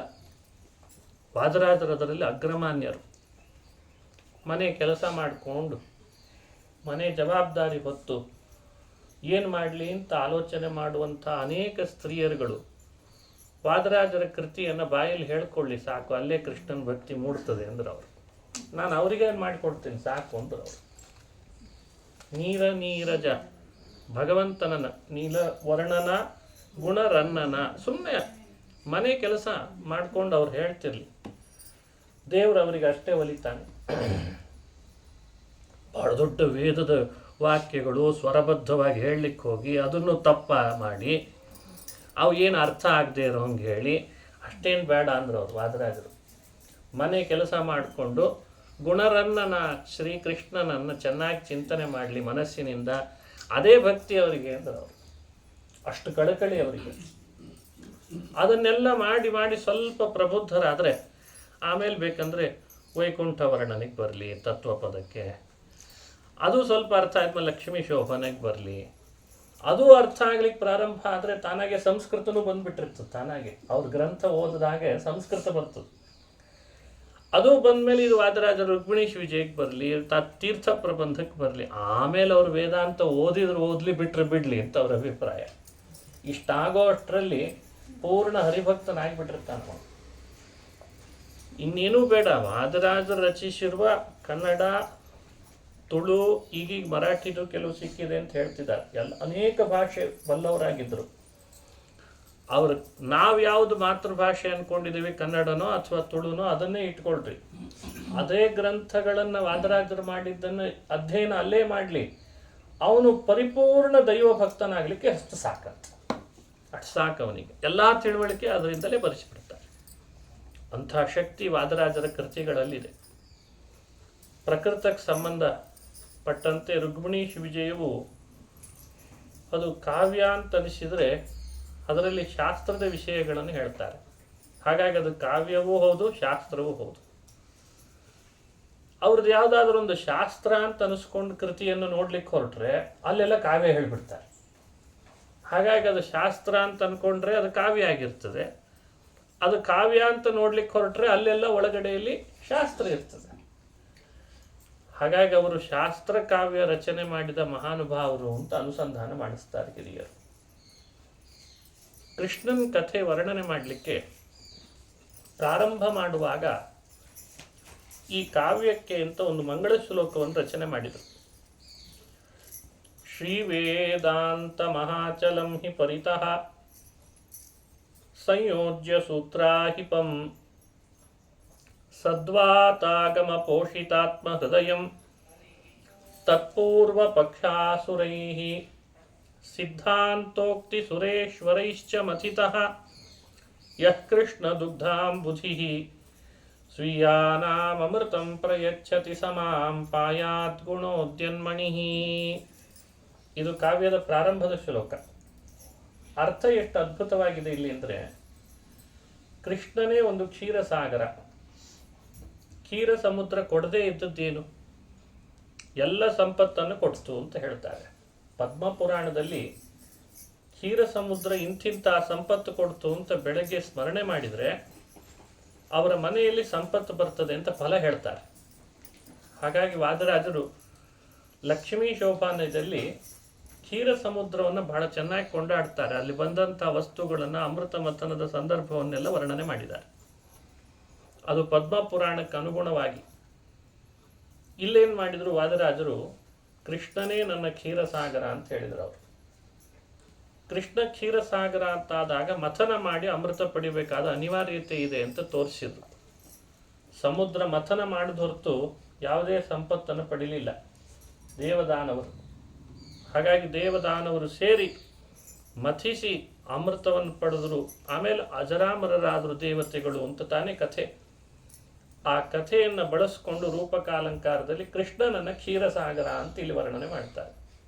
[SPEAKER 1] ವಾದರಾಜರದರಲ್ಲಿ ಅಗ್ರಮಾನ್ಯರು. ಮನೆ ಕೆಲಸ ಮಾಡಿಕೊಂಡು ಮನೆ ಜವಾಬ್ದಾರಿ ಹೊತ್ತು ಏನು ಮಾಡಲಿ ಅಂತ ಆಲೋಚನೆ ಮಾಡುವಂಥ ಅನೇಕ ಸ್ತ್ರೀಯರುಗಳು ವಾದರಾಜರ ಕೃತಿಯನ್ನು ಬಾಯಲ್ಲಿ ಹೇಳ್ಕೊಳ್ಳಿ ಸಾಕು, ಅಲ್ಲೇ ಕೃಷ್ಣನ ಭಕ್ತಿ ಮೂಡ್ತದೆ ಅಂದ್ರೆ ಅವರು. ನಾನು ಅವ್ರಿಗೇನು ಮಾಡಿಕೊಡ್ತೀನಿ ಸಾಕು ಅಂದ್ರು ಅವರು. ನೀರ ನೀರಜ ಭಗವಂತನನ ನೀಲ ವರ್ಣನ ಗುಣರನ್ನನ ಸುಮ್ಮನೆ ಮನೆ ಕೆಲಸ ಮಾಡ್ಕೊಂಡು ಅವ್ರು ಹೇಳ್ತಿರ್ಲಿ, ದೇವರು ಅವರಿಗೆ ಅಷ್ಟೇ ಒಲಿತಾನೆ. ಬಹಳ ದೊಡ್ಡ ವೇದದ ವಾಕ್ಯಗಳು ಸ್ವರಬದ್ಧವಾಗಿ ಹೇಳಲಿಕ್ಕೆ ಹೋಗಿ ಅದನ್ನು ತಪ್ಪ ಮಾಡಿ ಅವು ಏನು ಅರ್ಥ ಆಗದೆ ಇರೋ ಹಂಗೆ ಹೇಳಿ ಅಷ್ಟೇನು ಬೇಡ ಅಂದರು ಅವ್ರು ವಾದರಾಜರು. ಮನೆ ಕೆಲಸ ಮಾಡಿಕೊಂಡು ಗುಣರನ್ನನ ಶ್ರೀಕೃಷ್ಣನನ್ನು ಚೆನ್ನಾಗಿ ಚಿಂತನೆ ಮಾಡಲಿ ಮನಸ್ಸಿನಿಂದ, ಅದೇ ಭಕ್ತಿ ಅವರಿಗೆ ಅಂದರು ಅವರು. ಅಷ್ಟು ಕಳಕಳಿ ಅವರಿಗೆ. ಅದನ್ನೆಲ್ಲ ಮಾಡಿ ಮಾಡಿ ಸ್ವಲ್ಪ ಪ್ರಬುದ್ಧರಾದರೆ ಆಮೇಲೆ ಬೇಕಂದರೆ ವೈಕುಂಠ ವರ್ಣನೆಗೆ ಬರಲಿ, ತತ್ವಪದಕ್ಕೆ ಅದು ಸ್ವಲ್ಪ ಅರ್ಥ ಆದ್ಮೇಲೆ ಲಕ್ಷ್ಮೀ ಶೋಭನೆಗೆ ಬರಲಿ. ಅದು ಅರ್ಥ ಆಗ್ಲಿಕ್ಕೆ ಪ್ರಾರಂಭ ಆದರೆ ತಾನಾಗೆ ಸಂಸ್ಕೃತನೂ ಬಂದ್ಬಿಟ್ಟಿರ್ತದೆ. ತಾನಾಗೆ ಅವ್ರ ಗ್ರಂಥ ಓದಿದಾಗೆ ಸಂಸ್ಕೃತ ಬರ್ತದೆ. ಅದು ಬಂದಮೇಲೆ ಇದು ವಾದರಾಜ ರುಕ್ಮಿಣೀಶ್ ವಿಜಯಕ್ಕೆ ಬರಲಿ, ತೀರ್ಥ ಪ್ರಬಂಧಕ್ಕೆ ಬರಲಿ. ಆಮೇಲೆ ಅವ್ರು ವೇದಾಂತ ಓದಲಿ ಬಿಟ್ಟರೆ ಬಿಡಲಿ ಅಂತ ಅವ್ರ ಅಭಿಪ್ರಾಯ. ಇಷ್ಟಾಗೋ ಅಷ್ಟರಲ್ಲಿ ಪೂರ್ಣ ಹರಿಭಕ್ತನಾಗಿಬಿಟ್ಟಿರ್ತಾನೆ. ಇನ್ನೇನೂ ಬೇಡ. ವಾದರಾಜರು ರಚಿಸಿರುವ ಕನ್ನಡ, ತುಳು, ಈಗೀಗ ಮರಾಠಿದು ಕೆಲವು ಸಿಕ್ಕಿದೆ ಅಂತ ಹೇಳ್ತಿದ್ದಾರೆ. ಅನೇಕ ಭಾಷೆ ಬಲ್ಲವರಾಗಿದ್ದರು ಅವರು. ನಾವು ಯಾವುದು ಮಾತೃಭಾಷೆ ಅಂದ್ಕೊಂಡಿದ್ದೀವಿ, ಕನ್ನಡನೋ ಅಥವಾ ತುಳುನೋ, ಅದನ್ನೇ ಇಟ್ಕೊಳ್ರಿ. ಅದೇ ಗ್ರಂಥಗಳನ್ನು ವಾದರಾಜರು ಮಾಡಿದ್ದನ್ನು ಅಧ್ಯಯನ ಅಲ್ಲೇ ಮಾಡಲಿ, ಅವನು ಪರಿಪೂರ್ಣ ದೈವ ಭಕ್ತನಾಗಲಿಕ್ಕೆ ಅಷ್ಟು ಸಾಕಂತ. ಅಷ್ಟು ಸಾಕು ಅವನಿಗೆ. ಎಲ್ಲ ತಿಳುವಳಿಕೆ ಅದರಿಂದಲೇ ಬರೆಸಿಬಿಡ್ತಾರೆ. ಅಂಥ ಶಕ್ತಿ ವಾದರಾಜರ ಕೃತಿಗಳಲ್ಲಿದೆ. ಪ್ರಕೃತಕ್ಕೆ ಸಂಬಂಧಪಟ್ಟಂತೆ ರುಕ್ಮಿಣೀಶ್ ವಿಜಯವು ಅದು ಕಾವ್ಯ ಅಂತ ಅನಿಸಿದರೆ ಅದರಲ್ಲಿ ಶಾಸ್ತ್ರದ ವಿಷಯಗಳನ್ನು ಹೇಳ್ತಾರೆ. ಹಾಗಾಗಿ ಅದು ಕಾವ್ಯವೂ ಹೌದು, ಶಾಸ್ತ್ರವೂ ಹೌದು. ಅವ್ರದ್ದು ಯಾವುದಾದ್ರೂ ಒಂದು ಶಾಸ್ತ್ರ ಅಂತ ಅನಿಸ್ಕೊಂಡು ಕೃತಿಯನ್ನು ನೋಡ್ಲಿಕ್ಕೆ ಹೊರಟ್ರೆ ಅಲ್ಲೆಲ್ಲ ಕಾವ್ಯ ಹೇಳಿಬಿಡ್ತಾರೆ. ಹಾಗಾಗಿ ಅದು ಶಾಸ್ತ್ರ ಅಂತ ಅಂದ್ಕೊಂಡ್ರೆ ಅದು ಕಾವ್ಯ ಆಗಿರ್ತದೆ. ಅದು ಕಾವ್ಯ ಅಂತ ನೋಡ್ಲಿಕ್ಕೆ ಹೊರಟ್ರೆ ಅಲ್ಲೆಲ್ಲ ಒಳಗಡೆಯಲ್ಲಿ ಶಾಸ್ತ್ರ ಇರ್ತದೆ. ಹಾಗಾಗಿ ಅವರು ಶಾಸ್ತ್ರ ಕಾವ್ಯ ರಚನೆ ಮಾಡಿದ ಮಹಾನುಭಾವರು ಅಂತ ಅನುಸಂಧಾನ ಮಾಡಿಸ್ತಾರೆ ಹಿರಿಯರು. ಕೃಷ್ಣನ ಕಥೆ ವರ್ಣನೆ ಮಾಡಲಿಕ್ಕೆ ಪ್ರಾರಂಭ ಮಾಡುವಾಗ ಈ ಕಾವ್ಯಕ್ಕೆ ಅಂತ ಒಂದು ಮಂಗಳ ಶ್ಲೋಕವನ್ನು ರಚನೆ ಮಾಡಿದರು. ಶ್ರೀ ವೇದಾಂತ ಮಹಾಚಲಂ ಹಿ ಪರಿತಃ ಸಂಯೋಜ್ಯ ಸೂತ್ರಾಹಿಪಂ ಸದ್ವಾತಾಗಮ ಪೋಷಿತಾತ್ಮ ಹೃದಯಂ ತತ್ಪೂರ್ವ ಪಕ್ಷಾಸುರೈಃ ಸಿದ್ಧಾಂತೋಕ್ತಿ ಸುರೇಶ್ವರೈಶ್ಚ ಮಥಿತಃ ಯಃ ಕೃಷ್ಣ ದುಗ್ಧಾಂಬುಧಿಃ ಸ್ವೀಯಾನಾಮೃತಂ ಪ್ರಯಚ್ಛತಿ ಸಮಾಂ ಪಾಯಾತ್ ಗುಣೋದ್ಯನ್ಮಣಿಃ. ಇದು ಕಾವ್ಯದ ಪ್ರಾರಂಭದ ಶ್ಲೋಕ. ಅರ್ಥ ಎಷ್ಟು ಅದ್ಭುತವಾಗಿದೆ ಇಲ್ಲಿ ಅಂದರೆ, ಕೃಷ್ಣನೇ ಒಂದು ಕ್ಷೀರಸಾಗರ. ಕ್ಷೀರ ಸಮುದ್ರ ಕೊಡದೇ ಇದ್ದದ್ದೇನು? ಎಲ್ಲ ಸಂಪತ್ತನ್ನು ಕೊಡ್ತು ಅಂತ ಹೇಳ್ತಾರೆ. ಪದ್ಮಪುರಾಣದಲ್ಲಿ ಕ್ಷೀರ ಸಮುದ್ರ ಇಂತಿಂಥ ಸಂಪತ್ತು ಕೊಡ್ತು ಅಂತ ಬೆಳಗ್ಗೆ ಸ್ಮರಣೆ ಮಾಡಿದರೆ ಅವರ ಮನೆಯಲ್ಲಿ ಸಂಪತ್ತು ಬರ್ತದೆ ಅಂತ ಫಲ ಹೇಳ್ತಾರೆ. ಹಾಗಾಗಿ ವಾದರಾಜರು ಲಕ್ಷ್ಮೀ ಶೋಭಾನದಲ್ಲಿ ಕ್ಷೀರ ಸಮುದ್ರವನ್ನು ಬಹಳ ಚೆನ್ನಾಗಿ ಕೊಂಡಾಡ್ತಾರೆ. ಅಲ್ಲಿ ಬಂದಂಥ ವಸ್ತುಗಳನ್ನು, ಅಮೃತ ಮಥನದ ಸಂದರ್ಭವನ್ನೆಲ್ಲ ವರ್ಣನೆ ಮಾಡಿದ್ದಾರೆ. ಅದು ಪದ್ಮಪುರಾಣಕ್ಕೆ ಅನುಗುಣವಾಗಿ. ಇಲ್ಲೇನು ಮಾಡಿದರು ವಾದರಾಜರು? ಕೃಷ್ಣನೇ ನನ್ನ ಕ್ಷೀರಸಾಗರ ಅಂತ ಹೇಳಿದರು ಅವರು. ಕೃಷ್ಣ ಕ್ಷೀರಸಾಗರ ಅಂತಾದಾಗ ಮಥನ ಮಾಡಿ ಅಮೃತ ಪಡಿಬೇಕಾದ ಅನಿವಾರ್ಯತೆ ಇದೆ ಅಂತ ತೋರಿಸಿದ್ರು. ಸಮುದ್ರ ಮಥನ ಮಾಡಿದ ಹೊರತು ಯಾವುದೇ ಸಂಪತ್ತನ್ನು ಪಡಿಲಿಲ್ಲ ದೇವದಾನವರು. ಹಾಗಾಗಿ ದೇವದಾನವರು ಸೇರಿ ಮಥಿಸಿ ಅಮೃತವನ್ನು ಪಡೆದರು. ಆಮೇಲೆ ಅಜರಾಮರರಾದರು ದೇವತೆಗಳು ಅಂತ ತಾನೇ ಕಥೆ. ಆ ಕಥೆಯನ್ನು ಬಳಸ್ಕೊಂಡು ರೂಪಕಾಲಂಕಾರದಲ್ಲಿ ಕೃಷ್ಣನನ್ನ ಕ್ಷೀರಸಾಗರ ಅಂತ ಇಲ್ಲಿ ವರ್ಣನೆ ಮಾಡ್ತಾರೆ.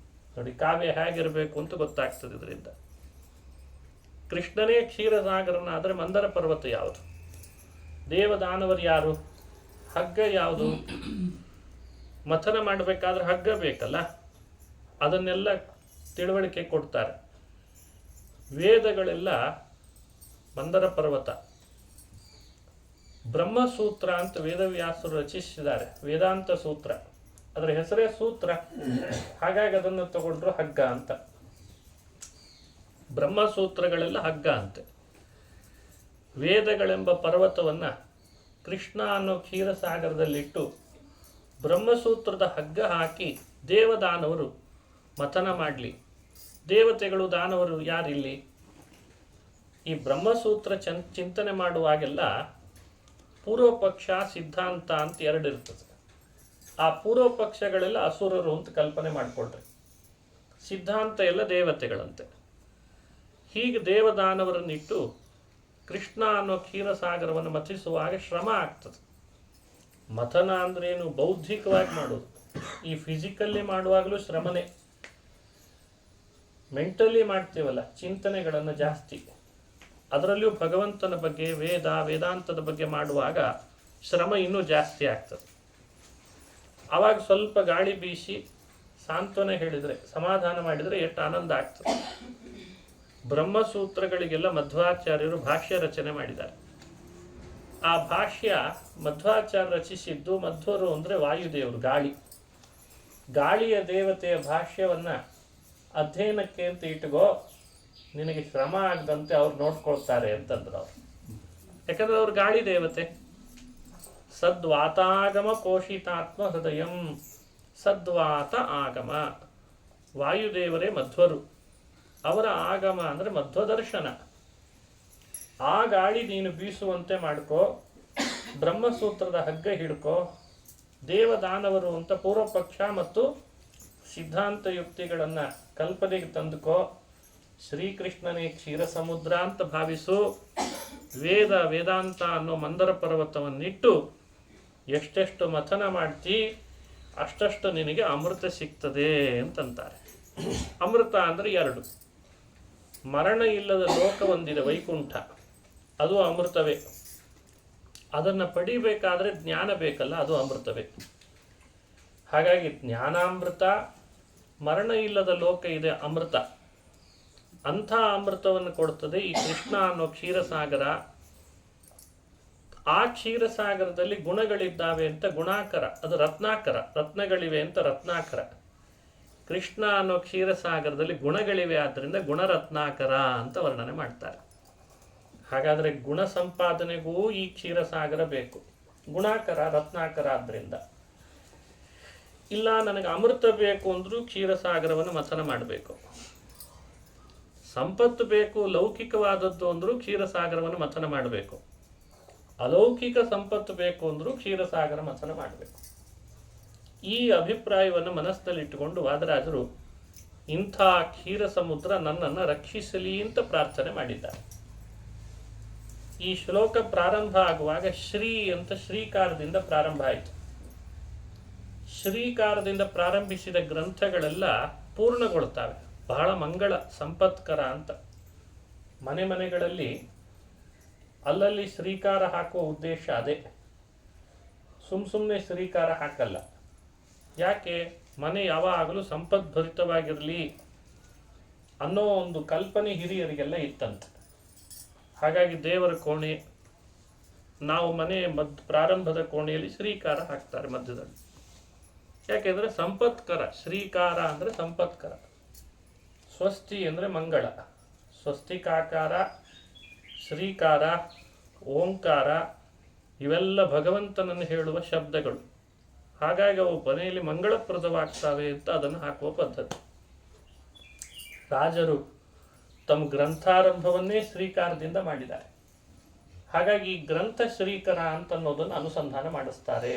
[SPEAKER 1] ನೋಡಿ, ಕಾವ್ಯ ಹೇಗಿರಬೇಕು ಅಂತ ಗೊತ್ತಾಗ್ತದೆ ಇದರಿಂದ. ಕೃಷ್ಣನೇ ಕ್ಷೀರಸಾಗರನಾದರೆ ಮಂದರ ಪರ್ವತ ಯಾವುದು? ದೇವದಾನವರು ಯಾರು? ಹಗ್ಗ ಯಾವುದು? ಮಥನ ಮಾಡಬೇಕಾದ್ರೆ ಹಗ್ಗ ಬೇಕಲ್ಲ, ಅದನ್ನೆಲ್ಲ ತಿಳುವಳಿಕೆ ಕೊಡ್ತಾರೆ. ವೇದಗಳೆಲ್ಲ ಮಂದರ ಪರ್ವತ. ಬ್ರಹ್ಮಸೂತ್ರ ಅಂತ ವೇದವ್ಯಾಸರು ರಚಿಸಿದ್ದಾರೆ, ವೇದಾಂತ ಸೂತ್ರ. ಅದರ ಹೆಸರೇ ಸೂತ್ರ, ಹಾಗಾಗಿ ಅದನ್ನು ತಗೊಂಡ್ರು ಹಗ್ಗ ಅಂತ. ಬ್ರಹ್ಮಸೂತ್ರಗಳೆಲ್ಲ ಹಗ್ಗ ಅಂತೆ. ವೇದಗಳೆಂಬ ಪರ್ವತವನ್ನ ಕೃಷ್ಣ ಅನ್ನೋ ಕ್ಷೀರಸಾಗರದಲ್ಲಿಟ್ಟು ಬ್ರಹ್ಮಸೂತ್ರದ ಹಗ್ಗ ಹಾಕಿ ದೇವದಾನವರು ಮಥನ ಮಾಡಲಿ. ದೇವತೆಗಳು ದಾನವರು ಯಾರಿಲ್ಲಿ? ಈ ಬ್ರಹ್ಮಸೂತ್ರ ಚಿಂತನೆ ಮಾಡುವಾಗೆಲ್ಲ ಪೂರ್ವ ಪಕ್ಷ ಸಿದ್ಧಾಂತ ಅಂತ ಎರಡು ಇರ್ತದೆ. ಆ ಪೂರ್ವ ಪಕ್ಷಗಳೆಲ್ಲ ಅಸುರರು ಅಂತ ಕಲ್ಪನೆ ಮಾಡಿಕೊಳ್ರಿ, ಸಿದ್ಧಾಂತ ಎಲ್ಲ ದೇವತೆಗಳಂತೆ. ಹೀಗೆ ದೇವದಾನವರನ್ನಿಟ್ಟು ಕೃಷ್ಣ ಅನ್ನೋ ಕ್ಷೀರಸಾಗರವನ್ನು ಮಥಿಸುವಾಗ ಶ್ರಮ ಆಗ್ತದೆ. ಮಥನ ಅಂದ್ರೇನು? ಬೌದ್ಧಿಕವಾಗಿ ಮಾಡೋದು. ಈ ಫಿಸಿಕಲ್ಲಿ ಮಾಡುವಾಗಲೂ ಶ್ರಮನೇ. ಮೆಂಟಲಿ ಮಾಡ್ತೀವಲ್ಲ, ಚಿಂತನೆಗಳನ್ನು ಜಾಸ್ತಿ. ಅದರಲ್ಲಿಯೂ ಭಗವಂತನ ಬಗ್ಗೆ, ವೇದಾಂತದ ಬಗ್ಗೆ ಮಾಡುವಾಗ ಶ್ರಮ ಇನ್ನೂ ಜಾಸ್ತಿ ಆಗ್ತದೆ. ಆವಾಗ ಸ್ವಲ್ಪ ಗಾಳಿ ಬೀಸಿ ಸಾಂತ್ವನ ಹೇಳಿದರೆ, ಸಮಾಧಾನ ಮಾಡಿದರೆ ಎಷ್ಟು ಆನಂದ ಆಗ್ತದೆ. ಬ್ರಹ್ಮಸೂತ್ರಗಳಿಗೆಲ್ಲ ಮಧ್ವಾಚಾರ್ಯರು ಭಾಷ್ಯ ರಚನೆ ಮಾಡಿದ್ದಾರೆ. ಆ ಭಾಷ್ಯ ಮಧ್ವಾಚಾರ್ಯ ರಚಿಸಿದ್ದು. ಮಧ್ವರು ಅಂದರೆ ವಾಯುದೇವರು, ಗಾಳಿಯ ದೇವತೆಯ ಭಾಷ್ಯವನ್ನ ಅಧ್ಯಯನಕ್ಕೆ ಅಂತ ಇಟ್ಕೋ, ನಿನಗೆ ಶ್ರಮ ಆಗದಂತೆ ಅವ್ರು ನೋಡ್ಕೊಳ್ತಾರೆ ಅಂತಂದ್ರು ಅವ್ರು. ಯಾಕಂದ್ರೆ ಅವ್ರು ಗಾಳಿ ದೇವತೆ. ಸದ್ವಾತಾಗಮ ಪೋಷಿತಾತ್ಮ ಹೃದಯಂ, ಸದ್ವಾತ ಆಗಮ. ವಾಯುದೇವರೇ ಮಧ್ವರು, ಅವರ ಆಗಮ ಅಂದ್ರೆ ಮಧ್ವದರ್ಶನ. ಆ ಗಾಳಿ ನೀನು ಬೀಸುವಂತೆ ಮಾಡ್ಕೋ, ಬ್ರಹ್ಮಸೂತ್ರದ ಹಗ್ಗ ಹಿಡ್ಕೋ, ದೇವದಾನವರು ಅಂತ ಪೂರ್ವಪಕ್ಷ ಮತ್ತು ಸಿದ್ಧಾಂತ ಯುಕ್ತಿಗಳನ್ನು ಕಲ್ಪನೆಗೆ ತಂದುಕೋ, ಶ್ರೀಕೃಷ್ಣನೇ ಕ್ಷೀರ ಸಮುದ್ರ ಅಂತ ಭಾವಿಸು, ವೇದಾಂತ ಅನ್ನೋ ಮಂದರ ಪರ್ವತವನ್ನಿಟ್ಟು ಎಷ್ಟೆಷ್ಟು ಮಥನ ಮಾಡ್ತಿ ಅಷ್ಟಷ್ಟು ನಿನಗೆ ಅಮೃತ ಸಿಗ್ತದೆ ಅಂತಂತಾರೆ. ಅಮೃತ ಅಂದರೆ ಎರಡು. ಮರಣ ಇಲ್ಲದ ಲೋಕ ಒಂದಿದೆ, ವೈಕುಂಠ, ಅದು ಅಮೃತವೇ. ಅದನ್ನು ಪಡಿಬೇಕಾದ್ರೆ ಜ್ಞಾನ ಬೇಕಲ್ಲ, ಅದು ಅಮೃತವೇ. ಹಾಗಾಗಿ ಜ್ಞಾನಾಮೃತ, ಮರಣ ಇಲ್ಲದ ಲೋಕ ಇದೆ ಅಮೃತ. ಅಂಥ ಅಮೃತವನ್ನು ಕೊಡ್ತದೆ ಈ ಕೃಷ್ಣ ಅನ್ನೋ ಕ್ಷೀರಸಾಗರ. ಆ ಕ್ಷೀರಸಾಗರದಲ್ಲಿ ಗುಣಗಳಿದ್ದಾವೆ ಅಂತ ಗುಣಾಕರ, ಅದು ರತ್ನಾಕರ. ರತ್ನಗಳಿವೆ ಅಂತ ರತ್ನಾಕರ. ಕೃಷ್ಣ ಅನ್ನೋ ಕ್ಷೀರಸಾಗರದಲ್ಲಿ ಗುಣಗಳಿವೆ, ಆದ್ದರಿಂದ ಗುಣರತ್ನಾಕರ ಅಂತ ವರ್ಣನೆ ಮಾಡ್ತಾರೆ. ಹಾಗಾದರೆ ಗುಣ ಸಂಪಾದನೆಗೂ ಈ ಕ್ಷೀರಸಾಗರ ಬೇಕು. ಗುಣಾಕರ, ರತ್ನಾಕರ. ಆದ್ದರಿಂದ ಇಲ್ಲ ನನಗೆ ಅಮೃತ ಬೇಕು ಅಂದ್ರೂ ಕ್ಷೀರಸಾಗರವನ್ನು ಮಥನ ಮಾಡಬೇಕು. ಸಂಪತ್ತು ಬೇಕು, ಲೌಕಿಕವಾದದ್ದು ಅಂದ್ರೂ ಕ್ಷೀರಸಾಗರವನ್ನು ಮಥನ ಮಾಡಬೇಕು. ಅಲೌಕಿಕ ಸಂಪತ್ತು ಬೇಕು ಅಂದ್ರೂ ಕ್ಷೀರಸಾಗರ ಮಥನ ಮಾಡಬೇಕು. ಈ ಅಭಿಪ್ರಾಯವನ್ನು ಮನಸ್ಸಿನಲ್ಲಿಟ್ಟುಕೊಂಡು ವಾದರಾಜರು ಇಂಥ ಕ್ಷೀರ ಸಮುದ್ರ ನನ್ನನ್ನು ರಕ್ಷಿಸಲಿ ಅಂತ ಪ್ರಾರ್ಥನೆ ಮಾಡಿದ್ದಾರೆ. ಈ ಶ್ಲೋಕ ಪ್ರಾರಂಭ ಆಗುವಾಗ ಶ್ರೀ ಅಂತ ಶ್ರೀಕಾರದಿಂದ ಪ್ರಾರಂಭ ಆಯಿತು. ಶ್ರೀಕಾರದಿಂದ ಪ್ರಾರಂಭಿಸಿದ ಗ್ರಂಥಗಳೆಲ್ಲ ಪೂರ್ಣಗೊಳ್ತಾವೆ. ಬಹಳ ಮಂಗಳ ಸಂಪತ್ಕರ ಅಂತ. ಮನೆಗಳಲ್ಲಿ ಅಲ್ಲಲ್ಲಿ ಶ್ರೀಕಾರ ಹಾಕುವ ಉದ್ದೇಶ ಅದೇ. ಸುಮ್ಮನೆ ಶ್ರೀಕಾರ ಹಾಕಲ್ಲ. ಯಾಕೆ? ಮನೆ ಯಾವಾಗಲೂ ಸಂಪದ್ಭರಿತವಾಗಿರಲಿ ಅನ್ನೋ ಒಂದು ಕಲ್ಪನೆ ಹಿರಿಯರಿಗೆಲ್ಲ ಇತ್ತಂತೆ. ಹಾಗಾಗಿ ದೇವರ ಕೋಣೆ, ನಾವು ಮನೆ ಪ್ರಾರಂಭದ ಕೋಣೆಯಲ್ಲಿ ಶ್ರೀಕಾರ ಹಾಕ್ತಾರೆ ಮಧ್ಯದಲ್ಲಿ. ಯಾಕೆಂದರೆ ಸಂಪತ್ಕರ. ಶ್ರೀಕಾರ ಅಂದರೆ ಸಂಪತ್ಕರ. ಸ್ವಸ್ತಿ ಅಂದರೆ ಮಂಗಳ. ಸ್ವಸ್ತಿಕಾಕಾರ, ಶ್ರೀಕಾರ, ಓಂಕಾರ ಇವೆಲ್ಲ ಭಗವಂತನನ್ನು ಹೇಳುವ ಶಬ್ದಗಳು. ಹಾಗಾಗಿ ಅವು ಮನೆಯಲ್ಲಿ ಮಂಗಳಪ್ರದವಾಗ್ತವೆ ಅಂತ ಅದನ್ನು ಹಾಕುವ ಪದ್ಧತಿ. ರಾಜರು ತಮ್ಮ ಗ್ರಂಥಾರಂಭವನ್ನೇ ಶ್ರೀಕಾರದಿಂದ ಮಾಡಿದ್ದಾರೆ. ಹಾಗಾಗಿ ಈ ಗ್ರಂಥ ಶ್ರೀಕರ ಅಂತ ಅನ್ನೋದನ್ನು ಅನುಸಂಧಾನ ಮಾಡಿಸ್ತಾರೆ.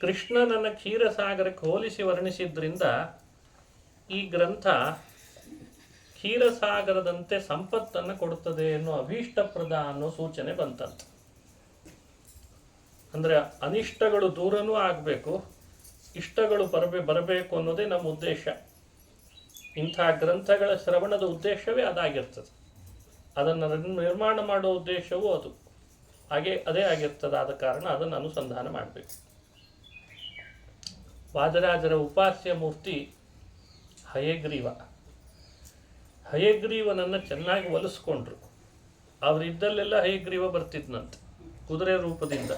[SPEAKER 1] ಕೃಷ್ಣನನ್ನ ಕ್ಷೀರಸಾಗರಕ್ಕೆ ಹೋಲಿಸಿ ವರ್ಣಿಸಿದ್ರಿಂದ ಈ ಗ್ರಂಥ ಕ್ಷೀರಸಾಗರದಂತೆ ಸಂಪತ್ತನ್ನು ಕೊಡುತ್ತದೆ ಅನ್ನೋ ಅಭೀಷ್ಟಪ್ರದ ಅನ್ನೋ ಸೂಚನೆ ಬಂತಂತೆ. ಅಂದರೆ ಅನಿಷ್ಟಗಳು ದೂರನೂ ಆಗಬೇಕು, ಇಷ್ಟಗಳು ಬರಬೇಕು ಅನ್ನೋದೇ ನಮ್ಮ ಉದ್ದೇಶ. ಇಂಥ ಗ್ರಂಥಗಳ ಶ್ರವಣದ ಉದ್ದೇಶವೇ ಅದಾಗಿರ್ತದೆ. ಅದನ್ನು ನಿರ್ಮಾಣ ಮಾಡೋ ಉದ್ದೇಶವೂ ಅದೇ ಆಗಿರ್ತದೆ. ಆದ ಕಾರಣ ಅದನ್ನು ಅನುಸಂಧಾನ ಮಾಡಬೇಕು. ವಾದರಾಜರ ಉಪಾಸ್ಯ ಮೂರ್ತಿ ಹಯಗ್ರೀವ. ಹಯಗ್ರೀವನನ್ನು ಚೆನ್ನಾಗಿ ಒಲಿಸ್ಕೊಂಡ್ರು. ಅವರಿದ್ದಲ್ಲೆಲ್ಲ ಹಯಗ್ರೀವ ಬರ್ತಿದ್ನಂತೆ ಕುದುರೆ ರೂಪದಿಂದ.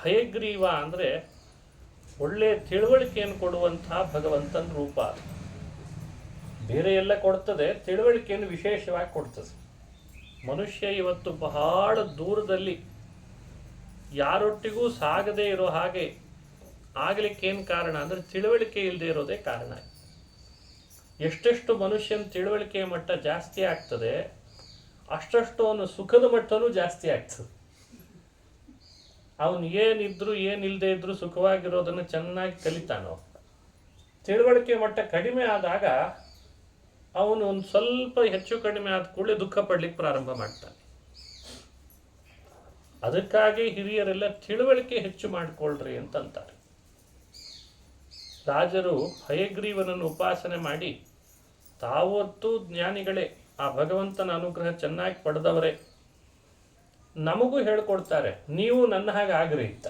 [SPEAKER 1] ಹಯಗ್ರೀವ ಅಂದರೆ ಒಳ್ಳೆಯ ತಿಳುವಳಿಕೆಯನ್ನು ಕೊಡುವಂತಹ ಭಗವಂತನ ರೂಪ. ಬೇರೆ ಎಲ್ಲ ಕೊಡ್ತದೆ, ತಿಳುವಳಿಕೆಯನ್ನು ವಿಶೇಷವಾಗಿ ಕೊಡ್ತದೆ. ಮನುಷ್ಯ ಇವತ್ತು ಬಹಳ ದೂರದಲ್ಲಿ ಯಾರೊಟ್ಟಿಗೂ ಸಾಗದೇ ಇರೋ ಹಾಗೆ ಆಗಲಿಕ್ಕೇನು ಕಾರಣ ಅಂದರೆ ತಿಳುವಳಿಕೆ ಇಲ್ಲದೆ ಇರೋದೇ ಕಾರಣ. ಎಷ್ಟೆಷ್ಟು ಮನುಷ್ಯನ ತಿಳುವಳಿಕೆಯ ಮಟ್ಟ ಜಾಸ್ತಿ ಆಗ್ತದೆ, ಅಷ್ಟಷ್ಟು ಅವನು ಸುಖದ ಮಟ್ಟನೂ ಜಾಸ್ತಿ ಆಗ್ತದೆ. ಅವನು ಏನಿದ್ರು ಏನಿಲ್ಲದೆ ಇದ್ರು ಸುಖವಾಗಿರೋದನ್ನು ಚೆನ್ನಾಗಿ ಕಲಿತಾನೋ. ತಿಳುವಳಿಕೆ ಮಟ್ಟ ಕಡಿಮೆ ಆದಾಗ ಅವನು ಒಂದು ಸ್ವಲ್ಪ ಹೆಚ್ಚು ಕಡಿಮೆ ಆದ ಕೂಡಲೇ ದುಃಖ ಪಡ್ಲಿಕ್ಕೆ ಪ್ರಾರಂಭ ಮಾಡ್ತಾನೆ. ಅದಕ್ಕಾಗಿ ಹಿರಿಯರೆಲ್ಲ ತಿಳುವಳಿಕೆ ಹೆಚ್ಚು ಮಾಡಿಕೊಳ್ಳ್ರಿ ಅಂತಂತಾರೆ. ರಾಜರು ಹಯಗ್ರೀವನನ್ನು ಉಪಾಸನೆ ಮಾಡಿ ತಾವತ್ತು ಜ್ಞಾನಿಗಳೇ, ಆ ಭಗವಂತನ ಅನುಗ್ರಹ ಚೆನ್ನಾಗಿ ಪಡೆದವರೇ, ನಮಗೂ ಹೇಳ್ಕೊಡ್ತಾರೆ ನೀವು ನನ್ನ ಹಾಗೆ ಆಗ್ರಿ ಅಂತ.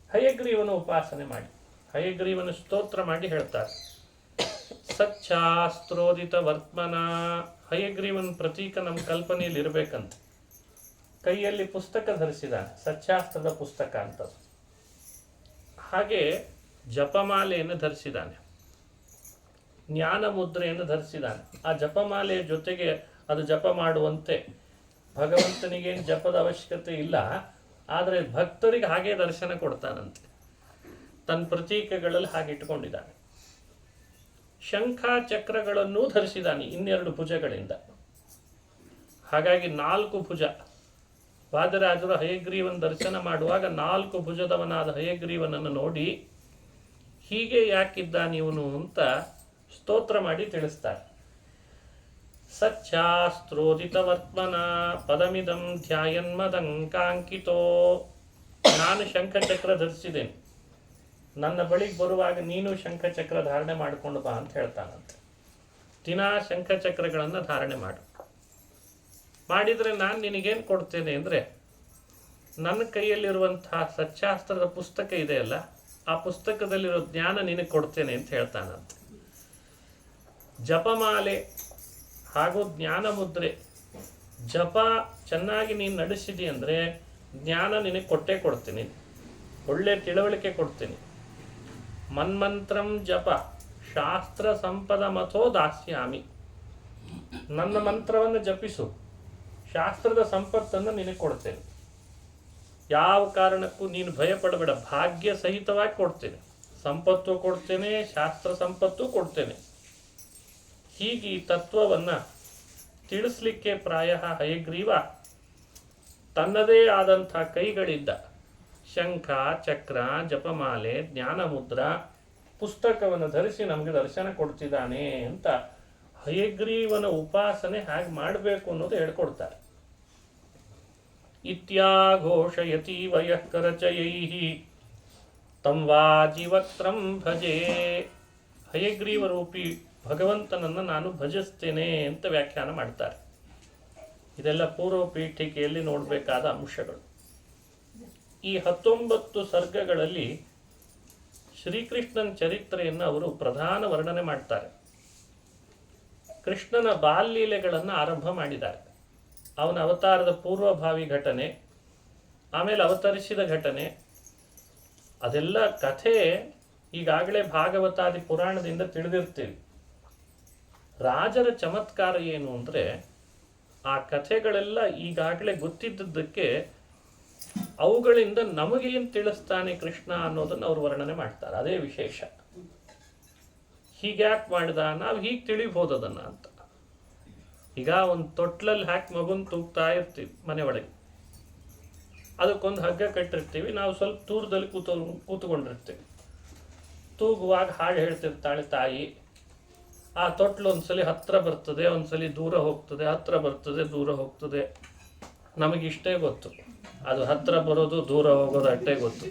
[SPEAKER 1] ಹಯಗ್ರೀವನ ಉಪಾಸನೆ ಮಾಡಿ, ಹಯಗ್ರೀವನ ಸ್ತೋತ್ರ ಮಾಡಿ ಹೇಳ್ತಾರೆ. ಸಚ್ಚಾಸ್ತ್ರೋದಿತ ವರ್ತ್ಮನ. ಹಯಗ್ರೀವನ ಪ್ರತೀಕ ನಮ್ಮ ಕಲ್ಪನೆಯಲ್ಲಿ ಇರಬೇಕಂತ. ಕೈಯಲ್ಲಿ ಪುಸ್ತಕ ಧರಿಸಿದಾನೆ, ಸಚ್ಚಾಸ್ತ್ರದ ಪುಸ್ತಕ ಅಂತ. ಹಾಗೆ ಜಪಮಾಲೆಯನ್ನು ಧರಿಸಿದ್ದಾನೆ, ಜ್ಞಾನ ಮುದ್ರೆಯನ್ನು ಧರಿಸಿದ್ದಾನೆ. ಆ ಜಪಮಾಲೆಯ ಜೊತೆಗೆ ಅದು ಜಪ ಮಾಡುವಂತೆ. ಭಗವಂತನಿಗೇನು ಜಪದ ಅವಶ್ಯಕತೆ ಇಲ್ಲ, ಆದರೆ ಭಕ್ತರಿಗೆ ಹಾಗೆ ದರ್ಶನ ಕೊಡ್ತಾನಂತೆ. ತನ್ನ ಪ್ರತೀಕಗಳಲ್ಲಿ ಹಾಗೆ ಇಟ್ಕೊಂಡಿದ್ದಾನೆ. ಶಂಖ ಚಕ್ರಗಳನ್ನೂ ಧರಿಸಿದ್ದಾನೆ 12 ಭುಜಗಳಿಂದ. ಹಾಗಾಗಿ 4 ಭುಜ. ವಾದರಾಜರು ಹಯಗ್ರೀವನ ದರ್ಶನ ಮಾಡುವಾಗ 4 ಭುಜದವನಾದ ಹಯಗ್ರೀವನನ್ನು ನೋಡಿ ಹೀಗೆ ಯಾಕಿದ್ದಾನಿವನು ಅಂತ ಸ್ತೋತ್ರ ಮಾಡಿ ತಿಳಿಸ್ತಾರೆ. ಸಚ್ಚಾಸ್ತ್ರೋದಿತ ವರ್ತ್ಮನ ಪದಮಿದಂ ಧ್ಯಾಯನ್ಮದಂಕಾಂಕಿತೋ. ನಾನು ಶಂಖಚಕ್ರ ಧರಿಸಿದ್ದೇನೆ, ನನ್ನ ಬಳಿಗೆ ಬರುವಾಗ ನೀನು ಶಂಖಚಕ್ರ ಧಾರಣೆ ಮಾಡಿಕೊಂಡು ಬಾ ಅಂತ ಹೇಳ್ತಾನಂತೆ. ದಿನಾ ಶಂಖಚಕ್ರಗಳನ್ನು ಧಾರಣೆ ಮಾಡಿದರೆ ನಾನು ನಿನಗೇನು ಕೊಡ್ತೇನೆ ಅಂದರೆ, ನನ್ನ ಕೈಯಲ್ಲಿರುವಂತಹ ಸಚ್ಚಾಸ್ತ್ರದ ಪುಸ್ತಕ ಇದೆಯಲ್ಲ, ಆ ಪುಸ್ತಕದಲ್ಲಿರೋ ಜ್ಞಾನ ನಿನಗೆ ಕೊಡ್ತೇನೆ ಅಂತ ಹೇಳ್ತಾನಂತೆ. ಜಪಮಾಲೆ ಹಾಗೂ ಜ್ಞಾನ ಮುದ್ರೆ, ಜಪ ಚೆನ್ನಾಗಿ ನೀನು ನಡೆಸಿದಿ ಅಂದರೆ ಜ್ಞಾನ ನಿನಗೆ ಕೊಡ್ತೀನಿ, ಒಳ್ಳೆ ತಿಳುವಳಿಕೆ ಕೊಡ್ತೀನಿ. ಮನ್ಮಂತ್ರಂ ಜಪ ಶಾಸ್ತ್ರ ಸಂಪದ ಮಥೋ ದಾಸ್ಯಾಮಿ. ನನ್ನ ಮಂತ್ರವನ್ನು ಜಪಿಸು, ಶಾಸ್ತ್ರದ ಸಂಪತ್ತನ್ನು ನಿನಗೆ ಕೊಡ್ತೇನೆ. ಯಾವ ಕಾರಣಕ್ಕೂ ನೀನು ಭಯಪಡಬೇಡ, ಭಾಗ್ಯ ಸಹಿತವಾಗಿ ಕೊಡ್ತೇನೆ, ಸಂಪತ್ತು ಕೊಡ್ತೇನೆ, ಶಾಸ್ತ್ರ ಸಂಪತ್ತು ಕೊಡ್ತೇನೆ. ಹೀಗೆ ಈ ತತ್ವವನ್ನು ತಿಳಿಸ್ಲಿಕ್ಕೆ ಪ್ರಾಯ ಹಯಗ್ರೀವ ತನ್ನದೇ ಆದಂಥ ಕೈಗಳಿದ್ದ ಶಂಖ ಚಕ್ರ ಜಪಮಾಲೆ ಜ್ಞಾನ ಮುದ್ರಾ ಪುಸ್ತಕವನ್ನು ಧರಿಸಿ ನಮಗೆ ದರ್ಶನ ಕೊಡ್ತಿದ್ದಾನೆ ಅಂತ ಹಯಗ್ರೀವನ ಉಪಾಸನೆ ಹೇಗೆ ಮಾಡಬೇಕು ಅನ್ನೋದು ಹೇಳ್ಕೊಡ್ತಾರೆ. ಇತ್ಯಾಘೋಷಯತಿ ವಯಃಕರಚಯೈಃ ತಂ ವಾಜಿವಕ್ತ್ರಂ ಭಜೆ. ಹಯಗ್ರೀವ ರೂಪಿ ಭಗವಂತನನ್ನು ನಾನು ಭಜಿಸ್ತೇನೆ ಅಂತ ವ್ಯಾಖ್ಯಾನ ಮಾಡ್ತಾರೆ. ಇದೆಲ್ಲ ಪೂರ್ವ ಪೀಠಿಕೆಯಲ್ಲಿ ನೋಡಬೇಕಾದ ಅಂಶಗಳು. ಈ 19 ಸರ್ಗಗಳಲ್ಲಿ ಶ್ರೀಕೃಷ್ಣನ ಚರಿತ್ರೆಯನ್ನು ಅವರು ಪ್ರಧಾನ ವರ್ಣನೆ ಮಾಡ್ತಾರೆ. ಕೃಷ್ಣನ ಬಾಲ್ಯಲೀಲೆಗಳನ್ನು ಆರಂಭ ಮಾಡಿದ್ದಾರೆ. ಅವನ ಅವತಾರದ ಪೂರ್ವಭಾವಿ ಘಟನೆ, ಆಮೇಲೆ ಅವತರಿಸಿದ ಘಟನೆ, ಅದೆಲ್ಲ ಕಥೆ ಈಗಾಗಲೇ ಭಾಗವತಾದಿ ಪುರಾಣದಿಂದ ತಿಳಿದಿರ್ತೀವಿ. ರಾಜರ ಚಮತ್ಕಾರ ಏನು ಅಂದರೆ, ಆ ಕಥೆಗಳೆಲ್ಲ ಈಗಾಗಲೇ ಗೊತ್ತಿದ್ದದ್ದಕ್ಕೆ ಅವುಗಳಿಂದ ನಮಗೇನು ತಿಳಿಸ್ತಾನೆ ಕೃಷ್ಣ ಅನ್ನೋದನ್ನು ಅವರು ವರ್ಣನೆ ಮಾಡ್ತಾರೆ. ಅದೇ ವಿಶೇಷ. ಹೀಗ್ಯಾಕೆ ಮಾಡಿದ, ನಾವು ಹೀಗೆ ತಿಳಿಬೋದು ಅದನ್ನು ಅಂತ. ಈಗ ಒಂದು ತೊಟ್ಲಲ್ಲಿ ಹಾಕಿ ಮಗುನ ತೂಗ್ತಾ ಇರ್ತೀವಿ ಮನೆ ಒಳಗೆ, ಅದಕ್ಕೊಂದು ಹಗ್ಗ ಕಟ್ಟಿರ್ತೀವಿ, ನಾವು ಸ್ವಲ್ಪ ದೂರದಲ್ಲಿ ಕೂತ್ಕೊಂಡಿರ್ತೀವಿ. ತೂಗುವಾಗ ಹಾಡು ಹೇಳ್ತಿರ್ತಾಳೆ ತಾಯಿ, ಆ ತೊಟ್ಲು ಒಂದ್ಸಲಿ ಹತ್ರ ಬರ್ತದೆ, ಒಂದ್ಸಲಿ ದೂರ ಹೋಗ್ತದೆ, ಹತ್ರ ಬರ್ತದೆ, ದೂರ ಹೋಗ್ತದೆ. ನಮಗಿಷ್ಟೇ ಗೊತ್ತು, ಅದು ಹತ್ರ ಬರೋದು ದೂರ ಹೋಗೋದು ಅಷ್ಟೇ ಗೊತ್ತು.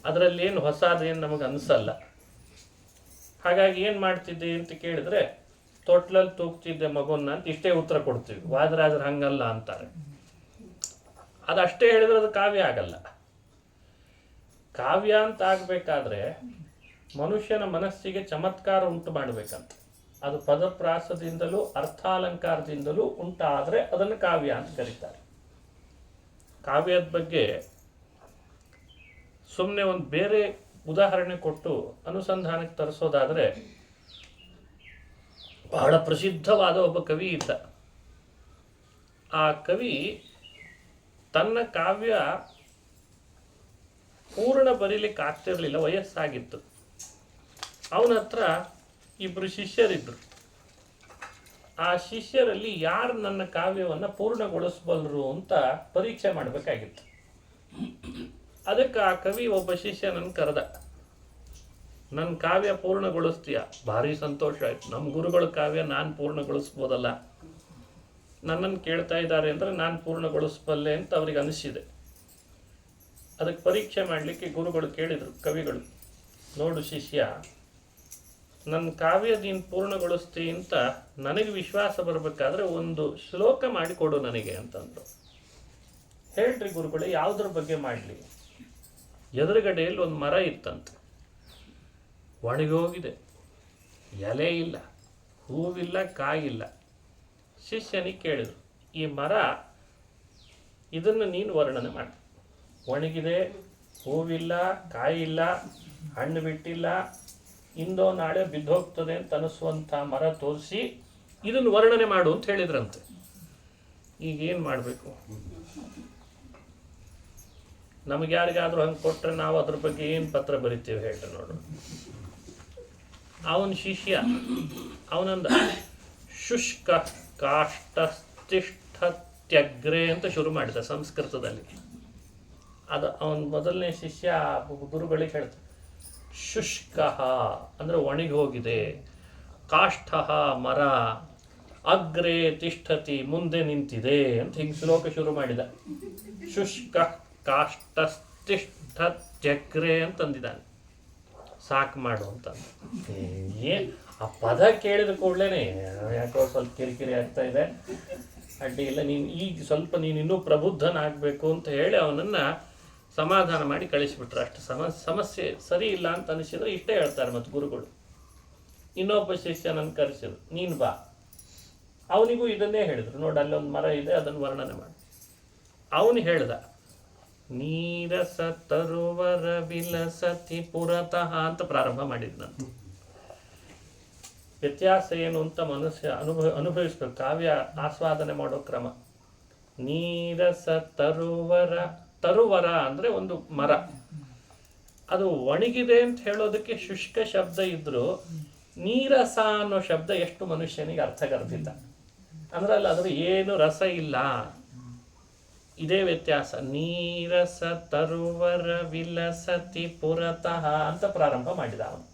[SPEAKER 1] ಅದರಲ್ಲಿ ಏನು ಹೊಸದೇನು ನಮಗೆ ಅನಿಸಲ್ಲ. ಹಾಗಾಗಿ ಏನು ಮಾಡ್ತಿದ್ದೆ ಅಂತ ಕೇಳಿದ್ರೆ, ತೊಟ್ಲಲ್ಲಿ ತೂಗ್ತಿದ್ದೆ ಮಗುನ್ನ ಅಂತ ಇಷ್ಟೇ ಉತ್ತರ ಕೊಡ್ತೀವಿ. ವಾದರಾಜರು ಹಂಗಲ್ಲ ಅಂತಾರೆ. ಅದಷ್ಟೇ ಹೇಳಿದ್ರೆ ಅದು ಕಾವ್ಯ ಆಗಲ್ಲ. ಕಾವ್ಯ ಅಂತ ಆಗಬೇಕಾದ್ರೆ ಮನುಷ್ಯನ ಮನಸ್ಸಿಗೆ ಚಮತ್ಕಾರ ಉಂಟು ಮಾಡಬೇಕಂತ. ಅದು ಪದಪ್ರಾಸದಿಂದಲೂ ಅರ್ಥಾಲಂಕಾರದಿಂದಲೂ ಉಂಟಾದರೆ ಅದನ್ನು ಕಾವ್ಯ ಅಂತ ಕರೀತಾರೆ. ಕಾವ್ಯದ ಬಗ್ಗೆ ಸುಮ್ಮನೆ ಒಂದು ಬೇರೆ ಉದಾಹರಣೆ ಕೊಟ್ಟು ಅನುಸಂಧಾನಕ್ಕೆ ತರಿಸೋದಾದರೆ, ಬಹಳ ಪ್ರಸಿದ್ಧವಾದ ಒಬ್ಬ ಕವಿ ಇದ್ದ. ಆ ಕವಿ ತನ್ನ ಕಾವ್ಯ ಪೂರ್ಣ ಬರೀಲಿಕ್ಕೆ ಆಗ್ತಿರ್ಲಿಲ್ಲ, ವಯಸ್ಸಾಗಿತ್ತು. ಅವನ ಹತ್ರ ಇಬ್ಬರು ಶಿಷ್ಯರಿದ್ದರು. ಆ ಶಿಷ್ಯರಲ್ಲಿ ಯಾರು ನನ್ನ ಕಾವ್ಯವನ್ನು ಪೂರ್ಣಗೊಳಿಸಬಲ್ಲರು ಅಂತ ಪರೀಕ್ಷೆ ಮಾಡಬೇಕಾಗಿತ್ತು. ಅದಕ್ಕೆ ಆ ಕವಿ ಒಬ್ಬ ಶಿಷ್ಯನನ್ನು ಕರೆದ. ನನ್ನ ಕಾವ್ಯ ಪೂರ್ಣಗೊಳಿಸ್ತೀಯ? ಭಾರಿ ಸಂತೋಷ ಆಯ್ತು. ನಮ್ಮ ಗುರುಗಳ ಕಾವ್ಯ ನಾನು ಪೂರ್ಣಗೊಳಿಸ್ಬೋದಲ್ಲ, ನನ್ನನ್ನು ಕೇಳ್ತಾ ಇದ್ದಾರೆ ಅಂದರೆ ನಾನು ಪೂರ್ಣಗೊಳಿಸಬಲ್ಲೆ ಅಂತ ಅವ್ರಿಗೆ ಅನಿಸಿದೆ. ಅದಕ್ಕೆ ಪರೀಕ್ಷೆ ಮಾಡಲಿಕ್ಕೆ ಗುರುಗಳು ಕೇಳಿದರು, ಕವಿಗಳು, ನೋಡು ಶಿಷ್ಯ, ನನ್ನ ಕಾವ್ಯ ನೀನು ಪೂರ್ಣಗೊಳಿಸ್ತಿ ಅಂತ ನನಗೆ ವಿಶ್ವಾಸ ಬರಬೇಕಾದ್ರೆ ಒಂದು ಶ್ಲೋಕ ಮಾಡಿಕೊಡು ನನಗೆ ಅಂತಂದರು. ಹೇಳ್ರಿ ಗುರುಗಳೇ, ಯಾವುದ್ರ ಬಗ್ಗೆ ಮಾಡಲಿ? ಎದುರುಗಡೆಯಲ್ಲಿ ಒಂದು ಮರ ಇತ್ತಂತೆ, ಒಣಗೋಗಿದೆ, ಎಲೆ ಇಲ್ಲ, ಹೂವಿಲ್ಲ, ಕಾಯಿಲ್ಲ. ಶಿಷ್ಯನಿಗೆ ಕೇಳಿದರು, ಈ ಮರ ಇದನ್ನು ನೀನು ವರ್ಣನೆ ಮಾಡಿ. ಒಣಗಿದೆ, ಹೂವಿಲ್ಲ, ಕಾಯಿಲ್ಲ, ಹಣ್ಣು ಬಿಟ್ಟಿಲ್ಲ, ಇಂದೋ ನಾಳೆ ಬಿದ್ದೋಗ್ತದೆ ಅಂತ ಅನಿಸುವಂಥ ಮರ ತೋರಿಸಿ ಇದನ್ನು ವರ್ಣನೆ ಮಾಡು ಅಂತ ಹೇಳಿದ್ರಂತೆ. ಈಗೇನು ಮಾಡಬೇಕು? ನಮಗೆ ಯಾರಿಗಾದ್ರೂ ಹಂಗೆ ಕೊಟ್ಟರೆ ನಾವು ಅದ್ರ ಬಗ್ಗೆ ಏನು ಪತ್ರ ಬರಿತೀವಿ ಹೇಳ್ರಿ ನೋಡು. ಅವನ ಶಿಷ್ಯ ಅವನಂದ, ಶುಷ್ಕ ಕಾಷ್ಟ ತಿಷ್ಠತ್ಯಗ್ರೆ ಅಂತ ಶುರು ಮಾಡಿದ ಸಂಸ್ಕೃತದಲ್ಲಿ. ಅದು ಅವನ ಮೊದಲನೇ ಶಿಷ್ಯ ಗುರುಗಳಿಗೆ ಹೇಳ್ತಾರೆ, ಶುಷ್ಕ ಅಂದರೆ ಒಣಗಿ ಹೋಗಿದೆ, ಕಾಷ್ಠ ಮರ, ಅಗ್ರೆ ತಿಷ್ಠತಿ ಮುಂದೆ ನಿಂತಿದೆ ಅಂತ ಹಿಂಗೆ ಶ್ಲೋಕ ಶುರು ಮಾಡಿದ. ಶುಷ್ಕ ಕಾಷ್ಟ ತಿಷ್ಠತ್ಯಗ್ರೆ ಅಂತಂದಿದ್ದಾನೆ. ಸಾಕು ಮಾಡು ಅಂತ. ಆ ಪದ ಕೇಳಿದ ಕೂಡಲೇ ಯಾಕೋ ಸ್ವಲ್ಪ ಕಿರಿಕಿರಿ ಆಗ್ತಾ ಇದೆ, ಅಡ್ಡಿ ಇಲ್ಲ, ನೀನು ಈಗ ಸ್ವಲ್ಪ ನೀನು ಇನ್ನೂ ಪ್ರಬುದ್ಧನಾಗಬೇಕು ಅಂತ ಹೇಳಿ ಅವನನ್ನು ಸಮಾಧಾನ ಮಾಡಿ ಕಳಿಸಿಬಿಟ್ರು. ಅಷ್ಟು ಸಮಸ್ಯೆ ಸರಿ ಇಲ್ಲ ಅಂತ ಅನಿಸಿದ್ರೆ ಇಷ್ಟೇ ಹೇಳ್ತಾರೆ ಮತ್ತು ಗುರುಗಳು. ಇನ್ನೊಬ್ಬ ಶಿಷ್ಯನನ್ನು ಕರೆಸಿದ್ರು, ನೀನು ಬಾ. ಅವನಿಗೂ ಇದನ್ನೇ ಹೇಳಿದರು, ನೋಡಿ ಅಲ್ಲೊಂದು ಮರ ಇದೆ, ಅದನ್ನು ವರ್ಣನೆ ಮಾಡಿ. ಅವನು ಹೇಳ್ದ, ನೀರಸ ತರುವರ ವಿಲಸತಿ ಪುರತಃ ಅಂತ ಪ್ರಾರಂಭ ಮಾಡಿದ್ನಂತ. ವ್ಯತ್ಯಾಸ ಏನು ಅಂತ ಮನುಷ್ಯ ಅನುಭವಿಸ್ಬೇಕು, ಕಾವ್ಯ ಆಸ್ವಾದನೆ ಮಾಡೋ ಕ್ರಮ. ನೀರಸ ತರುವರ ಅಂದರೆ ಒಂದು ಮರ, ಅದು ಒಣಗಿದೆ ಅಂತ ಹೇಳೋದಕ್ಕೆ ಶುಷ್ಕ ಶಬ್ದ ಇದ್ರೂ ನೀರಸ ಅನ್ನೋ ಶಬ್ದ ಎಷ್ಟು ಮನುಷ್ಯನಿಗೆ ಅರ್ಥಗರ್ಭಿತ. ಅಂದ್ರೆ ಅಲ್ಲಿ ಅದ್ರ ಏನು ರಸ ಇಲ್ಲ, ಇದೇ ವ್ಯತ್ಯಾಸ. ನೀರಸ ತರುವರ ವಿಲಸತಿ ಪುರತಃ ಅಂತ ಪ್ರಾರಂಭ ಮಾಡಿದ ಅವನು.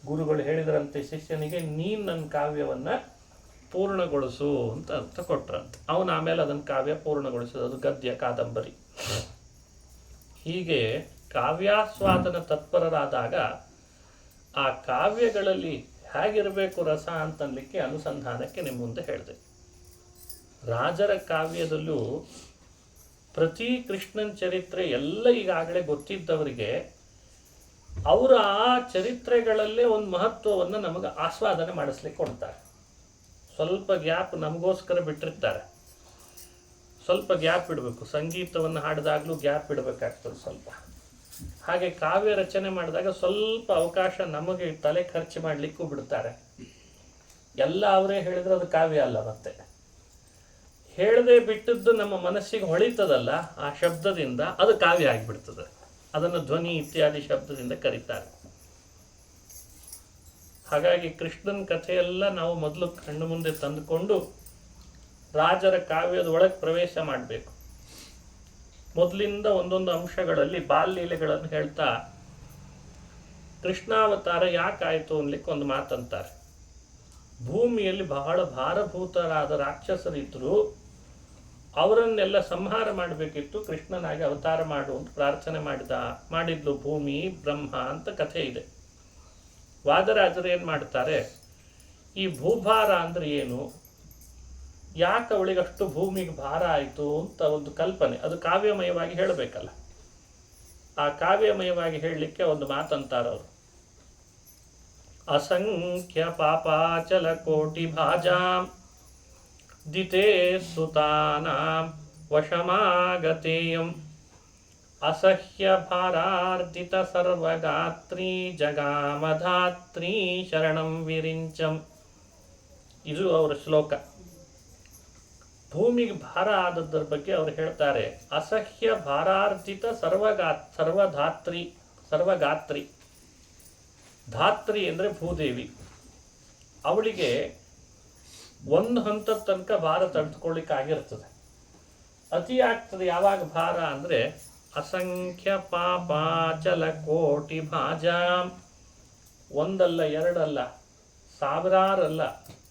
[SPEAKER 1] ಗುರುಗಳು ಹೇಳಿದ್ರಂತೆ ಶಿಷ್ಯನಿಗೆ, ನೀನು ನನ್ನ ಕಾವ್ಯವನ್ನು ಪೂರ್ಣಗೊಳಿಸು ಅಂತ ಅರ್ಥ ಕೊಟ್ರಂತೆ. ಅವನು ಆಮೇಲೆ ಅದನ್ನು ಕಾವ್ಯ ಪೂರ್ಣಗೊಳಿಸೋದು, ಅದು ಗದ್ಯ ಕಾದಂಬರಿ. ಹೀಗೆ ಕಾವ್ಯಾಸ್ವಾದನ ತತ್ಪರರಾದಾಗ ಆ ಕಾವ್ಯಗಳಲ್ಲಿ ಹೇಗಿರಬೇಕು ರಸ ಅಂತನ್ಲಿಕ್ಕೆ ಅನುಸಂಧಾನಕ್ಕೆ ನಿಮ್ಮ ಮುಂದೆ ಹೇಳಿದೆ. ರಾಜರ ಕಾವ್ಯದಲ್ಲೂ ಪ್ರತಿ ಕೃಷ್ಣನ ಚರಿತ್ರೆ ಎಲ್ಲ ಈಗಾಗಲೇ ಗೊತ್ತಿದ್ದವರಿಗೆ ಅವರು ಆ ಚರಿತ್ರೆಗಳಲ್ಲೇ ಒಂದು ಮಹತ್ವವನ್ನು ನಮಗೆ ಆಸ್ವಾದನೆ ಮಾಡಿಸ್ಲಿಕ್ಕೆ ಕೊಡ್ತಾರೆ. ಸ್ವಲ್ಪ ಗ್ಯಾಪ್ ನಮಗೋಸ್ಕರ ಬಿಟ್ಟಿರ್ತಾರೆ, ಸ್ವಲ್ಪ ಗ್ಯಾಪ್ ಇಡಬೇಕು. ಸಂಗೀತವನ್ನು ಹಾಡಿದಾಗಲೂ ಗ್ಯಾಪ್ ಇಡಬೇಕಾಗ್ತದೆ ಸ್ವಲ್ಪ. ಹಾಗೆ ಕಾವ್ಯ ರಚನೆ ಮಾಡಿದಾಗ ಸ್ವಲ್ಪ ಅವಕಾಶ ನಮಗೆ ತಲೆ ಖರ್ಚು ಮಾಡಲಿಕ್ಕೂ ಬಿಡ್ತಾರೆ. ಎಲ್ಲ ಅವರೇ ಹೇಳಿದ್ರೆ ಅದು ಕಾವ್ಯ ಅಲ್ಲ. ಮತ್ತೆ ಹೇಳದೆ ಬಿಟ್ಟದ್ದು ನಮ್ಮ ಮನಸ್ಸಿಗೆ ಹೊಳಿತದಲ್ಲ, ಆ ಶಬ್ದದಿಂದ ಅದು ಕಾವ್ಯ ಆಗಿಬಿಡ್ತದೆ. ಅದನ್ನು ಧ್ವನಿ ಇತ್ಯಾದಿ ಶಬ್ದದಿಂದ ಕರೀತಾರೆ. ಹಾಗಾಗಿ ಕೃಷ್ಣನ ಕಥೆಯೆಲ್ಲ ನಾವು ಮೊದಲು ಕಣ್ಣು ಮುಂದೆ ತಂದುಕೊಂಡು ರಾಜರ ಕಾವ್ಯದ ಒಳಗೆ ಪ್ರವೇಶ ಮಾಡಬೇಕು. ಮೊದಲಿಂದ ಒಂದೊಂದು ಅಂಶಗಳಲ್ಲಿ ಬಾಲ್ಯಲೀಲೆಗಳನ್ನು ಹೇಳ್ತಾ ಕೃಷ್ಣಾವತಾರ ಯಾಕಾಯಿತು ಅನ್ಲಿಕ್ಕೆ ಒಂದು ಮಾತಂತಾರೆ. ಭೂಮಿಯಲ್ಲಿ ಬಹಳ ಭಾರಭೂತರಾದ ರಾಕ್ಷಸರಿದ್ದರು, ಅವರನ್ನೆಲ್ಲ ಸಂಹಾರ ಮಾಡಬೇಕಿತ್ತು, ಕೃಷ್ಣನಾಗಿ ಅವತಾರ ಮಾಡು ಅಂತ ಪ್ರಾರ್ಥನೆ ಮಾಡಿದ್ಲು ಭೂಮಿ ಬ್ರಹ್ಮ ಅಂತ ಕಥೆ ಇದೆ. ವಾದರಾಜರು ಏನು ಮಾಡ್ತಾರೆ, ಈ ಭೂಭಾರ ಅಂದ್ರೆ ಏನು, ಯಾಕೆ ಅವಳಿಗಷ್ಟು ಭೂಮಿಗೆ ಭಾರ ಆಯಿತು ಅಂತ ಒಂದು ಕಲ್ಪನೆ, ಅದು ಕಾವ್ಯಮಯವಾಗಿ ಹೇಳಬೇಕಲ್ಲ. ಆ ಕಾವ್ಯಮಯವಾಗಿ ಹೇಳಲಿಕ್ಕೆ ಒಂದು ಮಾತಂತಾರೆ ಅವರು. ಅಸಂಖ್ಯ ಪಾಪಾಚಲ ಕೋಟಿ ಭಾಜಾಂ ದಿತೆ ಸುತಾನಾಂ ವಶಮಾಗತೇಯಂ ಅಸಹ್ಯ ಭಾರಾರ್ದಿತ ಸರ್ವಗಾತ್ರೀ ಜಗಾಮಧಾತ್ರೀ ಶರಣಂ ವಿರಿಂಚಂ. ಇದು ಅವರ ಶ್ಲೋಕ. ಭೂಮಿಗೆ ಭಾರ ಆದದ್ದರ ಬಗ್ಗೆ ಅವರು ಹೇಳ್ತಾರೆ. ಅಸಹ್ಯ ಭಾರಾರ್ಜಿತ ಸರ್ವಗಾತ್ರಿ. ಧಾತ್ರಿ ಅಂದರೆ ಭೂದೇವಿ. ಅವಳಿಗೆ ಒಂದು ಹಂತದ ತನಕ ಭಾರ ತಡೆದುಕೊಳ್ಳಿಕ್ಕಾಗಿರ್ತದೆ. ಅತಿ ಆಗ್ತದೆ ಯಾವಾಗ ಭಾರ ಅಂದರೆ ಅಸಂಖ್ಯ ಪಾಪಾಚಲ ಕೋಟಿ ಭಾಜಾಂ. ಒಂದಲ್ಲ ಎರಡಲ್ಲ ಸಾವಿರಾರಲ್ಲ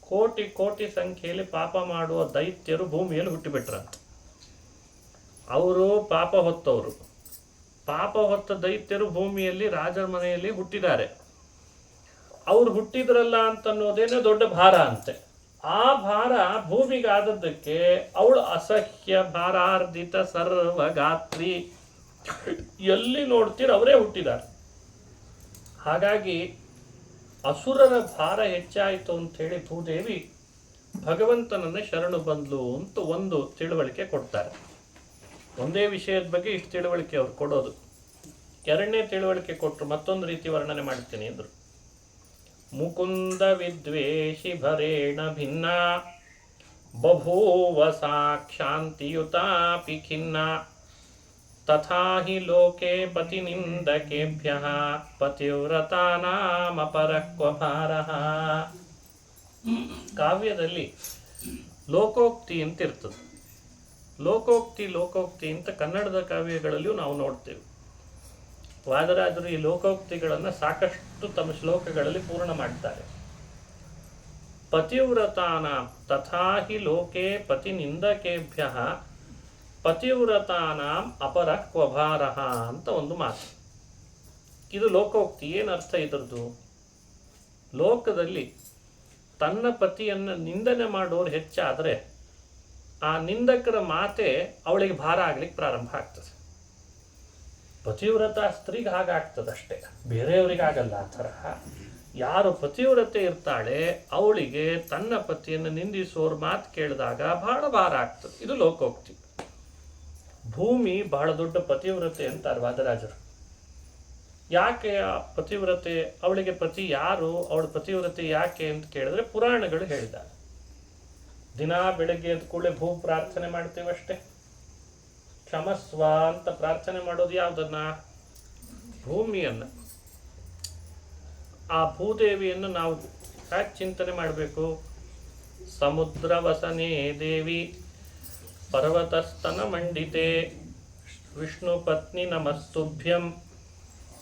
[SPEAKER 1] ಕೋಟಿ ಕೋಟಿ ಸಂಖ್ಯೆಯಲ್ಲಿ ಪಾಪ ಮಾಡುವ ದೈತ್ಯರು ಭೂಮಿಯಲ್ಲಿ ಹುಟ್ಟಿಬಿಟ್ರಂತ. ಅವರು ಪಾಪ ಹೊತ್ತವರು. ಪಾಪ ಹೊತ್ತ ದೈತ್ಯರು ಭೂಮಿಯಲ್ಲಿ ರಾಜರ ಮನೆಯಲ್ಲಿ ಹುಟ್ಟಿದ್ದಾರೆ. ಅವರು ಹುಟ್ಟಿದ್ರಲ್ಲ ಅಂತನ್ನೋದೇನೋ ದೊಡ್ಡ ಭಾರ ಅಂತೆ. ಆ ಭಾರ ಭೂಮಿಗಾದದ್ದಕ್ಕೆ ಅವಳು ಅಸಹ್ಯ ಭಾರಾರ್ಧಿತ ಸರ್ವಗಾತ್ರಿ. ಎಲ್ಲಿ ನೋಡ್ತೀರ ಅವರೇ ಹುಟ್ಟಿದ್ದಾರೆ. ಹಾಗಾಗಿ ಅಸುರರ ಭಾರ ಹೆಚ್ಚಾಯಿತು ಅಂಥೇಳಿ ಭೂದೇವಿ ಭಗವಂತನನ್ನ ಶರಣು ಬಂದ್ಲು ಅಂತ ಒಂದು ತಿಳುವಳಿಕೆ ಕೊಡ್ತಾರೆ. ಒಂದೇ ವಿಷಯದ ಬಗ್ಗೆ ಇಷ್ಟು ತಿಳುವಳಿಕೆ ಅವ್ರು ಕೊಡೋದು. ಎರಡನೇ ತಿಳುವಳಿಕೆ ಕೊಟ್ಟರು ಮತ್ತೊಂದು ರೀತಿ ವರ್ಣನೆ ಮಾಡ್ತೀನಿ ಅಂದರು. ಮುಕುಂದ ವಿದ್ವೇಷಿ ಭರೇಣ ಭಿನ್ನ ಬಭೂವ ಸಾಕ್ಷಾಂತಿಯುತಾಪಿ ಖಿನ್ನ ತಥಾ ಹಿ ಲೋಕೆ ಪತಿನಿಂದಕೇಭ್ಯಃ ಪತಿವ್ರತಾನಾಮಪರಃ ಕ್ವ ಭಾರಃ. ಕಾವ್ಯದಲ್ಲಿ ಲೋಕೋಕ್ತಿ ಅಂತ ಇರ್ತದೆ. ಲೋಕೋಕ್ತಿ ಅಂತ ಕನ್ನಡದ ಕಾವ್ಯಗಳಲ್ಲಿಯೂ ನಾವು ನೋಡ್ತೇವೆ. ವಾದರಾಜರು ಈ ಲೋಕೋಕ್ತಿಗಳನ್ನು ಸಾಕಷ್ಟು ತಮ್ಮ ಶ್ಲೋಕಗಳಲ್ಲಿ ಪೂರ್ಣ ಮಾಡ್ತಾರೆ. ಪತಿವ್ರತಾನಾಂ ತಥಾ ಹಿ ಲೋಕೆ ಪತಿನಿಂದಕೇಭ್ಯಃ ಪತಿವ್ರತಾನಾಂ ಅಪರಃ ಕ್ವ ಭಾರಃ ಅಂತ ಒಂದು ಮಾತು. ಇದು ಲೋಕೋಕ್ತಿ. ಏನರ್ಥ ಇದ್ರದ್ದು? ಲೋಕದಲ್ಲಿ ತನ್ನ ಪತಿಯನ್ನು ನಿಂದನೆ ಮಾಡೋರು ಹೆಚ್ಚಾದರೆ ಆ ನಿಂದಕರ ಮಾತೆ ಅವಳಿಗೆ ಭಾರ ಆಗ್ಲಿಕ್ಕೆ ಪ್ರಾರಂಭ ಆಗ್ತದೆ. ಪತಿವ್ರತ ಸ್ತ್ರೀಗೆ ಹಾಗಾಗ್ತದಷ್ಟೇ, ಬೇರೆಯವರಿಗಾಗಲ್ಲ ಆ ಥರ. ಯಾರು ಪತಿವ್ರತೆ ಇರ್ತಾಳೆ ಅವಳಿಗೆ ತನ್ನ ಪತಿಯನ್ನು ನಿಂದಿಸೋರು ಮಾತು ಕೇಳಿದಾಗ ಬಹಳ ಭಾರ ಆಗ್ತದೆ. ಇದು ಲೋಕೋಕ್ತಿ. ಭೂಮಿ ಬಹಳ ದೊಡ್ಡ ಪತಿವ್ರತೆ ಅಂತಾರೆ ವಾದರಾಜರು. ಯಾಕೆ ಆ ಪತಿವ್ರತೆ? ಅವಳಿಗೆ ಪತಿ ಯಾರು, ಅವಳ ಪತಿವ್ರತೆ ಯಾಕೆ ಅಂತ ಕೇಳಿದ್ರೆ ಪುರಾಣಗಳು ಹೇಳಿದ್ದಾರೆ. ದಿನ ಬೆಳಗ್ಗೆ ಎದ್ದ ಕೂಡಲೇ ಭೂ ಪ್ರಾರ್ಥನೆ ಮಾಡ್ತೇವಷ್ಟೇ. ಕ್ಷಮಸ್ವ ಅಂತ ಪ್ರಾರ್ಥನೆ ಮಾಡೋದು ಯಾವುದನ್ನ? ಭೂಮಿಯನ್ನು. ಆ ಭೂದೇವಿಯನ್ನು ನಾವು ಯಾಕೆ ಚಿಂತನೆ ಮಾಡಬೇಕು? ಸಮುದ್ರ ವಸನೆ ದೇವಿ ಪರ್ವತಸ್ತನ ಮಂಡಿತೆ ವಿಷ್ಣು ಪತ್ನಿ ನಮಸ್ತುಭ್ಯಂ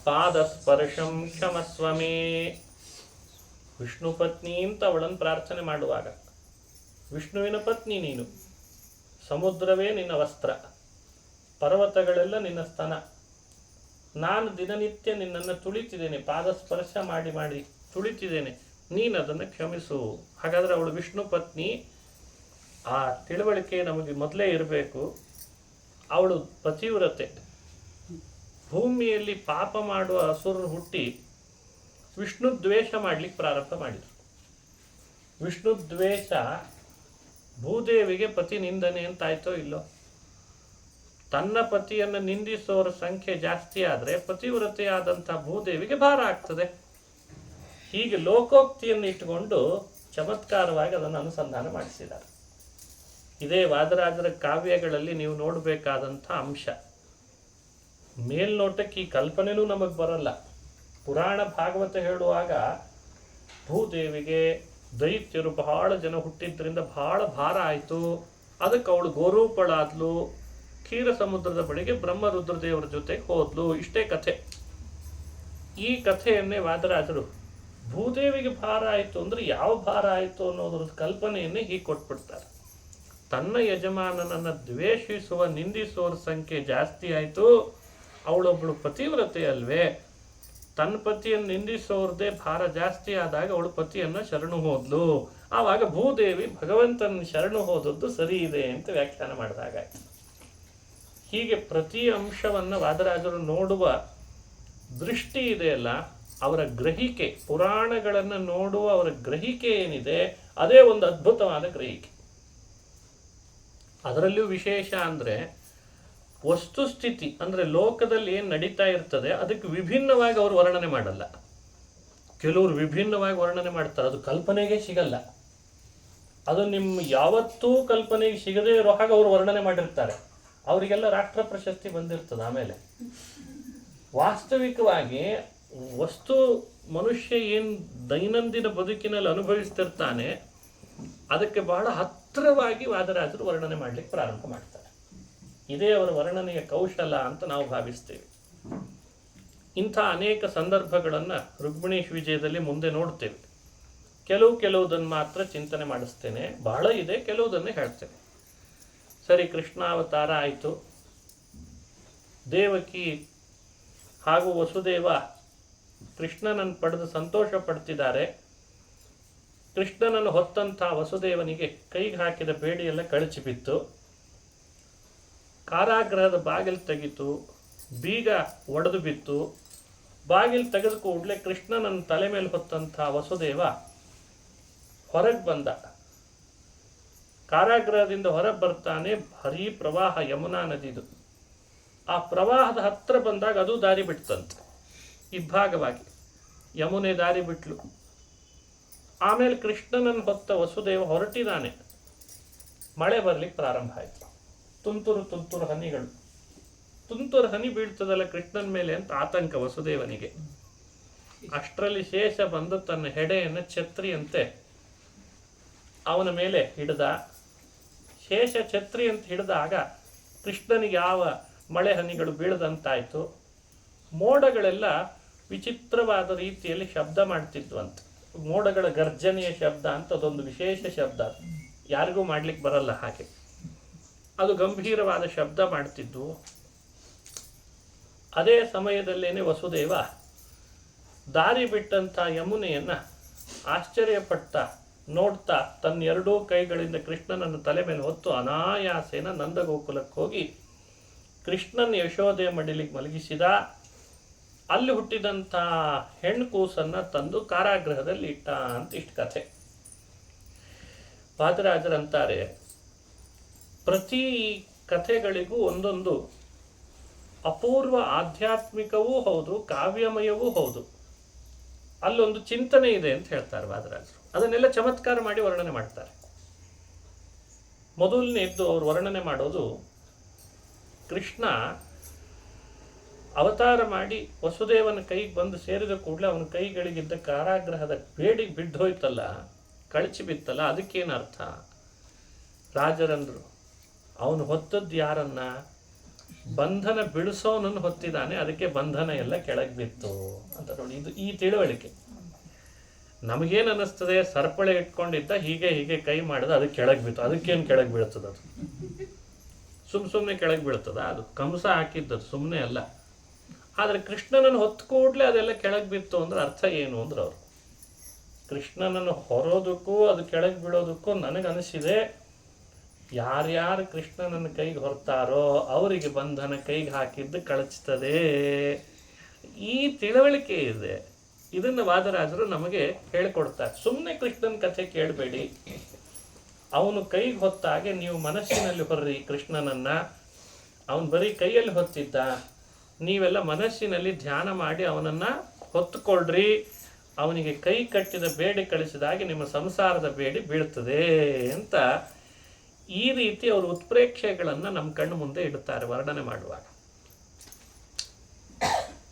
[SPEAKER 1] ಪಾದಸ್ಪರ್ಶಂ ಕ್ಷಮಸ್ವಮೇ. ವಿಷ್ಣು ಪತ್ನಿ ಅಂತ ಅವಳನ್ನು ಪ್ರಾರ್ಥನೆ ಮಾಡುವಾಗ, ವಿಷ್ಣುವಿನ ಪತ್ನಿ ನೀನು, ಸಮುದ್ರವೇ ನಿನ್ನ ವಸ್ತ್ರ, ಪರ್ವತಗಳೆಲ್ಲ ನಿನ್ನ ಸ್ತನ. ನಾನು ದಿನನಿತ್ಯ ನಿನ್ನನ್ನು ತುಳಿತಿದ್ದೇನೆ, ಪಾದಸ್ಪರ್ಶ ಮಾಡಿ ಮಾಡಿ ತುಳಿತಿದ್ದೇನೆ, ನೀನು ಅದನ್ನು ಕ್ಷಮಿಸು. ಹಾಗಾದರೆ ಅವಳು ವಿಷ್ಣು ಪತ್ನಿ. ಆ ತಿಳುವಳಿಕೆ ನಮಗೆ ಮೊದಲೇ ಇರಬೇಕು. ಅವಳು ಪತಿವ್ರತೆ. ಭೂಮಿಯಲ್ಲಿ ಪಾಪ ಮಾಡುವ ಅಸುರರು ಹುಟ್ಟಿ ವಿಷ್ಣು ದ್ವೇಷ ಮಾಡಲಿಕ್ಕೆ ಪ್ರಾರಂಭ ಮಾಡಿದರು. ವಿಷ್ಣು ದ್ವೇಷ ಭೂದೇವಿಗೆ ಪತಿ ನಿಂದನೆ ಅಂತಾಯ್ತೋ ಇಲ್ಲೋ? ತನ್ನ ಪತಿಯನ್ನು ನಿಂದಿಸೋರ ಸಂಖ್ಯೆ ಜಾಸ್ತಿ ಆದರೆ ಪತಿವ್ರತೆಯಾದಂಥ ಭೂದೇವಿಗೆ ಭಾರ ಆಗ್ತದೆ. ಹೀಗೆ ಲೋಕೋಕ್ತಿಯನ್ನು ಇಟ್ಟುಕೊಂಡು ಚಮತ್ಕಾರವಾಗಿ ಅದನ್ನು ಅನುಸಂಧಾನ ಮಾಡಿಸಿದ್ದಾರೆ. ಇದೇ ವಾದರಾಜರ ಕಾವ್ಯಗಳಲ್ಲಿ ನೀವು ನೋಡಬೇಕಾದಂಥ ಅಂಶ. ಮೇಲ್ನೋಟಕ್ಕೆ ಈ ಕಲ್ಪನೆನೂ ನಮಗೆ ಬರಲ್ಲ. ಪುರಾಣ ಭಾಗವತ ಹೇಳುವಾಗ ಭೂದೇವಿಗೆ ದೈತ್ಯರು ಬಹಳ ಜನ ಹುಟ್ಟಿದ್ರಿಂದ ಬಹಳ ಭಾರ ಆಯಿತು, ಅದಕ್ಕೆ ಅವಳು ಗೋರೂಪಳಾದ್ಲು, ಕ್ಷೀರ ಸಮುದ್ರದ ಬಳಿಗೆ ಬ್ರಹ್ಮರುದ್ರದೇವರ ಜೊತೆಗೆ ಹೋದ್ಲು. ಇಷ್ಟೇ ಕಥೆ. ಈ ಕಥೆಯನ್ನೇ ವಾದರಾಜರು ಭೂದೇವಿಗೆ ಭಾರ ಆಯಿತು ಅಂದರೆ ಯಾವ ಭಾರ ಆಯಿತು ಅನ್ನೋದ್ರ ಕಲ್ಪನೆಯನ್ನೇ ಹೀಗೆ ಕೊಟ್ಬಿಡ್ತಾರೆ. ತನ್ನ ಯಜಮಾನನನ್ನು ದ್ವೇಷಿಸುವ ನಿಂದಿಸುವರ ಸಂಖ್ಯೆ ಜಾಸ್ತಿ ಆಯಿತು, ಅವಳೊಬ್ಬಳು ಪತಿವ್ರತೆ ಅಲ್ವೇ, ತನ್ನ ಪತಿಯನ್ನು ನಿಂದಿಸೋರ್ದೇ ಭಾರ ಜಾಸ್ತಿ ಆದಾಗ ಅವಳು ಪತಿಯನ್ನು ಶರಣು ಹೋದ್ಲು, ಆವಾಗ ಭೂದೇವಿ ಭಗವಂತನ ಶರಣು ಹೋದದ್ದು ಸರಿ ಇದೆ ಅಂತ ವ್ಯಾಖ್ಯಾನ ಮಾಡಿದಾಗಾಯ್ತು. ಹೀಗೆ ಪ್ರತಿ ಅಂಶವನ್ನು ವಾದರಾಜರು ನೋಡುವ ದೃಷ್ಟಿ ಇದೆಯಲ್ಲ, ಅವರ ಗ್ರಹಿಕೆ, ಪುರಾಣಗಳನ್ನು ನೋಡುವ ಅವರ ಗ್ರಹಿಕೆ ಏನಿದೆ ಅದೇ ಒಂದು ಅದ್ಭುತವಾದ ಗ್ರಹಿಕೆ. ಅದರಲ್ಲಿಯೂ ವಿಶೇಷ ಅಂದರೆ ವಸ್ತುಸ್ಥಿತಿ ಅಂದರೆ ಲೋಕದಲ್ಲಿ ಏನು ನಡೀತಾ ಇರ್ತದೆ ಅದಕ್ಕೆ ವಿಭಿನ್ನವಾಗಿ ಅವರು ವರ್ಣನೆ ಮಾಡಲ್ಲ. ಕೆಲವರು ವಿಭಿನ್ನವಾಗಿ ವರ್ಣನೆ ಮಾಡ್ತಾರೆ, ಅದು ಕಲ್ಪನೆಗೆ ಸಿಗಲ್ಲ. ಅದು ನಿಮ್ಮ ಯಾವತ್ತೂ ಕಲ್ಪನೆಗೆ ಸಿಗದೇ ಇರೋ ಹಾಗೆ ಅವರು ವರ್ಣನೆ ಮಾಡಿರ್ತಾರೆ. ಅವರಿಗೆಲ್ಲ ರಾಷ್ಟ್ರ ಪ್ರಶಸ್ತಿ ಬಂದಿರ್ತದೆ. ಆಮೇಲೆ ವಾಸ್ತವಿಕವಾಗಿ ವಸ್ತು ಮನುಷ್ಯ ಏನು ದೈನಂದಿನ ಬದುಕಿನಲ್ಲಿ ಅನುಭವಿಸ್ತಿರ್ತಾನೆ ಅದಕ್ಕೆ ಬಹಳ ಹತ್ತಿರವಾಗಿ ವಾದರಾಜರು ವರ್ಣನೆ ಮಾಡಲಿಕ್ಕೆ ಪ್ರಾರಂಭ ಮಾಡ್ತಾರೆ. ಇದೇ ಅವರ ವರ್ಣನೆಯ ಕೌಶಲ ಅಂತ ನಾವು ಭಾವಿಸ್ತೇವೆ. ಇಂಥ ಅನೇಕ ಸಂದರ್ಭಗಳನ್ನು ರುಕ್ಮಿಣೀಶ್ ವಿಜಯದಲ್ಲಿ ಮುಂದೆ ನೋಡ್ತೇವೆ. ಕೆಲವುದನ್ನು ಮಾತ್ರ ಚಿಂತನೆ ಮಾಡಿಸ್ತೇನೆ, ಬಹಳ ಇದೆ, ಕೆಲವುದನ್ನೇ ಹೇಳ್ತೇನೆ. ಸರಿ, ಕೃಷ್ಣಾವತಾರ ಆಯಿತು. ದೇವಕಿ ಹಾಗೂ ವಸುದೇವ ಕೃಷ್ಣನನ್ನು ಪಡೆದು ಸಂತೋಷ ಪಡ್ತಿದ್ದಾರೆ. ಕೃಷ್ಣನನ್ನು ಹೊತ್ತಂಥ ವಸುದೇವನಿಗೆ ಕೈಗೆ ಹಾಕಿದ ಬೇಡಿಯೆಲ್ಲ ಕಳಚಿ ಬಿತ್ತು. ಕಾರಾಗೃಹದ ಬಾಗಿಲು ತೆಗಿತು, ಬೀಗ ಒಡೆದು ಬಿತ್ತು. ಬಾಗಿಲು ತೆಗೆದು ಕೂಡಲೇ ಕೃಷ್ಣನನ್ನು ತಲೆ ಮೇಲೆ ಹೊತ್ತಂಥ ವಸುದೇವ ಹೊರಗೆ ಬಂದ. ಕಾರಾಗೃಹದಿಂದ ಹೊರಗೆ ಬರ್ತಾನೆ. ಭಾರೀ ಪ್ರವಾಹ, ಯಮುನಾ ನದಿದು. ಆ ಪ್ರವಾಹದ ಹತ್ರ ಬಂದಾಗ ಅದು ದಾರಿ ಬಿಡ್ತಂತೆ ಇಬ್ಬಾಗವಾಗಿ. ಯಮುನೆ ದಾರಿ ಬಿಟ್ಲು. ಆಮೇಲೆ ಕೃಷ್ಣನನ್ನು ಹೊತ್ತ ವಸುದೇವ ಹೊರಟಿದ್ದಾನೆ. ಮಳೆ ಬರ್ಲಿಕ್ಕೆ ಪ್ರಾರಂಭ ಆಯಿತು. ತುಂತುರು ಹನಿಗಳು. ತುಂತುರು ಹನಿ ಬೀಳ್ತದಲ್ಲ ಕೃಷ್ಣನ ಮೇಲೆ ಅಂತ ಆತಂಕ ವಸುದೇವನಿಗೆ. ಅಷ್ಟರಲ್ಲಿ ಶೇಷ ಬಂದು ತನ್ನ ಹೆಡೆಯನ್ನು ಛತ್ರಿಯಂತೆ ಅವನ ಮೇಲೆ ಹಿಡಿದ. ಶೇಷ ಛತ್ರಿ ಅಂತ ಹಿಡಿದಾಗ ಕೃಷ್ಣನಿಗೆ ಯಾವ ಮಳೆ ಹನಿಗಳು ಬೀಳದಂತಾಯಿತು. ಮೋಡಗಳೆಲ್ಲ ವಿಚಿತ್ರವಾದ ರೀತಿಯಲ್ಲಿ ಶಬ್ದ ಮಾಡ್ತಿದ್ವಂತೆ. ಮೋಡಗಳ ಗರ್ಜನೆಯ ಶಬ್ದ ಅಂತ ಅದೊಂದು ವಿಶೇಷ ಶಬ್ದ, ಯಾರಿಗೂ ಮಾಡ್ಲಿಕ್ಕೆ ಬರಲ್ಲ ಹಾಗೆ. ಅದು ಗಂಭೀರವಾದ ಶಬ್ದ ಮಾಡ್ತಿದ್ವು. ಅದೇ ಸಮಯದಲ್ಲೇನೆ ವಸುದೇವ ದಾರಿ ಬಿಟ್ಟಂಥ ಯಮುನೆಯನ್ನು ಆಶ್ಚರ್ಯಪಟ್ಟ ನೋಡ್ತಾ ತನ್ನ ಎರಡೂ ಕೈಗಳಿಂದ ಕೃಷ್ಣನನ್ನು ತಲೆ ಮೇಲೆ ಹೊತ್ತು ಅನಾಯಾಸೇನ ನಂದಗೋಕುಲಕ್ಕೆ ಹೋಗಿ ಕೃಷ್ಣನ ಯಶೋದೆ ಮಡಿಲಿಗೆ ಮಲಗಿಸಿದ. ಅಲ್ಲಿ ಹುಟ್ಟಿದಂಥ ಹೆಣ್ಣು ಕೂಸನ್ನು ತಂದು ಕಾರಾಗೃಹದಲ್ಲಿ ಇಟ್ಟ ಅಂತ ಇಷ್ಟು ಕಥೆ. ವಾದರಾಜರಂತಾರೆ, ಪ್ರತಿ ಕಥೆಗಳಿಗೂ ಒಂದೊಂದು ಅಪೂರ್ವ ಆಧ್ಯಾತ್ಮಿಕವೂ ಹೌದು, ಕಾವ್ಯಮಯವೂ ಹೌದು. ಅಲ್ಲೊಂದು ಚಿಂತನೆ ಇದೆ ಅಂತ ಹೇಳ್ತಾರೆ ವಾದರಾಜರು. ಅದನ್ನೆಲ್ಲ ಚಮತ್ಕಾರ ಮಾಡಿ ವರ್ಣನೆ ಮಾಡ್ತಾರೆ. ಮೊದಲನೇದ್ದು ಅವರು ವರ್ಣನೆ ಮಾಡೋದು, ಕೃಷ್ಣ ಅವತಾರ ಮಾಡಿ ವಸುದೇವನ ಕೈಗೆ ಬಂದು ಸೇರಿದ ಕೂಡಲೇ ಅವನ ಕೈಗಳಿಗಿದ್ದ ಕಾರಾಗೃಹದ ಬೇಡಿಗೆ ಬಿದ್ದೋಯ್ತಲ್ಲ, ಕಳಚಿ ಬಿತ್ತಲ್ಲ, ಅದಕ್ಕೇನು ಅರ್ಥ? ರಾಜರಂದ್ರು, ಅವನು ಹೊತ್ತದ್ದು ಯಾರನ್ನ? ಬಂಧನ ಬಿಡಿಸೋನನ್ನು ಹೊತ್ತಿದ್ದಾನೆ, ಅದಕ್ಕೆ ಬಂಧನ ಎಲ್ಲ ಕೆಳಗೆ ಬಿತ್ತು ಅಂತ ನೋಡಿ. ಇದು ಈ ತಿಳುವಳಿಕೆ. ನಮಗೇನು ಅನ್ನಿಸ್ತದೆ, ಸರ್ಪಳೆ ಇಟ್ಕೊಂಡಿದ್ದ, ಹೀಗೆ ಕೈ ಮಾಡಿದ, ಅದಕ್ಕೆ ಕೆಳಗೆ ಬಿತ್ತು. ಅದಕ್ಕೇನು ಕೆಳಗೆ ಬೀಳ್ತದ? ಅದು ಸುಮ್ಮನೆ ಕೆಳಗೆ ಬೀಳ್ತದ? ಅದು ಕಂಸ ಹಾಕಿದ್ದದು, ಸುಮ್ಮನೆ ಅಲ್ಲ. ಆದರೆ ಕೃಷ್ಣನನ್ನು ಹೊತ್ತು ಕೂಡಲೇ ಅದೆಲ್ಲ ಕೆಳಗೆ ಬಿತ್ತು ಅಂದ್ರೆ ಅರ್ಥ ಏನು ಅಂದ್ರೆ, ಅವರು ಕೃಷ್ಣನನ್ನು ಹೊರೋದಕ್ಕೂ ಅದು ಕೆಳಗೆ ಬೀಳೋದಕ್ಕೂ ನನಗನಿಸಿದೆ, ಯಾರ್ಯಾರು ಕೃಷ್ಣನನ್ನು ಕೈಗೆ ಹೊರ್ತಾರೋ ಅವರಿಗೆ ಬಂಧನ ಕೈಗೆ ಹಾಕಿದ್ದು ಕಳಚ್ತದೆ. ಈ ತಿಳುವಳಿಕೆ ಇದೆ. ಇದನ್ನು ವಾದರಾಜರು ನಮಗೆ ಹೇಳಿಕೊಡ್ತಾರೆ. ಸುಮ್ಮನೆ ಕೃಷ್ಣನ ಕಥೆ ಕೇಳಬೇಡಿ. ಅವನು ಕೈಗೆ ಹೊತ್ತಾಗೆ ನೀವು ಮನಸ್ಸಿನಲ್ಲಿ ಹೊರ್ರಿ ಕೃಷ್ಣನನ್ನು. ಅವನು ಬರೀ ಕೈಯಲ್ಲಿ ಹೊತ್ತಿದ್ದ, ನೀವೆಲ್ಲ ಮನಸ್ಸಿನಲ್ಲಿ ಧ್ಯಾನ ಮಾಡಿ ಅವನನ್ನು ಹೊತ್ತುಕೊಳ್ರಿ. ಅವನಿಗೆ ಕೈ ಕಟ್ಟಿದ ಬೇಡಿ ಕಳಿಸಿದಾಗೆ ನಿಮ್ಮ ಸಂಸಾರದ ಬೇಡಿ ಬೀಳ್ತದೆ ಅಂತ ಈ ರೀತಿ ಅವರು ಉತ್ಪ್ರೇಕ್ಷೆಗಳನ್ನು ನಮ್ಮ ಕಣ್ಣು ಮುಂದೆ ಇಡುತ್ತಾರೆ ವರ್ಣನೆ ಮಾಡುವಾಗ.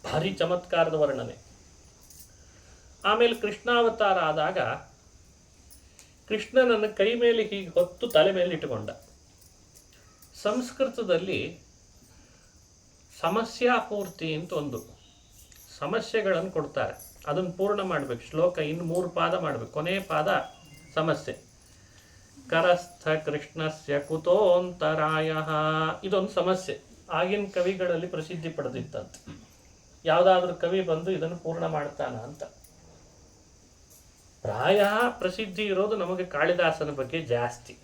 [SPEAKER 1] ಭಾರಿ ಚಮತ್ಕಾರದ ವರ್ಣನೆ. ಆಮೇಲೆ ಕೃಷ್ಣಾವತಾರ ಆದಾಗ ಕೃಷ್ಣನನ್ನು ಕೈ ಮೇಲೆ ಹೀಗೆ ಹೊತ್ತು ತಲೆ ಮೇಲೆ ಇಟ್ಟುಕೊಂಡ. ಸಂಸ್ಕೃತದಲ್ಲಿ ಸಮಸ್ಯಾಪೂರ್ತಿ ಅಂತ ಒಂದು ಸಮಸ್ಯೆಗಳನ್ನು ಕೊಡ್ತಾರೆ. ಅದನ್ನು ಪೂರ್ಣ ಮಾಡಬೇಕು. ಶ್ಲೋಕ ಇನ್ನು 3 ಪಾದ ಮಾಡಬೇಕು. ಕೊನೆಯ ಪಾದ ಸಮಸ್ಯೆ. ಕರಸ್ಥ ಕೃಷ್ಣಸ್ಯ ಕುತೋಂತರಾಯ. ಇದೊಂದು ಸಮಸ್ಯೆ ಆಗಿನ ಕವಿಗಳಲ್ಲಿ ಪ್ರಸಿದ್ಧಿ ಪಡೆದಿತ್ತಂತೆ. ಯಾವುದಾದ್ರೂ ಕವಿ ಬಂದು ಇದನ್ನು ಪೂರ್ಣ ಮಾಡ್ತಾನ ಅಂತ. ಪ್ರಾಯ ಪ್ರಸಿದ್ಧಿ ಇರೋದು ನಮಗೆ ಕಾಳಿದಾಸನ ಬಗ್ಗೆ ಜಾಸ್ತಿ.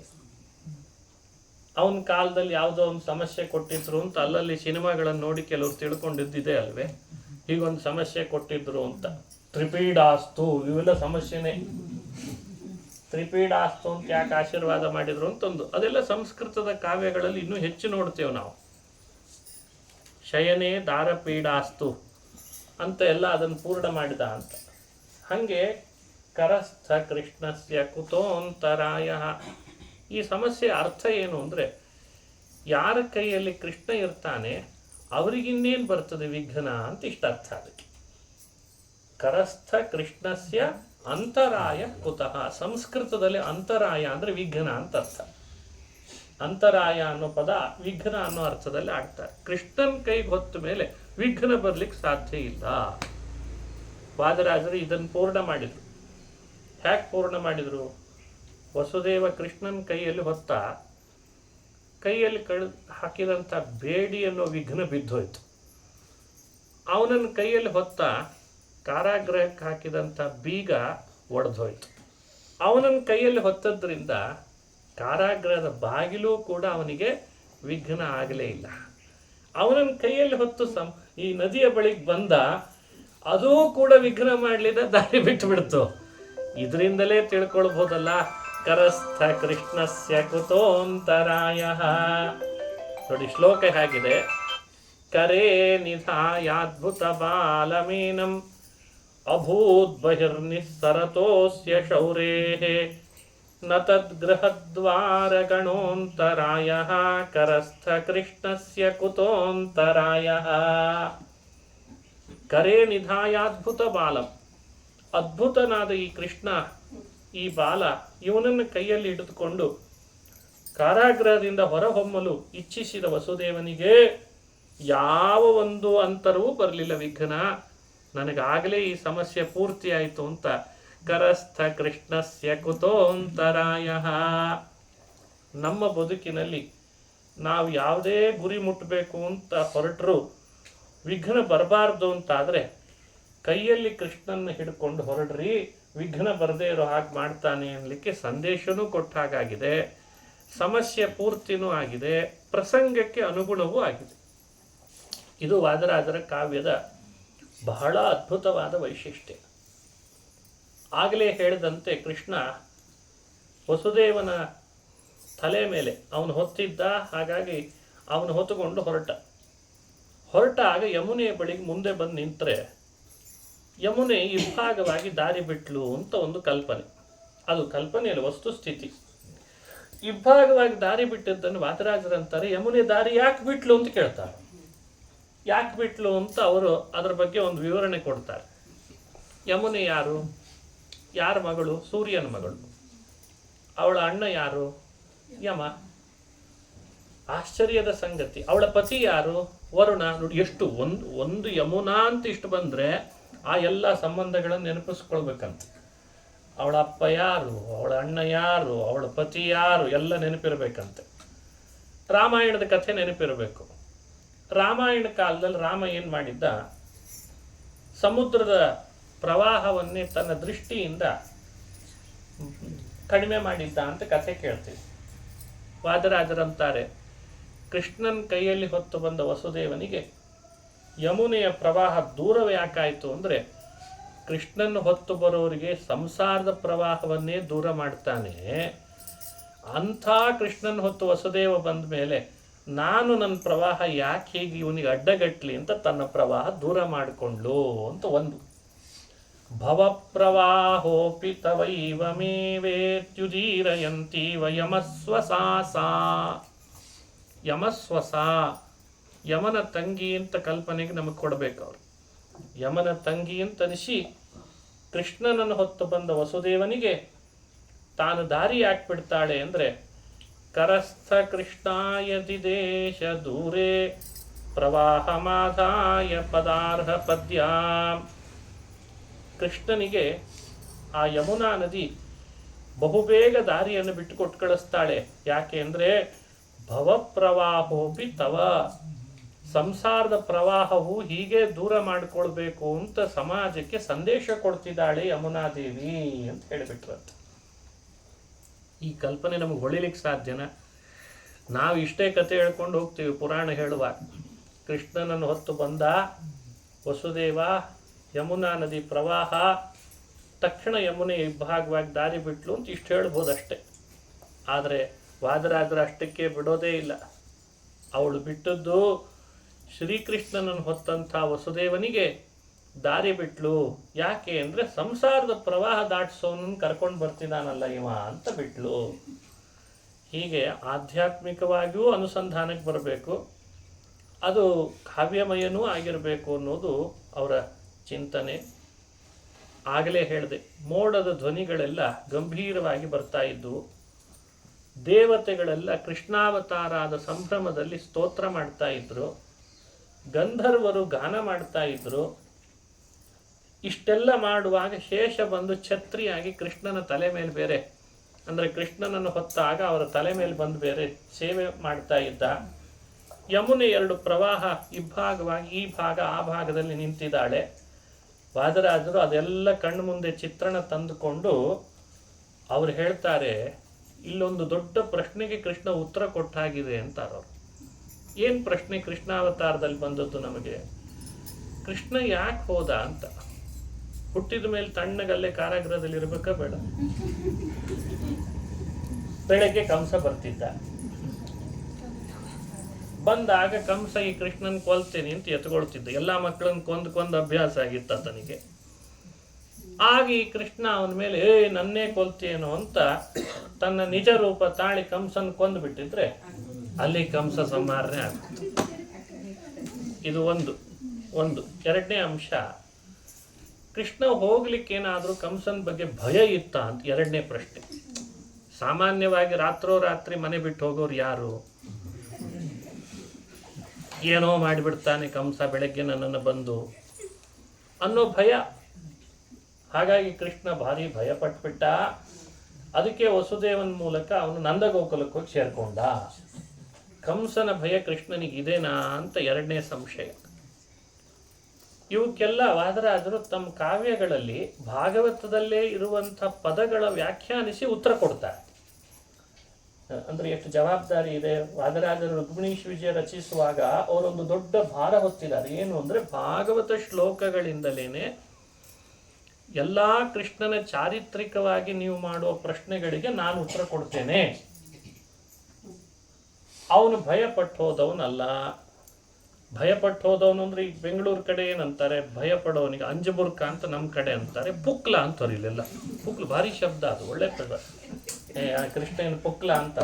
[SPEAKER 1] ಅವನ ಕಾಲದಲ್ಲಿ ಯಾವುದೋ ಒಂದು ಸಮಸ್ಯೆ ಕೊಟ್ಟಿದ್ರು ಅಂತ ಅಲ್ಲಲ್ಲಿ ಸಿನಿಮಾಗಳನ್ನು ನೋಡಿ ಕೆಲವರು ತಿಳ್ಕೊಂಡಿದ್ದಿದೆ ಅಲ್ವೇ, ಹೀಗೊಂದು ಸಮಸ್ಯೆ ಕೊಟ್ಟಿದ್ರು ಅಂತ. ತ್ರಿಪೀಡಾಸ್ತು, ಇವೆಲ್ಲ ಸಮಸ್ಯೆನೇ. ತ್ರಿಪೀಡಾಸ್ತು ಅಂತ ಯಾಕೆ ಆಶೀರ್ವಾದ ಮಾಡಿದ್ರು ಅಂತಂದು ಅದೆಲ್ಲ ಸಂಸ್ಕೃತದ ಕಾವ್ಯಗಳಲ್ಲಿ ಇನ್ನೂ ಹೆಚ್ಚು ನೋಡ್ತೇವೆ ನಾವು. ಶಯನೇ ದಾರಪೀಡಾಸ್ತು ಅಂತ ಎಲ್ಲ ಅದನ್ನು ಪೂರ್ಣ ಮಾಡಿದ ಅಂತ. ಹಾಗೆ ಕರಸ್ಥ ಕೃಷ್ಣಸ್ಯ ಕುತೋಂತರಾಯ. ಈ ಸಮಸ್ಯೆ ಅರ್ಥ ಏನು ಅಂದರೆ, ಯಾರ ಕೈಯಲ್ಲಿ ಕೃಷ್ಣ ಇರ್ತಾನೆ ಅವರಿಗಿನ್ನೇನು ಬರ್ತದೆ ವಿಘ್ನ ಅಂತ ಇಷ್ಟ ಅರ್ಥ. ಅದಕ್ಕೆ ಕರಸ್ಥ ಕೃಷ್ಣಸ್ಯ ಅಂತರಾಯ ಕುತಃ. ಸಂಸ್ಕೃತದಲ್ಲಿ ಅಂತರಾಯ ಅಂದರೆ ವಿಘ್ನ ಅಂತ ಅರ್ಥ. ಅಂತರಾಯ ಅನ್ನೋ ಪದ ವಿಘ್ನ ಅನ್ನೋ ಅರ್ಥದಲ್ಲಿ ಆಡ್ತಾರೆ. ಕೃಷ್ಣನ್ ಕೈಗೆ ಹೊತ್ತ ಮೇಲೆ ವಿಘ್ನ ಬರ್ಲಿಕ್ಕೆ ಸಾಧ್ಯ ಇಲ್ಲ. ವಾದರಾಜರು ಇದನ್ನು ಪೂರ್ಣ ಮಾಡಿದರು. ಹ್ಯಾಕೆ ಪೂರ್ಣ ಮಾಡಿದರು? ವಸುದೇವ ಕೃಷ್ಣನ ಕೈಯಲ್ಲಿ ಹೊತ್ತ, ಕೈಯಲ್ಲಿ ಹಾಕಿದಂಥ ಬೇಡಿ ಅನ್ನೋ ವಿಘ್ನ ಬಿದ್ದೋಯ್ತು. ಅವನನ್ನು ಕೈಯಲ್ಲಿ ಹೊತ್ತ ಕಾರಾಗೃಹಕ್ಕೆ ಹಾಕಿದಂಥ ಬೀಗ ಒಡೆದೋಯ್ತು. ಅವನನ್ನು ಕೈಯಲ್ಲಿ ಹೊತ್ತದ್ರಿಂದ ಕಾರಾಗೃಹದ ಬಾಗಿಲೂ ಕೂಡ ಅವನಿಗೆ ವಿಘ್ನ ಆಗಲೇ ಇಲ್ಲ. ಅವನನ್ನು ಕೈಯಲ್ಲಿ ಹೊತ್ತು ಈ ನದಿಯ ಬಳಿಗೆ ಬಂದ, ಅದೂ ಕೂಡ ವಿಘ್ನ ಮಾಡಲಿಲ್ಲ, ದಾರಿ ಬಿಟ್ಟು ಬಿಡ್ತು. ಇದರಿಂದಲೇ ತಿಳ್ಕೊಳ್ಬೋದಲ್ಲ ಕರಸ್ಥ ಕೃಷ್ಣಸ್ಯ ಕುತೋಂತರಾಯ. ನೋಡಿ ಶ್ಲೋಕ ಹೇಗಿದೆ. ಕರೇ ನಿಧಾಯಾದ್ಭುತ ಬಾಲಮೀನಂ ಅಭೂತ್ ಬಹಿರ್ನಿಸ್ಸರತೋಸ್ಯ ಶೌರೇಃ ನ ತದ್ಗೃಹದ್ವಾರ ಗಣೋಂತರಾಯ ಕರಸ್ಥ ಕೃಷ್ಣಸ್ಯ ಕುತೋಂತರಾಯ. ಕರೇ ನಿಧಾಯಾದ್ಭುತ ಬಾಲಂ. ಅದ್ಭುತನಾದ ಈ ಕೃಷ್ಣ, ಈ ಬಾಲ, ಇವನನ್ನು ಕೈಯಲ್ಲಿ ಹಿಡಿದುಕೊಂಡು ಕಾರಾಗೃಹದಿಂದ ಹೊರಹೊಮ್ಮಲು ಇಚ್ಛಿಸಿದ ವಸುದೇವನಿಗೆ ಯಾವ ಒಂದು ಅಂತರವೂ ಬರಲಿಲ್ಲ ವಿಘ್ನ. ನನಗಾಗಲೇ ಈ ಸಮಸ್ಯೆ ಪೂರ್ತಿ ಆಯಿತು ಅಂತ ಕರಸ್ಥ ಕೃಷ್ಣಸ್ಯ ಕುತೋಂತರಾಯ. ನಮ್ಮ ಬದುಕಿನಲ್ಲಿ ನಾವು ಯಾವುದೇ ಗುರಿ ಮುಟ್ಟಬೇಕು ಅಂತ ಹೊರಟರು ವಿಘ್ನ ಬರಬಾರ್ದು ಅಂತಾದರೆ ಕೈಯಲ್ಲಿ ಕೃಷ್ಣನ ಹಿಡ್ಕೊಂಡು ಹೊರಡ್ರಿ, ವಿಘ್ನ ಬರದೇ ಇರೋ ಹಾಗೆ ಮಾಡ್ತಾನೆ ಅನ್ನಲಿಕ್ಕೆ ಸಂದೇಶನೂ ಕೊಟ್ಟ ಹಾಗಾಗಿದೆ. ಸಮಸ್ಯೆ ಪೂರ್ತಿನೂ ಆಗಿದೆ, ಪ್ರಸಂಗಕ್ಕೆ ಅನುಗುಣವೂ ಆಗಿದೆ. ಇದು ವಾದರಾಜರ ಕಾವ್ಯದ ಬಹಳ ಅದ್ಭುತವಾದ ವೈಶಿಷ್ಟ್ಯ. ಆಗಲೇ ಹೇಳಿದಂತೆ ಕೃಷ್ಣ ವಸುದೇವನ ತಲೆ ಮೇಲೆ ಅವನು ಹೊತ್ತಿದ್ದ, ಹಾಗಾಗಿ ಅವನು ಹೊತ್ತುಕೊಂಡು ಹೊರಟಾಗ ಯಮುನೆಯ ಬಳಿಗೆ ಮುಂದೆ ಬಂದು ನಿಂತರೆ ಯಮುನೆ ಇಬ್ಬಾಗವಾಗಿ ದಾರಿ ಬಿಟ್ಲು ಅಂತ ಒಂದು ಕಲ್ಪನೆ. ಅದು ಕಲ್ಪನೆಯಲ್ಲಿ ವಸ್ತುಸ್ಥಿತಿ. ಇಬ್ಬಾಗವಾಗಿ ದಾರಿ ಬಿಟ್ಟಿದ್ದನ್ನು ವಾದರಾಜರಂತಾರೆ ಯಮುನೆ ದಾರಿ ಯಾಕೆ ಬಿಟ್ಲು ಅಂತ ಕೇಳ್ತಾರೆ. ಯಾಕೆ ಬಿಟ್ಲು ಅಂತ ಅವರು ಅದರ ಬಗ್ಗೆ ಒಂದು ವಿವರಣೆ ಕೊಡ್ತಾರೆ. ಯಮುನೆ ಯಾರು? ಯಾರ ಮಗಳು? ಸೂರ್ಯನ ಮಗಳು. ಅವಳ ಅಣ್ಣ ಯಾರು? ಯಮ. ಆಶ್ಚರ್ಯದ ಸಂಗತಿ, ಅವಳ ಪತಿ ಯಾರು? ವರುಣ. ನೋಡಿ ಎಷ್ಟು ಒಂದು ಯಮುನಾ ಅಂತ ಇಷ್ಟು ಬಂದರೆ ಆ ಎಲ್ಲ ಸಂಬಂಧಗಳನ್ನು ನೆನಪಿಸ್ಕೊಳ್ಬೇಕಂತ. ಅವಳ ಅಪ್ಪ ಯಾರು, ಅವಳ ಅಣ್ಣ ಯಾರು, ಅವಳ ಪತಿ ಯಾರು ಎಲ್ಲ ನೆನಪಿರಬೇಕಂತೆ. ರಾಮಾಯಣದ ಕಥೆ ನೆನಪಿರಬೇಕು. ರಾಮಾಯಣ ಕಾಲದಲ್ಲಿ ರಾಮ ಏನು ಮಾಡಿದ್ದ, ಸಮುದ್ರದ ಪ್ರವಾಹವನ್ನೇ ತನ್ನ ದೃಷ್ಟಿಯಿಂದ ಕಡಿಮೆ ಮಾಡಿದ್ದ ಅಂತ ಕಥೆ ಕೇಳ್ತೀವಿ. ವಾದರಾಜರಂತಾರೆ ಕೃಷ್ಣನ ಕೈಯಲ್ಲಿ ಹೊತ್ತು ಬಂದ ವಸುದೇವನಿಗೆ ಯಮುನೆಯ ಪ್ರವಾಹ ದೂರವೇ ಯಾಕಾಯಿತು ಅಂದರೆ ಕೃಷ್ಣನ ಹೊತ್ತು ಬರೋರಿಗೆ ಸಂಸಾರದ ಪ್ರವಾಹವನ್ನೇ ದೂರ ಮಾಡ್ತಾನೆ. ಅಂಥ ಕೃಷ್ಣನ ಹೊತ್ತು ವಸುದೇವ ಬಂದ ಮೇಲೆ ನಾನು ನನ್ನ ಪ್ರವಾಹ ಯಾಕೆ ಹೀಗೆ ಇವನಿಗೆ ಅಡ್ಡಗಟ್ಲಿ ಅಂತ ತನ್ನ ಪ್ರವಾಹ ದೂರ ಮಾಡಿಕೊಂಡ್ಲು ಅಂತ ಒಂದು. ಭವಪ್ರವಾಹೋಪಿ ತವೈವ ಮೇವೇತ್ಯುದೀರಯಂತೀವ ಯಮಸ್ವಸಾಸ. ಯಮಸ್ವಸ, ಯಮನ ತಂಗಿ ಅಂತ ಕಲ್ಪನೆಗೆ ನಮಗೆ ಕೊಡಬೇಕು ಅವರು. ಯಮನ ತಂಗಿ ಅಂತ ಅನಿಸಿ ಕೃಷ್ಣನನ್ನು ಹೊತ್ತು ಬಂದ ವಸುದೇವನಿಗೆ ತಾನು ದಾರಿ ಯಾಕೆ ಬಿಡ್ತಾಳೆ ಅಂದರೆ ಕರಸ್ಥ ಕೃಷ್ಣಾಯದಿ ದೇಶ ದೂರೇ ಪ್ರವಾಹಮಾದಾಯ ಪದಾರ್ಹ ಪದ್ಯ. ಕೃಷ್ಣನಿಗೆ ಆ ಯಮುನಾ ನದಿ ಬಹುಬೇಗ ದಾರಿಯನ್ನು ಬಿಟ್ಟು ಕೊಟ್ಟು ಕಳಿಸ್ತಾಳೆ. ಯಾಕೆ ಅಂದರೆ ಭವಪ್ರವಾಹೋಪಿ ತವ, ಸಂಸಾರದ ಪ್ರವಾಹವು ಹೀಗೆ ದೂರ ಮಾಡಿಕೊಳ್ಬೇಕು ಅಂತ ಸಮಾಜಕ್ಕೆ ಸಂದೇಶ ಕೊಡ್ತಿದ್ದಾಳೆ ಯಮುನಾದೇವಿ ಅಂತ ಹೇಳಿಬಿಟ್ರಂತೆ. ಈ ಕಲ್ಪನೆ ನಮಗೆ ಹೊಳಿಲಿಕ್ಕೆ ಸಾಧ್ಯನಾ? ನಾವು ಇಷ್ಟೇ ಕತೆ ಹೇಳ್ಕೊಂಡು ಹೋಗ್ತೀವಿ ಪುರಾಣ ಹೇಳುವಾಗ. ಕೃಷ್ಣನನ್ನು ಹೊತ್ತು ಬಂದ ವಸುದೇವ, ಯಮುನಾ ನದಿ ಪ್ರವಾಹ, ತಕ್ಷಣ ಯಮುನೆ ಇಬ್ಬಾಗವಾಗಿ ದಾರಿ ಬಿಟ್ಲು ಅಂತ ಇಷ್ಟು ಹೇಳ್ಬೋದಷ್ಟೆ. ಆದರೆ ವಾದರಾಜರು ಅಷ್ಟಕ್ಕೆ ಬಿಡೋದೇ ಇಲ್ಲ. ಅವಳು ಬಿಟ್ಟದ್ದು ಶ್ರೀಕೃಷ್ಣನನ್ನು ಹೊತ್ತಂಥ ವಸುದೇವನಿಗೆ ದಾರಿ ಬಿಟ್ಲು. ಯಾಕೆ ಅಂದರೆ ಸಂಸಾರದ ಪ್ರವಾಹ ದಾಟಿಸೋನನ್ನು ಕರ್ಕೊಂಡು ಬರ್ತಿದ್ದಾನಲ್ಲ ಇವ ಅಂತ ಬಿಟ್ಲು. ಹೀಗೆ ಆಧ್ಯಾತ್ಮಿಕವಾಗಿಯೂ ಅನುಸಂಧಾನಕ್ಕೆ ಬರಬೇಕು, ಅದು ಕಾವ್ಯಮಯನೂ ಆಗಿರಬೇಕು ಅನ್ನೋದು ಅವರ ಚಿಂತನೆ. ಆಗಲೇ ಹೇಳಿದೆ, ಮೋಡದ ಧ್ವನಿಗಳೆಲ್ಲ ಗಂಭೀರವಾಗಿ ಬರ್ತಾ ಇದ್ದವು. ದೇವತೆಗಳೆಲ್ಲ ಕೃಷ್ಣಾವತಾರಾದ ಸಂಭ್ರಮದಲ್ಲಿ ಸ್ತೋತ್ರ ಮಾಡ್ತಾ ಇದ್ರು. ಗಂಧರ್ವರು ಗಾನ ಮಾಡ್ತಾ ಇದ್ರು. ಇಷ್ಟೆಲ್ಲ ಮಾಡುವಾಗ ಶೇಷ ಬಂದು ಛತ್ರಿಯಾಗಿ ಕೃಷ್ಣನ ತಲೆ ಮೇಲೆ ಬೇರೆ, ಅಂದರೆ ಕೃಷ್ಣನನ್ನು ಹೊತ್ತಾಗ ಅವರ ತಲೆ ಮೇಲೆ ಬಂದು ಬೇರೆ ಸೇವೆ ಮಾಡ್ತಾ ಇದ್ದ. ಯಮುನೆ ಎರಡು ಪ್ರವಾಹ ಇಬ್ಬಾಗವಾಗಿ ಈ ಭಾಗ ಆ ಭಾಗದಲ್ಲಿ ನಿಂತಿದ್ದಾಳೆ. ವಾದರಾಜರು ಅದೆಲ್ಲ ಕಣ್ಣು ಮುಂದೆ ಚಿತ್ರಣ ತಂದುಕೊಂಡು ಅವ್ರು ಹೇಳ್ತಾರೆ, ಇಲ್ಲೊಂದು ದೊಡ್ಡ ಪ್ರಶ್ನೆಗೆ ಕೃಷ್ಣ ಉತ್ತರ ಕೊಟ್ಟಾಗಿದೆ ಅಂತಾರವ್ರು. ಏನು ಪ್ರಶ್ನೆ ಕೃಷ್ಣಾವತಾರದಲ್ಲಿ ಬಂದದ್ದು ನಮಗೆ? ಕೃಷ್ಣ ಯಾಕೆ ಹೋದ ಅಂತ. ಹುಟ್ಟಿದ ಮೇಲೆ ತಣ್ಣಗಲ್ಲೇ ಕಾರಾಗೃಹದಲ್ಲಿ ಇರಬೇಕಾ ಬೇಡ? ಬೆಳಗ್ಗೆ ಕಂಸ ಬರ್ತಿದ್ದ. ಬಂದಾಗ ಕಂಸ ಈ ಕೃಷ್ಣನ್ ಕೊಲ್ತೇನೆ ಅಂತ ಎತ್ಕೊಳ್ತಿದ್ದ. ಎಲ್ಲ ಮಕ್ಕಳನ್ನ ಕೊಂದು ಅಭ್ಯಾಸ ಆಗಿತ್ತ ತನಗೆ. ಆಗ ಈ ಕೃಷ್ಣ ಅವನ ಮೇಲೆ ನನ್ನೇ ಕೊಲ್ತೇನೋ ಅಂತ ತನ್ನ ನಿಜ ರೂಪ ತಾಳಿ ಕಂಸನ್ ಕೊಂದು ಬಿಟ್ಟಿದ್ರೆ ಅಲ್ಲಿ ಕಂಸ ಸಂಹಾರನೆ ಆಗ್ತದೆ. ಇದು ಒಂದು. ಎರಡನೇ ಅಂಶ, ಕೃಷ್ಣ ಹೋಗ್ಲಿಕ್ಕೇನಾದ್ರೂ ಕಂಸನ ಬಗ್ಗೆ ಭಯ ಇತ್ತ ಅಂತ ಎರಡನೇ ಪ್ರಶ್ನೆ. ಸಾಮಾನ್ಯವಾಗಿ ರಾತ್ರೋರಾತ್ರಿ ಮನೆ ಬಿಟ್ಟು ಹೋಗೋರು ಯಾರು? ಏನೋ ಮಾಡಿಬಿಡ್ತಾನೆ ಕಂಸ ಬೆಳಗ್ಗೆ ನನ್ನನ್ನು ಬಂದು ಅನ್ನೋ ಭಯ. ಹಾಗಾಗಿ ಕೃಷ್ಣ ಭಾರಿ ಭಯ ಪಟ್ಬಿಟ್ಟ. ಅದಕ್ಕೆ ವಸುದೇವನ ಮೂಲಕ ಅವನು ನಂದಗೋಕುಲಕ್ಕೆ ಹೋಗಿ ಸೇರ್ಕೊಂಡ. ಕಂಸನ ಭಯ ಕೃಷ್ಣನಿಗೆ ಇದೇನಾ ಅಂತ ಎರಡನೇ ಸಂಶಯ. ಇವಕ್ಕೆಲ್ಲ ವಾದರಾಜರು ತಮ್ಮ ಕಾವ್ಯಗಳಲ್ಲಿ ಭಾಗವತದಲ್ಲೇ ಇರುವಂಥ ಪದಗಳ ವ್ಯಾಖ್ಯಾನಿಸಿ ಉತ್ತರ ಕೊಡ್ತಾರೆ. ಅಂದ್ರೆ ಎಷ್ಟು ಜವಾಬ್ದಾರಿ ಇದೆ. ವಾದರಾಜರು ರುಕ್ಮಿಣೀಶ್ ವಿಜಯ ರಚಿಸುವಾಗ ಅವರೊಂದು ದೊಡ್ಡ ಭಾರ ಹೊತ್ತಿದ್ದಾರೆ. ಏನು ಅಂದ್ರೆ ಭಾಗವತ ಶ್ಲೋಕಗಳಿಂದಲೇನೆ ಎಲ್ಲಾ ಕೃಷ್ಣನ ಚಾರಿತ್ರಿಕವಾಗಿ ನೀವು ಮಾಡುವ ಪ್ರಶ್ನೆಗಳಿಗೆ ನಾನು ಉತ್ತರ ಕೊಡ್ತೇನೆ. ಅವನು ಭಯಪಟ್ಟು ಹೋದವನಲ್ಲ. ಭಯಪಟ್ಟು ಹೋದವನು ಅಂದ್ರೆ ಈಗ ಬೆಂಗಳೂರು ಕಡೆ ಏನಂತಾರೆ, ಭಯಪಡೋನಿಗೆ ಅಂಜಬುರ್ಕ ಅಂತ ನಮ್ಮ ಕಡೆ ಅಂತಾರೆ, ಪುಕ್ಲ ಅಂತಾರೆ ಇಲ್ಲೆಲ್ಲ. ಪುಕ್ಲ ಭಾರಿ ಶಬ್ದ, ಅದು ಒಳ್ಳೆ ಪದ. ಕೃಷ್ಣನ ಪುಕ್ಲ ಅಂತ.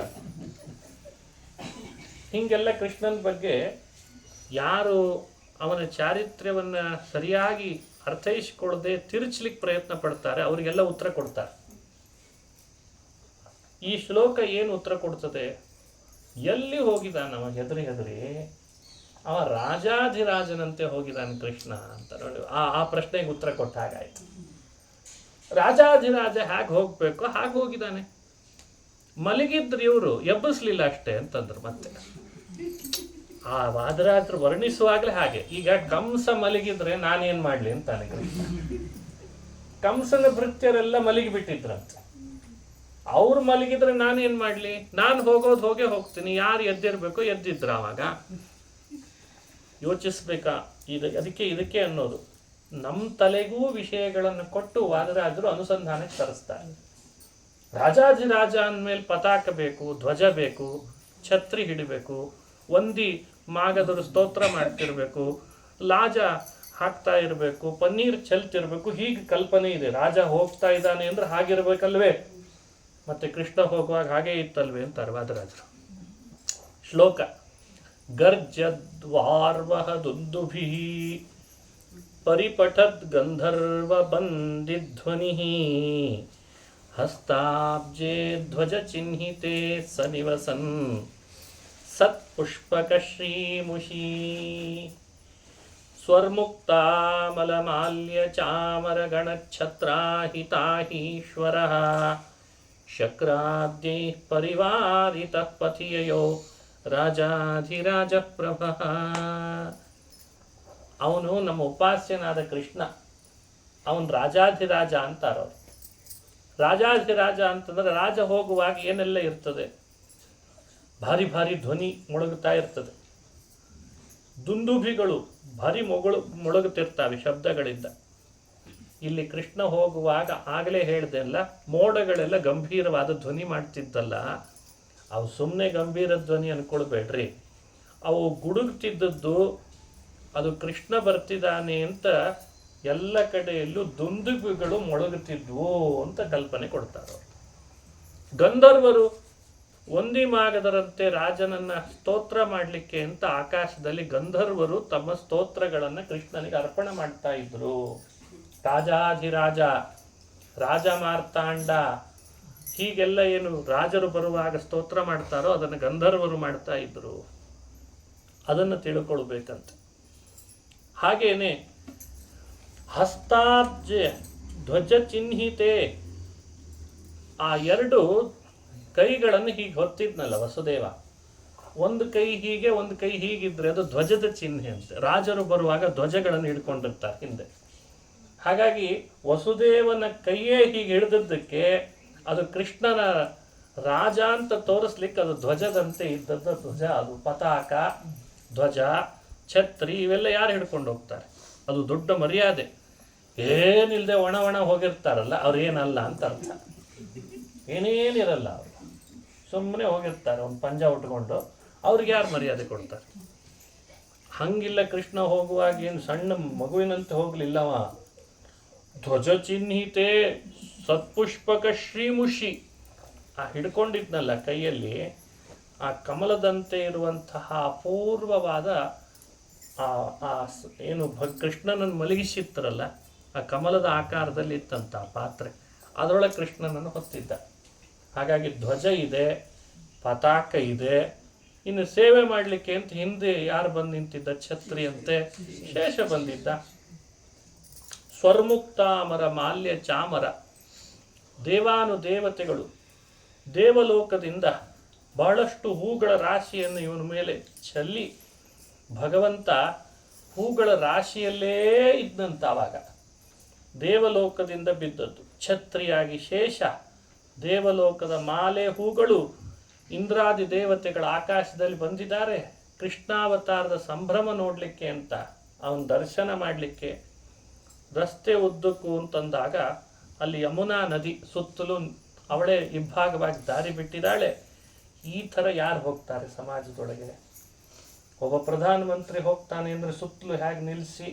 [SPEAKER 1] ಹಿಂಗೆಲ್ಲ ಕೃಷ್ಣನ ಬಗ್ಗೆ ಯಾರು ಅವನ ಚಾರಿತ್ರ್ಯವನ್ನ ಸರಿಯಾಗಿ ಅರ್ಥೈಸಿಕೊಳ್ಳದೆ ತಿರುಚಲಿಕ್ಕೆ ಪ್ರಯತ್ನ ಪಡ್ತಾರೆ ಅವರಿಗೆಲ್ಲ ಉತ್ತರ ಕೊಡ್ತಾರೆ. ಈ ಶ್ಲೋಕ ಏನು ಉತ್ತರ ಕೊಡ್ತದೆ? ಎಲ್ಲಿ ಹೋಗಿದ್ದಾನ ಅವ ಹೆದರಿ ಅವ ರಾಜಾಧಿರಾಜನಂತೆ ಹೋಗಿದ್ದಾನೆ ಕೃಷ್ಣ ಅಂತ ನೋಡಿ. ಆ ಪ್ರಶ್ನೆಗೆ ಉತ್ತರ ಕೊಟ್ಟ ಹಾಗಾಯ್ತು. ರಾಜಾಧಿರಾಜ ಹೇಗೆ ಹೋಗ್ಬೇಕು ಹಾಗೆ ಹೋಗಿದ್ದಾನೆ. ಮಲಗಿದ್ರು ಇವರು ಎಬ್ಬಿಸ್ಲಿಲ್ಲ ಅಷ್ಟೇ ಅಂತಂದ್ರು. ಮತ್ತೆ ಆ ವಾದರಾಜರು ವರ್ಣಿಸುವಾಗಲೇ ಹಾಗೆ. ಈಗ ಕಂಸ ಮಲಗಿದ್ರೆ ನಾನೇನ್ ಮಾಡ್ಲಿ ಅಂತಾನೆ ಕೃಷ್ಣ. ಕಂಸನ ಭೃತ್ಯರೆಲ್ಲ ಮಲಗಿಬಿಟ್ಟಿದ್ರಂತೆ. ಅವ್ರು ಮಲಗಿದ್ರೆ ನಾನೇನ್ ಮಾಡ್ಲಿ? ನಾನು ಹೋಗೋದು ಹೋಗ್ತೀನಿ. ಯಾರು ಎದ್ದಿರ್ಬೇಕು ಎದ್ದಿದ್ರ ಅವಾಗ ಯೋಚಿಸ್ಬೇಕಾ? ಇದಕ್ಕೆ ಅನ್ನೋದು ನಮ್ಮ ತಲೆಗೂ ವಿಷಯಗಳನ್ನು ಕೊಟ್ಟು ವಾದರಾಜರು ಅನುಸಂಧಾನಕ್ಕೆ ತರಿಸ್ತಾರೆ. ರಾಜಾಧಿರಾಜ ಅಂದಮೇಲೆ ಪತಾಕ ಬೇಕು, ಧ್ವಜ ಬೇಕು, ಛತ್ರಿ ಹಿಡಿಬೇಕು, ಒಂದಿ ಮಾಗದರು ಸ್ತೋತ್ರ ಮಾಡ್ತಿರ್ಬೇಕು, ಲಾಜ ಹಾಕ್ತಾ ಇರಬೇಕು, ಪನ್ನೀರ್ ಚೆಲ್ತಿರ್ಬೇಕು. ಹೀಗೆ ಕಲ್ಪನೆ ಇದೆ. ರಾಜ ಹೋಗ್ತಾ ಇದ್ದಾನೆ ಅಂದ್ರೆ ಹಾಗಿರ್ಬೇಕಲ್ವೇ, ಮತ್ತೆ ಕೃಷ್ಣ ಹೋಗುವಾಗ ಹಾಗೇ ಇತ್ತಲ್ವೇ ಅಂತಾರೆ ವಾದರಾಜರು. ಶ್ಲೋಕ ಗರ್ಜದ್ವಾರ್ವಹ ದುಂದುಭಿ ಪರಿಪಠದ್ ಗಂಧರ್ವ ಬಂದಿಧ್ವನಿ ಹಸ್ತಾಬ್ಜೆ ಧ್ವಜ ಚಿಹ್ನಿತೆ ಸನಿವಸನ್ ಸತ್ಪುಷ್ಪಕ ಶ್ರೀಮುಷಿ ಸ್ವರ್ಮುಕ್ತಾಮಲಮಾಲ್ಯ ಚಾಮರಗಣಚ್ಛತ್ರಾಹಿತಾಹೀಶ್ವರ ಶಕ್ರಾದ್ಯೈ ಪರಿವಾರಿತಃ ಪಥಿಯಯೋ ರಾಜಾಧಿರಾಜ ಪ್ರಭ. ಅವನು ನಮ್ಮ ಉಪಾಸ್ಯನಾದ ಕೃಷ್ಣ, ಅವನು ರಾಜಾಧಿರಾಜ ಅಂತಾರವ್ರು. ರಾಜಾಧಿರಾಜ ಅಂತಂದ್ರೆ ರಾಜ ಹೋಗುವಾಗ ಏನೆಲ್ಲ ಇರ್ತದೆ, ಭಾರಿ ಭಾರಿ ಧ್ವನಿ ಮೊಳಗುತ್ತಾ ಇರ್ತದೆ, ದುಂದುಭಿಗಳು ಭಾರಿ ಮೊಳಗುತ್ತಿರ್ತಾವೆ ಶಬ್ದಗಳಿಂದ. ಇಲ್ಲಿ ಕೃಷ್ಣ ಹೋಗುವಾಗ ಆಗಲೇ ಹೇಳಿದೆಲ್ಲ, ಮೋಡಗಳೆಲ್ಲ ಗಂಭೀರವಾದ ಧ್ವನಿ ಮಾಡ್ತಿದ್ದಲ್ಲ, ಅವು ಸುಮ್ಮನೆ ಗಂಭೀರ ಧ್ವನಿ ಅನ್ಕೊಳ್ಬೇಡ್ರಿ, ಅವು ಗುಡುಗ್ತಿದ್ದದ್ದು ಅದು ಕೃಷ್ಣ ಬರ್ತಿದ್ದಾನೆ ಅಂತ ಎಲ್ಲ ಕಡೆಯಲ್ಲೂ ದುಂದುಭಿಗಳು ಮೊಳಗುತ್ತಿದ್ವು ಅಂತ ಕಲ್ಪನೆ ಕೊಡ್ತಾರೆ. ಗಂಧರ್ವರು ಒಂದಿಮಾಗದರಂತೆ ರಾಜನನ್ನ ಸ್ತೋತ್ರ ಮಾಡಲಿಕ್ಕೆ ಅಂತ ಆಕಾಶದಲ್ಲಿ ಗಂಧರ್ವರು ತಮ್ಮ ಸ್ತೋತ್ರಗಳನ್ನು ಕೃಷ್ಣನಿಗೆ ಅರ್ಪಣೆ ಮಾಡ್ತಾ ಇದ್ರು. ರಾಜಾಧಿರಾಜ, ರಾಜ ಮಾರ್ತಾಂಡ, ಹೀಗೆಲ್ಲ ಏನು ರಾಜರು ಬರುವಾಗ ಸ್ತೋತ್ರ ಮಾಡ್ತಾರೋ ಅದನ್ನು ಗಂಧರ್ವರು ಮಾಡ್ತಾ ಇದ್ರು. ಅದನ್ನು ತಿಳ್ಕೊಳ್ಬೇಕಂತ. ಹಾಗೇನೆ ಹಸ್ತಾಬ್ಜ ಧ್ವಜ ಚಿಹ್ನಿತೆ, ಆ ಎರಡು ಕೈಗಳನ್ನು ಹೀಗೆ ಹೊತ್ತಿದ್ನಲ್ಲ ವಸುದೇವ, ಒಂದು ಕೈ ಹೀಗೆ ಒಂದು ಕೈ ಹೀಗಿದ್ರೆ ಅದು ಧ್ವಜದ ಚಿಹ್ನೆ ಅಂತೆ. ರಾಜರು ಬರುವಾಗ ಧ್ವಜಗಳನ್ನು ಹಿಡ್ಕೊಂಡಿರ್ತಾರೆ ಹಿಂದೆ. ಹಾಗಾಗಿ ವಸುದೇವನ ಕೈಯೇ ಹೀಗೆ ಹಿಡಿದದ್ದಕ್ಕೆ ಅದು ಕೃಷ್ಣನ ರಾಜ ಅಂತ ತೋರಿಸ್ಲಿಕ್ಕೆ ಅದು ಧ್ವಜದಂತೆ ಇದ್ದದ್ದು ಧ್ವಜ. ಅದು ಪತಾಕ, ಧ್ವಜ, ಛತ್ರಿ ಇವೆಲ್ಲ ಯಾರು ಹಿಡ್ಕೊಂಡು ಹೋಗ್ತಾರೆ? ಅದು ದೊಡ್ಡ ಮರ್ಯಾದೆ. ಏನಿಲ್ಲದೆ ಒಣ ಹೋಗಿರ್ತಾರಲ್ಲ ಅವ್ರೇನಲ್ಲ ಅಂತ ಅರ್ಥ. ಏನೇನಿರಲ್ಲ, ಅವರು ಸುಮ್ಮನೆ ಹೋಗಿರ್ತಾರೆ ಒಂದು ಪಂಜ ಉಟ್ಕೊಂಡು, ಅವ್ರಿಗೆ ಯಾರು ಮರ್ಯಾದೆ ಕೊಡ್ತಾರೆ? ಹಂಗಿಲ್ಲ, ಕೃಷ್ಣ ಹೋಗುವಾಗ ಏನು ಸಣ್ಣ ಮಗುವಿನಂತೆ ಹೋಗ್ಲಿಲ್ಲವ. ಧ್ವಜ ಚಿಹ್ನಿತೆ ಸತ್ಪುಷ್ಪಕ ಶ್ರೀಮುಷಿ, ಆ ಹಿಡ್ಕೊಂಡಿದ್ನಲ್ಲ ಕೈಯಲ್ಲಿ, ಆ ಕಮಲದಂತೆ ಇರುವಂತಹ ಅಪೂರ್ವವಾದ ಏನು ಕೃಷ್ಣನನ್ನು ಮಲಗಿಸಿತ್ತರಲ್ಲ, ಆ ಕಮಲದ ಆಕಾರದಲ್ಲಿ ಇತ್ತಂತ ಪಾತ್ರೆ, ಅದರೊಳಗೆ ಕೃಷ್ಣನನ್ನು ಹೊತ್ತಿದ್ದ. ಹಾಗಾಗಿ ಧ್ವಜ ಇದೆ, ಪತಾಕ ಇದೆ. ಇನ್ನು ಸೇವೆ ಮಾಡಲಿಕ್ಕೆ ಅಂತ ಹಿಂದೆ ಯಾರು ಬಂದು ನಿಂತಿದ್ದ? ಛತ್ರಿ ಅಂತೆ ಶೇಷ ಬಂದಿದ್ದ. ಸ್ವರ್ಮುಕ್ತಾಮರ ಮಾಲ್ಯ ಚಾಮರ, ದೇವಾನುದೇವತೆಗಳು ದೇವಲೋಕದಿಂದ ಬಹಳಷ್ಟು ಹೂಗಳ ರಾಶಿಯನ್ನು ಇವನ ಮೇಲೆ ಚೆಲ್ಲಿ, ಭಗವಂತ ಹೂಗಳ ರಾಶಿಯಲ್ಲೇ ಇದ್ದಂತ. ಆವಾಗ ದೇವಲೋಕದಿಂದ ಬಿದ್ದದ್ದು ಛತ್ರಿಯಾಗಿ ಶೇಷ, ದೇವಲೋಕದ ಮಾಲೆ ಹೂಗಳು, ಇಂದ್ರಾದಿ ದೇವತೆಗಳ ಆಕಾಶದಲ್ಲಿ ಬಂದಿದ್ದಾರೆ ಕೃಷ್ಣಾವತಾರದ ಸಂಭ್ರಮ ನೋಡಲಿಕ್ಕೆ ಅಂತ, ಅವನ ದರ್ಶನ ಮಾಡಲಿಕ್ಕೆ. ರಸ್ತೆ ಉದ್ದಕ್ಕೂ ಅಂತಂದಾಗ ಅಲ್ಲಿ ಯಮುನಾ ನದಿ ಸುತ್ತಲೂ ಅವಳೇ ಇಬ್ಬಾಗವಾಗಿ ದಾರಿ ಬಿಟ್ಟಿದ್ದಾಳೆ. ಈ ಥರ ಯಾರು ಹೋಗ್ತಾರೆ ಸಮಾಜದೊಳಗೆ? ಒಬ್ಬ ಪ್ರಧಾನಮಂತ್ರಿ ಹೋಗ್ತಾನೆ ಅಂದರೆ ಸುತ್ತಲೂ ಹೇಗೆ ನಿಲ್ಲಿಸಿ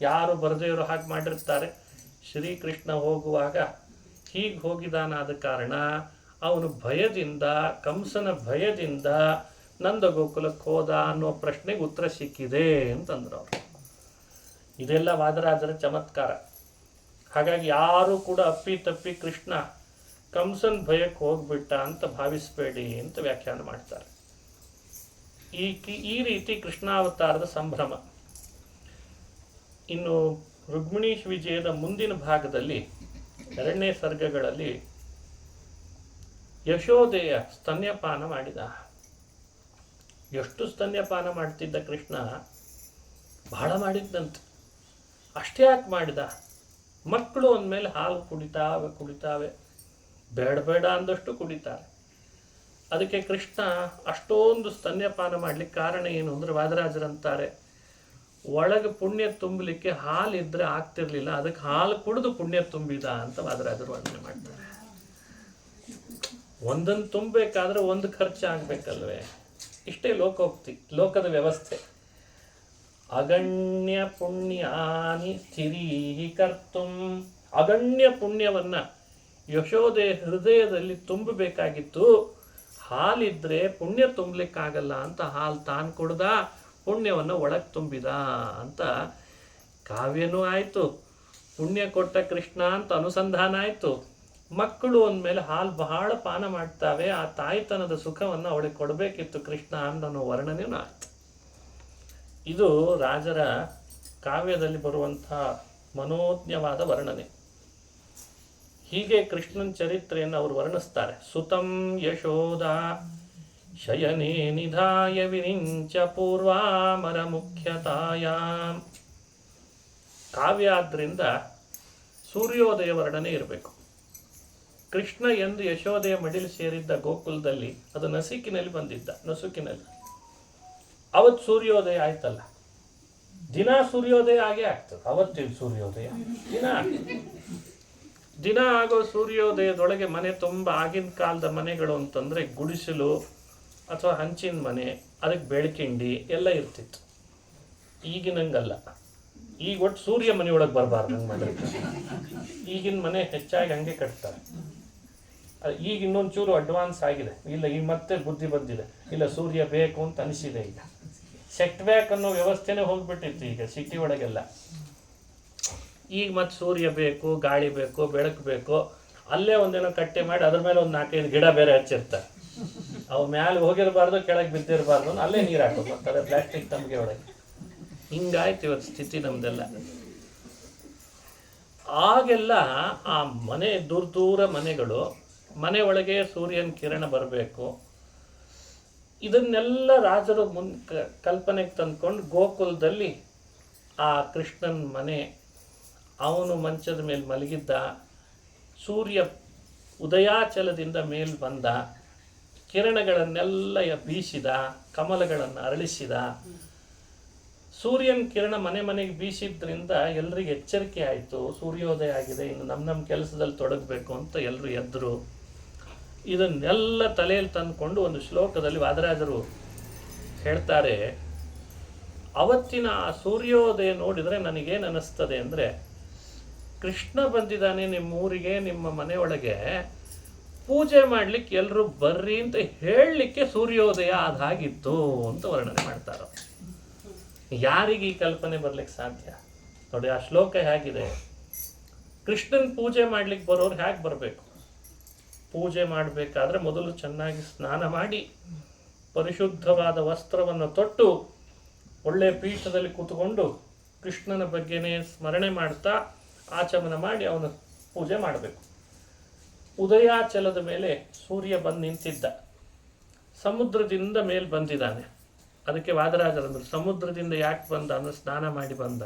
[SPEAKER 1] ಯಾರು ಬರದೇವರು ಹಾಗೆ ಮಾಡಿರ್ತಾರೆ. ಶ್ರೀಕೃಷ್ಣ ಹೋಗುವಾಗ ಹೀಗೆ ಹೋಗಿದಾನಾದ ಕಾರಣ ಅವನು ಭಯದಿಂದ, ಕಂಸನ ಭಯದಿಂದ ನಂದ ಗೋಕುಲಕ್ಕೆ ಹೋದ ಅನ್ನೋ ಪ್ರಶ್ನೆಗೆ ಉತ್ತರ ಸಿಕ್ಕಿದೆ ಅಂತಂದ್ರು ಅವರು. ಇದೆಲ್ಲ ವಾದರಾಜರ ಚಮತ್ಕಾರ. ಹಾಗಾಗಿ ಯಾರು ಕೂಡ ಅಪ್ಪಿ ತಪ್ಪಿ ಕೃಷ್ಣ ಕಂಸನ್ ಭಯಕ್ಕೆ ಹೋಗ್ಬಿಟ್ಟ ಅಂತ ಭಾವಿಸಬೇಡಿ ಅಂತ ವ್ಯಾಖ್ಯಾನ ಮಾಡ್ತಾರೆ. ಈ ರೀತಿ ಕೃಷ್ಣಾವತಾರದ ಸಂಭ್ರಮ. ಇನ್ನು ರುಕ್ಮಿಣೀಶ್ ವಿಜಯದ ಮುಂದಿನ ಭಾಗದಲ್ಲಿ 2ನೇ ಸರ್ಗಗಳಲ್ಲಿ ಯಶೋದೆಯ ಸ್ತನ್ಯಪಾನ ಮಾಡಿದ. ಎಷ್ಟು ಸ್ತನ್ಯಪಾನ ಮಾಡ್ತಿದ್ದ ಕೃಷ್ಣ, ಬಹಳ ಮಾಡಿದ್ದಂತೆ. ಅಷ್ಟೇ ಯಾಕೆ ಮಾಡಿದ? ಮಕ್ಕಳು ಅಂದಮೇಲೆ ಹಾಲು ಕುಡಿತಾವೆ, ಬೇಡ ಅಂದಷ್ಟು ಕುಡಿತಾರೆ. ಅದಕ್ಕೆ ಕೃಷ್ಣ ಅಷ್ಟೊಂದು ಸ್ತನ್ಯಪಾನ ಮಾಡಲಿಕ್ಕೆ ಕಾರಣ ಏನು ಅಂದರೆ, ವಾದರಾಜರಂತಾರೆ, ಒಳಗೆ ಪುಣ್ಯ ತುಂಬಲಿಕ್ಕೆ ಹಾಲಿದ್ರೆ ಆಗ್ತಿರ್ಲಿಲ್ಲ, ಅದಕ್ಕೆ ಹಾಲು ಕುಡಿದು ಪುಣ್ಯ ತುಂಬಿದ ಅಂತ ವಾದರಾಜರು ವರ್ಣನೆ ಮಾಡ್ತಾರೆ. ಒಂದನ್ನು ತುಂಬಬೇಕಾದ್ರೆ ಒಂದು ಖರ್ಚು ಆಗ್ಬೇಕಲ್ವೇ? ಇಷ್ಟೇ ಲೋಕೋಕ್ತಿ, ಲೋಕದ ವ್ಯವಸ್ಥೆ. ಅಗಣ್ಯ ಪುಣ್ಯಾನಿ ಸ್ಥಿರೀಹಿ ಕರ್ತುಂ, ಅಗಣ್ಯ ಪುಣ್ಯವನ್ನ ಯಶೋದೆ ಹೃದಯದಲ್ಲಿ ತುಂಬಬೇಕಾಗಿತ್ತು. ಹಾಲಿದ್ರೆ ಪುಣ್ಯ ತುಂಬಲಿಕ್ಕಾಗಲ್ಲ ಅಂತ ಹಾಲು ತಾನು ಕುಡ್ದ, ಪುಣ್ಯವನ್ನು ಒಳಗೆ ತುಂಬಿದ ಅಂತ ಕಾವ್ಯನೂ ಆಯಿತು, ಪುಣ್ಯ ಕೊಟ್ಟ ಕೃಷ್ಣ ಅಂತ ಅನುಸಂಧಾನ ಆಯಿತು. ಮಕ್ಕಳು ಅಂದಮೇಲೆ ಹಾಲು ಬಹಳ ಪಾನ ಮಾಡ್ತಾವೆ, ಆ ತಾಯ್ತನದ ಸುಖವನ್ನು ಅವಳಿಗೆ ಕೊಡಬೇಕಿತ್ತು ಕೃಷ್ಣ ಅನ್ನೋ ವರ್ಣನೆಯೂ ಆಯ್ತು. ಇದು ರಾಜರ ಕಾವ್ಯದಲ್ಲಿ ಬರುವಂಥ ಮನೋಜ್ಞವಾದ ವರ್ಣನೆ. ಹೀಗೆ ಕೃಷ್ಣನ ಚರಿತ್ರೆಯನ್ನು ಅವರು ವರ್ಣಿಸ್ತಾರೆ. ಸುತಂ ಯಶೋದ ಶಯನೇ ನಿಧಾಯ ವಿರಿಂಚ ಪೂರ್ವಾಮರ ಮುಖ್ಯತಾಯಾಂ. ಕಾವ್ಯ ಆದ್ರಿಂದ ಸೂರ್ಯೋದಯ ವರ್ಣನೆ ಇರಬೇಕು. ಕೃಷ್ಣ ಎಂದು ಯಶೋದೆಯ ಮಡಿಲು ಸೇರಿದ್ದ ಗೋಕುಲದಲ್ಲಿ, ಅದು ನಸುಕಿನಲ್ಲಿ ಬಂದಿದ್ದ, ನಸುಕಿನಲ್ಲಿ ಅವತ್ತು ಸೂರ್ಯೋದಯ ಆಯ್ತಲ್ಲ. ದಿನ ಸೂರ್ಯೋದಯ ಆಗೇ ಆಗ್ತದೆ. ಅವತ್ತಿನ ಸೂರ್ಯೋದಯ ದಿನ ಆಗೋ ಸೂರ್ಯೋದಯದೊಳಗೆ ಮನೆ ತುಂಬ ಆಗಿನ ಕಾಲದ ಮನೆಗಳು ಅಂತಂದರೆ ಗುಡಿಸಲು ಅಥವಾ ಹಂಚಿನ ಮನೆ, ಅದಕ್ಕೆ ಬೆಳಕಿಂಡಿ ಎಲ್ಲ ಇರ್ತಿತ್ತು. ಈಗಿನಂಗಲ್ಲ. ಈಗ ಒಟ್ಟು ಸೂರ್ಯ ಮನೆಯೊಳಗೆ ಬರಬಾರ್ದು ಹಂಗೆ ಮಾಡಿದ್ರೆ. ಈಗಿನ ಮನೆ ಹೆಚ್ಚಾಗಿ ಹಂಗೆ ಕಟ್ತಾರೆ. ಈಗ ಇನ್ನೊಂಚೂರು ಅಡ್ವಾನ್ಸ್ ಆಗಿದೆ. ಇಲ್ಲ, ಈಗ ಮತ್ತೆ ಬುದ್ಧಿ ಬಂದಿದೆ. ಇಲ್ಲ, ಸೂರ್ಯ ಬೇಕು ಅಂತ ಅನಿಸಿದೆ. ಈಗ ಸೆಟ್ ಬ್ಯಾಕ್ ಅನ್ನೋ ವ್ಯವಸ್ಥೆನೇ ಹೋಗ್ಬಿಟ್ಟಿತ್ತು ಈಗ ಸಿಟಿ ಒಳಗೆಲ್ಲ. ಈಗ ಮತ್ತೆ ಸೂರ್ಯ ಬೇಕು, ಗಾಳಿ ಬೇಕು, ಬೆಳಕು ಬೇಕು. ಅಲ್ಲೇ ಒಂದೇನೋ ಕಟ್ಟೆ ಮಾಡಿ ಅದ್ರ ಮೇಲೆ ಒಂದು 4-5 ಗಿಡ ಬೇರೆ ಹಚ್ಚಿರ್ತಾರೆ. ಅವು ಮ್ಯಾಲೆ ಹೋಗಿರಬಾರ್ದು, ಕೆಳಗೆ ಬಿದ್ದಿರಬಾರ್ದು, ಅಲ್ಲೇ ನೀರು ಹಾಕೋತಾರೆ ಪ್ಲಾಸ್ಟಿಕ್ ತಮಗೆ ಒಳಗೆ. ಹಿಂಗಾಯ್ತು ಇವತ್ತು ಸ್ಥಿತಿ ನಮ್ದೆಲ್ಲ. ಆಗೆಲ್ಲ ಆ ಮನೆ ದೂರ ಮನೆಗಳು, ಮನೆ ಒಳಗೆ ಸೂರ್ಯನ ಕಿರಣ ಬರಬೇಕು. ಇದನ್ನೆಲ್ಲ ರಾಜರು ಕಲ್ಪನೆಗೆ ತಂದ್ಕೊಂಡು ಗೋಕುಲದಲ್ಲಿ ಆ ಕೃಷ್ಣನ ಮನೆ, ಅವನು ಮಂಚದ ಮೇಲೆ ಮಲಗಿದ್ದ, ಸೂರ್ಯ ಉದಯಾಚಲದಿಂದ ಮೇಲೆ ಬಂದ, ಕಿರಣಗಳನ್ನೆಲ್ಲ ಬೀಸಿದ, ಕಮಲಗಳನ್ನು ಅರಳಿಸಿದ. ಸೂರ್ಯನ ಕಿರಣ ಮನೆಗೆ ಬೀಸಿದ್ರಿಂದ ಎಲ್ರಿಗೆ ಎಚ್ಚರಿಕೆ ಆಯಿತು, ಸೂರ್ಯೋದಯ ಆಗಿದೆ, ಇನ್ನು ನಮ್ಮ ಕೆಲಸದಲ್ಲಿ ತೊಡಗಬೇಕು ಅಂತ ಎಲ್ಲರೂ ಎದ್ರು. ಇದನ್ನೆಲ್ಲ ತಲೆಯಲ್ಲಿ ತಂದುಕೊಂಡು ಒಂದು ಶ್ಲೋಕದಲ್ಲಿ ವಾದರಾಜರು ಹೇಳ್ತಾರೆ, ಅವತ್ತಿನ ಆ ಸೂರ್ಯೋದಯ ನೋಡಿದರೆ ನನಗೇನು ಅನ್ನಿಸ್ತದೆ ಅಂದರೆ, ಕೃಷ್ಣ ಬಂದಿದ್ದಾನೆ ನಿಮ್ಮ ಊರಿಗೆ, ನಿಮ್ಮ ಮನೆಯೊಳಗೆ ಪೂಜೆ ಮಾಡಲಿಕ್ಕೆ ಎಲ್ಲರೂ ಬರ್ರಿ ಅಂತ ಹೇಳಲಿಕ್ಕೆ ಸೂರ್ಯೋದಯ ಆದಾಗಿತ್ತು ಅಂತ ವರ್ಣನೆ ಮಾಡ್ತಾರೆ. ಯಾರಿಗೆ ಈ ಕಲ್ಪನೆ ಬರ್ಲಿಕ್ಕೆ ಸಾಧ್ಯ? ನೋಡಿ, ಆ ಶ್ಲೋಕ ಹೇಗಿದೆ. ಕೃಷ್ಣನ ಪೂಜೆ ಮಾಡ್ಲಿಕ್ಕೆ ಬರೋರು ಹೇಗೆ ಬರಬೇಕು? ಪೂಜೆ ಮಾಡಬೇಕಾದ್ರೆ ಮೊದಲು ಚೆನ್ನಾಗಿ ಸ್ನಾನ ಮಾಡಿ, ಪರಿಶುದ್ಧವಾದ ವಸ್ತ್ರವನ್ನು ತೊಟ್ಟು, ಒಳ್ಳೆ ಪೀಠದಲ್ಲಿ ಕೂತ್ಕೊಂಡು ಕೃಷ್ಣನ ಬಗ್ಗೆನೇ ಸ್ಮರಣೆ ಮಾಡ್ತಾ ಆಚಮನ ಮಾಡಿ ಅವನ ಪೂಜೆ ಮಾಡಬೇಕು. ಉದಯಾಚಲದ ಮೇಲೆ ಸೂರ್ಯ ಬಂದು ನಿಂತಿದ್ದ, ಸಮುದ್ರದಿಂದ ಮೇಲೆ ಬಂದಿದ್ದಾನೆ. ಅದಕ್ಕೆ ವಾದರಾಜರಂದ್ರು, ಸಮುದ್ರದಿಂದ ಯಾಕೆ ಬಂದ ಅಂದ್ರೆ ಸ್ನಾನ ಮಾಡಿ ಬಂದ.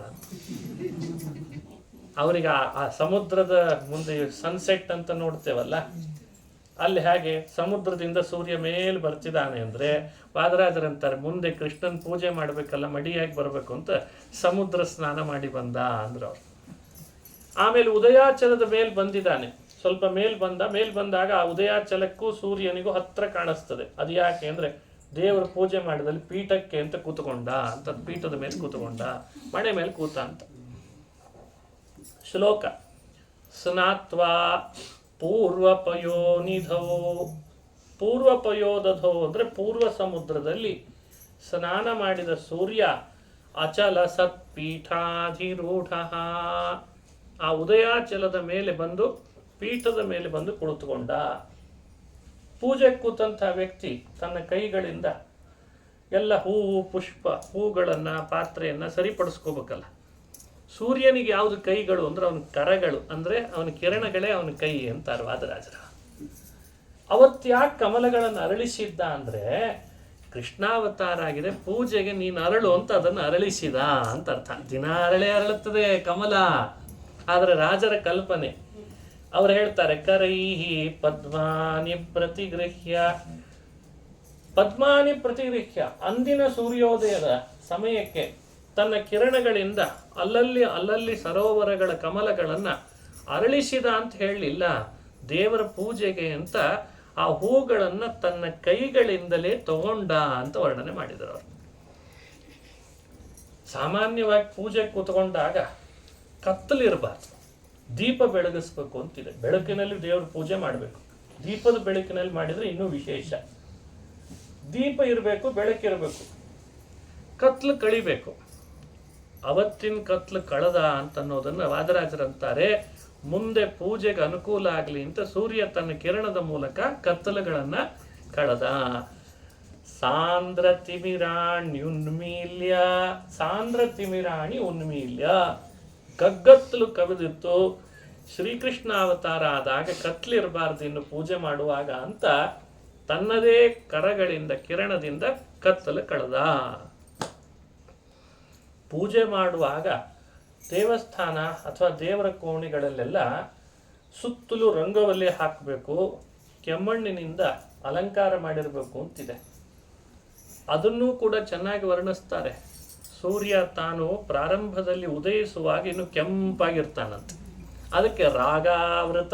[SPEAKER 1] ಅವರಿಗೆ ಆ ಸಮುದ್ರದ ಮುಂದೆ ಸನ್ಸೆಟ್ ಅಂತ ನೋಡ್ತೇವಲ್ಲ, ಅಲ್ಲಿ ಹಾಗೆ ಸಮುದ್ರದಿಂದ ಸೂರ್ಯ ಮೇಲೆ ಬರ್ತಿದ್ದಾನೆ ಅಂದರೆ ವಾದರಾಜರಂತಾರೆ, ಮುಂದೆ ಕೃಷ್ಣನ್ ಪೂಜೆ ಮಾಡಬೇಕಲ್ಲ, ಮಡಿಯಾಗಿ ಬರಬೇಕು ಅಂತ ಸಮುದ್ರ ಸ್ನಾನ ಮಾಡಿ ಬಂದ ಅಂದ್ರು ಅವ್ರು. ಆಮೇಲೆ ಉದಯಾಚಲದ ಮೇಲೆ ಬಂದಿದ್ದಾನೆ, ಸ್ವಲ್ಪ ಮೇಲ್ ಬಂದಾಗ ಆ ಉದಯಾಚಲಕ್ಕೂ ಸೂರ್ಯನಿಗೂ ಹತ್ರ ಕಾಣಿಸ್ತದೆ. ಅದು ಯಾಕೆ ಅಂದರೆ ದೇವರ ಪೂಜೆ ಮಾಡಿದಲ್ಲಿ ಪೀಠಕ್ಕೆ ಅಂತ ಕೂತ್ಕೊಂಡ ಅಂತ, ಪೀಠದ ಮೇಲೆ ಕೂತ್ಕೊಂಡ, ಮಣೆ ಮೇಲೆ ಕೂತ ಅಂತ ಶ್ಲೋಕ. ಸ್ನಾತ್ವಾ ಪೂರ್ವಪಯೋನಿಧೋ, ಪೂರ್ವಪಯೋದಧೋ ಅಂದರೆ ಪೂರ್ವ ಸಮುದ್ರದಲ್ಲಿ ಸ್ನಾನ ಮಾಡಿದ ಸೂರ್ಯ ಅಚಲ ಸತ್ಪೀಠಾಧಿರೂಢ, ಆ ಉದಯಾಚಲದ ಮೇಲೆ ಬಂದು ಪೀಠದ ಮೇಲೆ ಬಂದು ಕುಳಿತುಕೊಂಡ. ಪೂಜೆ ಕೂತಂಥ ವ್ಯಕ್ತಿ ತನ್ನ ಕೈಗಳಿಂದ ಎಲ್ಲ ಹೂವು ಪುಷ್ಪ ಹೂಗಳನ್ನು ಪಾತ್ರೆಯನ್ನು ಸರಿಪಡಿಸ್ಕೋಬೇಕಲ್ಲ. ಸೂರ್ಯನಿಗೆ ಯಾವುದು ಕೈಗಳು ಅಂದರೆ ಅವನ ಕರಗಳು, ಅಂದರೆ ಅವನ ಕಿರಣಗಳೇ ಅವನ ಕೈ ಅಂತಾರೆ ವಾದರಾಜರ. ಅವತ್ತ್ಯಾಕೆ ಕಮಲಗಳನ್ನು ಅರಳಿಸಿದ್ದ ಅಂದರೆ ಕೃಷ್ಣಾವತಾರ ಆಗಿದೆ, ಪೂಜೆಗೆ ನೀನು ಅರಳು ಅಂತ ಅದನ್ನು ಅರಳಿಸಿದ ಅಂತ ಅರ್ಥ. ದಿನ ಅರಳುತ್ತದೆ ಕಮಲ. ಆದರೆ ರಾಜರ ಕಲ್ಪನೆ, ಅವ್ರು ಹೇಳ್ತಾರೆ, ಕರೈಹಿ ಪದ್ಮಾನಿ ಪ್ರತಿಗೃಹ್ಯ, ಪದ್ಮಾನಿ ಪ್ರತಿಗೃಹ್ಯ, ಅಂದಿನ ಸೂರ್ಯೋದಯದ ಸಮಯಕ್ಕೆ ತನ್ನ ಕಿರಣಗಳಿಂದ ಅಲ್ಲಲ್ಲಿ ಸರೋವರಗಳ ಕಮಲಗಳನ್ನು ಅರಳಿಸಿದ ಅಂತ ಹೇಳಲಿಲ್ಲ, ದೇವರ ಪೂಜೆಗೆ ಅಂತ ಆ ಹೂಗಳನ್ನು ತನ್ನ ಕೈಗಳಿಂದಲೇ ತಗೊಂಡ ಅಂತ ವರ್ಣನೆ ಮಾಡಿದರು ಅವರು. ಸಾಮಾನ್ಯವಾಗಿ ಪೂಜೆ ಕೂತ್ಕೊಂಡಾಗ ಕತ್ತಲಿರಬಾರ್ದು, ದೀಪ ಬೆಳಗಿಸ್ಬೇಕು ಅಂತಿದೆ. ಬೆಳಕಿನಲ್ಲಿ ದೇವ್ರ ಪೂಜೆ ಮಾಡಬೇಕು, ದೀಪದ ಬೆಳಕಿನಲ್ಲಿ ಮಾಡಿದರೆ ಇನ್ನೂ ವಿಶೇಷ. ದೀಪ ಇರಬೇಕು, ಬೆಳಕಿರಬೇಕು, ಕತ್ಲು ಕಳಿಬೇಕು. ಅವತ್ತಿನ ಕತ್ಲು ಕಳೆದ ಅಂತನ್ನೋದನ್ನು ವಾದರಾಜರಂತಾರೆ, ಮುಂದೆ ಪೂಜೆಗೆ ಅನುಕೂಲ ಆಗಲಿ ಅಂತ ಸೂರ್ಯ ತನ್ನ ಕಿರಣದ ಮೂಲಕ ಕತ್ತಲುಗಳನ್ನ ಕಳೆದ. ಸಾಂದ್ರ ತಿಮಿರಾಣ್ಯುನ್ಮೀಲ್ಯ, ಸಾಂದ್ರ ತಿಮಿರಾಣಿ ಉನ್ಮೀಲ್ಯ, ಕಗ್ಗತ್ತಲು ಕವಿದಿತ್ತು. ಶ್ರೀಕೃಷ್ಣ ಅವತಾರ ಆದಾಗ ಕತ್ಲಿರಬಾರ್ದು ಇನ್ನು ಪೂಜೆ ಮಾಡುವಾಗ ಅಂತ ತನ್ನದೇ ಕರಗಳಿಂದ ಕಿರಣದಿಂದ ಕತ್ತಲು ಕಳೆದ. ಪೂಜೆ ಮಾಡುವಾಗ ದೇವಸ್ಥಾನ ಅಥವಾ ದೇವರ ಕೋಣೆಗಳಲ್ಲೆಲ್ಲ ಸುತ್ತಲೂ ರಂಗವಲ್ಲಿ ಹಾಕಬೇಕು, ಕೆಮ್ಮಣ್ಣಿನಿಂದ ಅಲಂಕಾರ ಮಾಡಿರಬೇಕು ಅಂತಿದೆ. ಅದನ್ನೂ ಕೂಡ ಚೆನ್ನಾಗಿ ವರ್ಣಿಸ್ತಾರೆ. ಸೂರ್ಯ ತಾನು ಪ್ರಾರಂಭದಲ್ಲಿ ಉದಯಿಸುವಾಗ ಇನ್ನು ಕೆಂಪಾಗಿರ್ತಾನಂತೆ. ಅದಕ್ಕೆ ರಾಗಾವೃತ